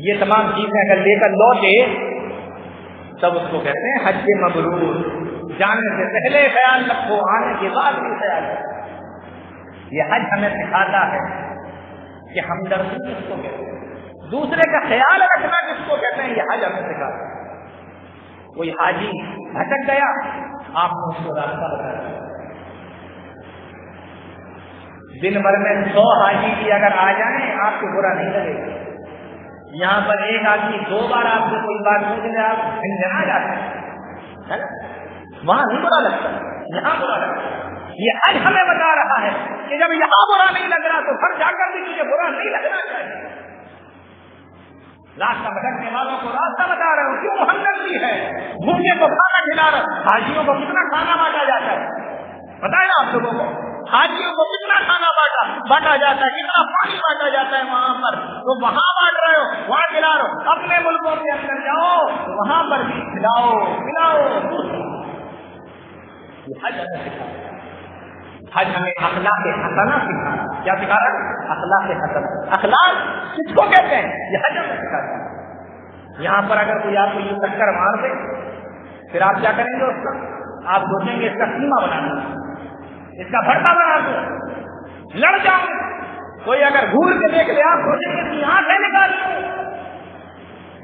یہ تمام چیزیں اگر لے کر لوٹے تب اس کو کہتے ہیں حج مبرور. جانے سے پہلے خیال رکھو, آنے کے بعد بھی خیال رکھو. یہ حج ہمیں سکھاتا ہے کہ ہمدردی کس کو کہتے ہیں, دوسرے کا خیال رکھنا کس کو کہتے ہیں. یہ حج ہمیں سکھاتا ہے. کوئی حاجی بھٹک گیا آپ نے اس کو راستہ بتایا. دن بھر میں 100 حاجی بھی اگر آ جائیں آپ کو برا نہیں لگے گا. یہاں پر ایک آدمی 2 بار آپ سے کوئی بات پوچھ لے آپ جھنجھنا جاتے ہیں نا, وہاں نہیں برا لگتا, یہاں برا لگتا. یہ حج ہمیں بتا رہا ہے کہ جب یہاں برا نہیں لگ رہا تو گھر جا کر بھی تجھے برا نہیں لگنا چاہیے. راستہ بھٹکنے والوں کو راستہ بتا رہے ہو, کیوں ہمدردی ہے. بھوکے کو کھانا کھلا رہے, حاجیوں کو کتنا کھانا بانٹا جاتا ہے بتائیں آپ لوگوں کو. حاجیوں کو کتنا کھانا بانٹا جاتا ہے, کتنا پانی بانٹا جاتا ہے وہاں پر. تو وہاں بانٹ رہے ہو, وہاں کھلا رہے ہو. اپنے ملکوں کے اندر جاؤ وہاں پر بھی کھلاؤ پلاؤ. حج ہمیں سکھا, حج ہمیں اخلاق حسنہ سکھا. کیا سکھا رہا ہے؟ اخلاق حسنہ. اخلاق کس کو کہتے ہیں؟ یہ حج ہمیں سکھاتا ہے. یہاں پر اگر کوئی آپ کو یہ ٹکر مار دے پھر آپ کیا کریں گے اس کا؟ آپ سوچیں گے اس کا قیمہ بنانا, اس کا بھرتا بنا دو, لڑ جاؤں. کوئی اگر گھور کے دیکھ لے آپ سوچیں گے کہ آنکھیں نکال لوں.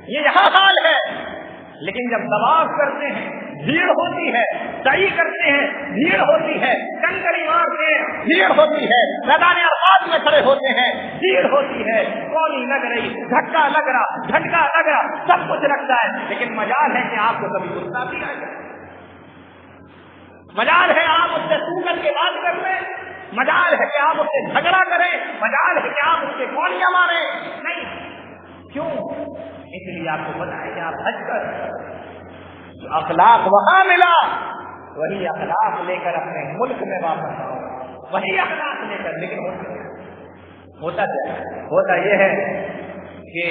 یہ یہاں حال ہے. لیکن جب طواف کرتے ہیں بھیڑ ہوتی ہے, سعی کرتے ہیں بھیڑ ہوتی ہے, کنکری مارتے ہیں بھیڑ ہوتی ہے, میدان عرفات میں کھڑے ہوتے ہیں بھیڑ ہوتی ہے, گولی لگ رہی, دھکا لگ رہا, جھٹکا لگ رہا, سب کچھ لگتا ہے. لیکن مجال ہے کہ آپ کو کبھی غصہ بھی آ جائے, مجال ہے آپ اس سے سو کر کے بات کر لیں, مجال ہے کہ آپ اس سے جھگڑا کریں, مجال ہے کہ آپ اس سے گولیاں ماریں. نہیں, کیوں؟ اس لیے آپ کو پتا ہے کہ آپ حج کر جو اخلاق وہاں ملا وہی اخلاق لے کر اپنے ملک میں واپس آؤ, وہی اخلاق لے کر. لیکن ہوتا یہ ہے کہ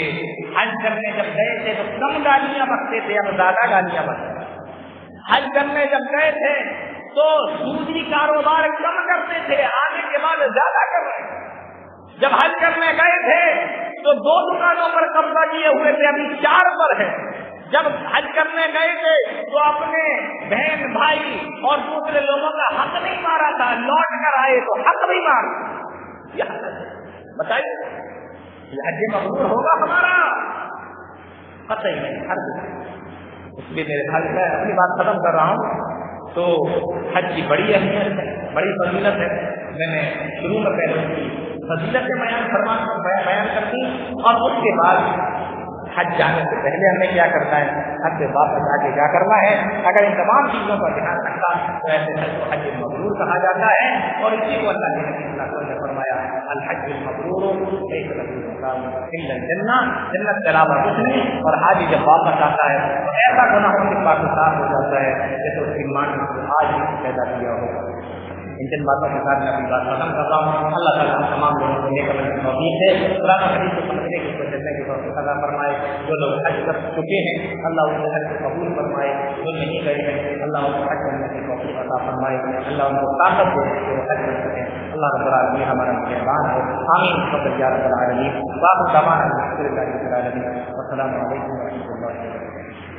حج کرنے جب گئے تھے تو کم گالیاں بکتے تھے, اب زیادہ گالیاں بکتے. حج کرنے جب گئے تھے تو سودی کاروبار کم کرتے تھے, آنے کے بعد زیادہ کر رہے ہیں. جب حج کرنے گئے تھے تو 2 دکانوں پر قبضہ کیے ہوئے تھے, ابھی 4 پر ہے. جب حج کرنے گئے تھے تو اپنے بہن بھائی اور دوسرے لوگوں کا حق نہیں مارا تھا, لوٹ کر آئے تو حق بھی مار. بتائیے یہ حج مبرور ہوگا ہمارا؟ قطعی نہیں, ہر اس لیے میرے خیال میں اپنی بات ختم کر رہا ہوں. تو حج کی بڑی اہمیت ہے, بڑی فضیلت ہے. میں نے شروع میں پہلے کی فضیلت بیان کر دی, اور اس کے بعد حج جانے سے پہلے ہمیں کیا کرنا ہے, حج سے واپس آ کے کیا کرنا ہے. اگر ان تمام چیزوں کا دھیان رکھتا تو ایسے حج کو حج مبرور کہا جاتا ہے. اور اسی کو اللہ نے فرمایا الحج المبرور ليس له مقام الا الجنہ, جنت کے علاوہ کچھ نہیں. اور حاجی جب واپس آتا ہے تو ایسا گناہوں سے پاک صاف ہو جاتا ہے جیسے اس کی ماں نے آج پیدا کیا ہو. ان جن باتوں کے ساتھ میں اپنی بات ختم کرتا ہوں. اللہ تعالیٰ ہم تمام لوگوں کو نیک عمل کی توفیق دے, قرآن حدیث کو سمجھنے کی کوشش کرنے کی توفیق عطا فرمائے. جو لوگ حج کر چکے ہیں اللہ ان کے حج کو قبول فرمائے, جو نہیں گئے ہیں اللہ ان کو حج کرنے کی توفیق عطا فرمائے. اللہ ان کو طاقت دے کہ وہ حج کر سکیں. اللہ رب العالمین ہمارا مہربان ہو. آمین بفضل یا رب العالمین. واخر دعوانا الحمد للہ رب العالمین. والسلام علیکم ورحمۃ اللہ وبرکاتہ.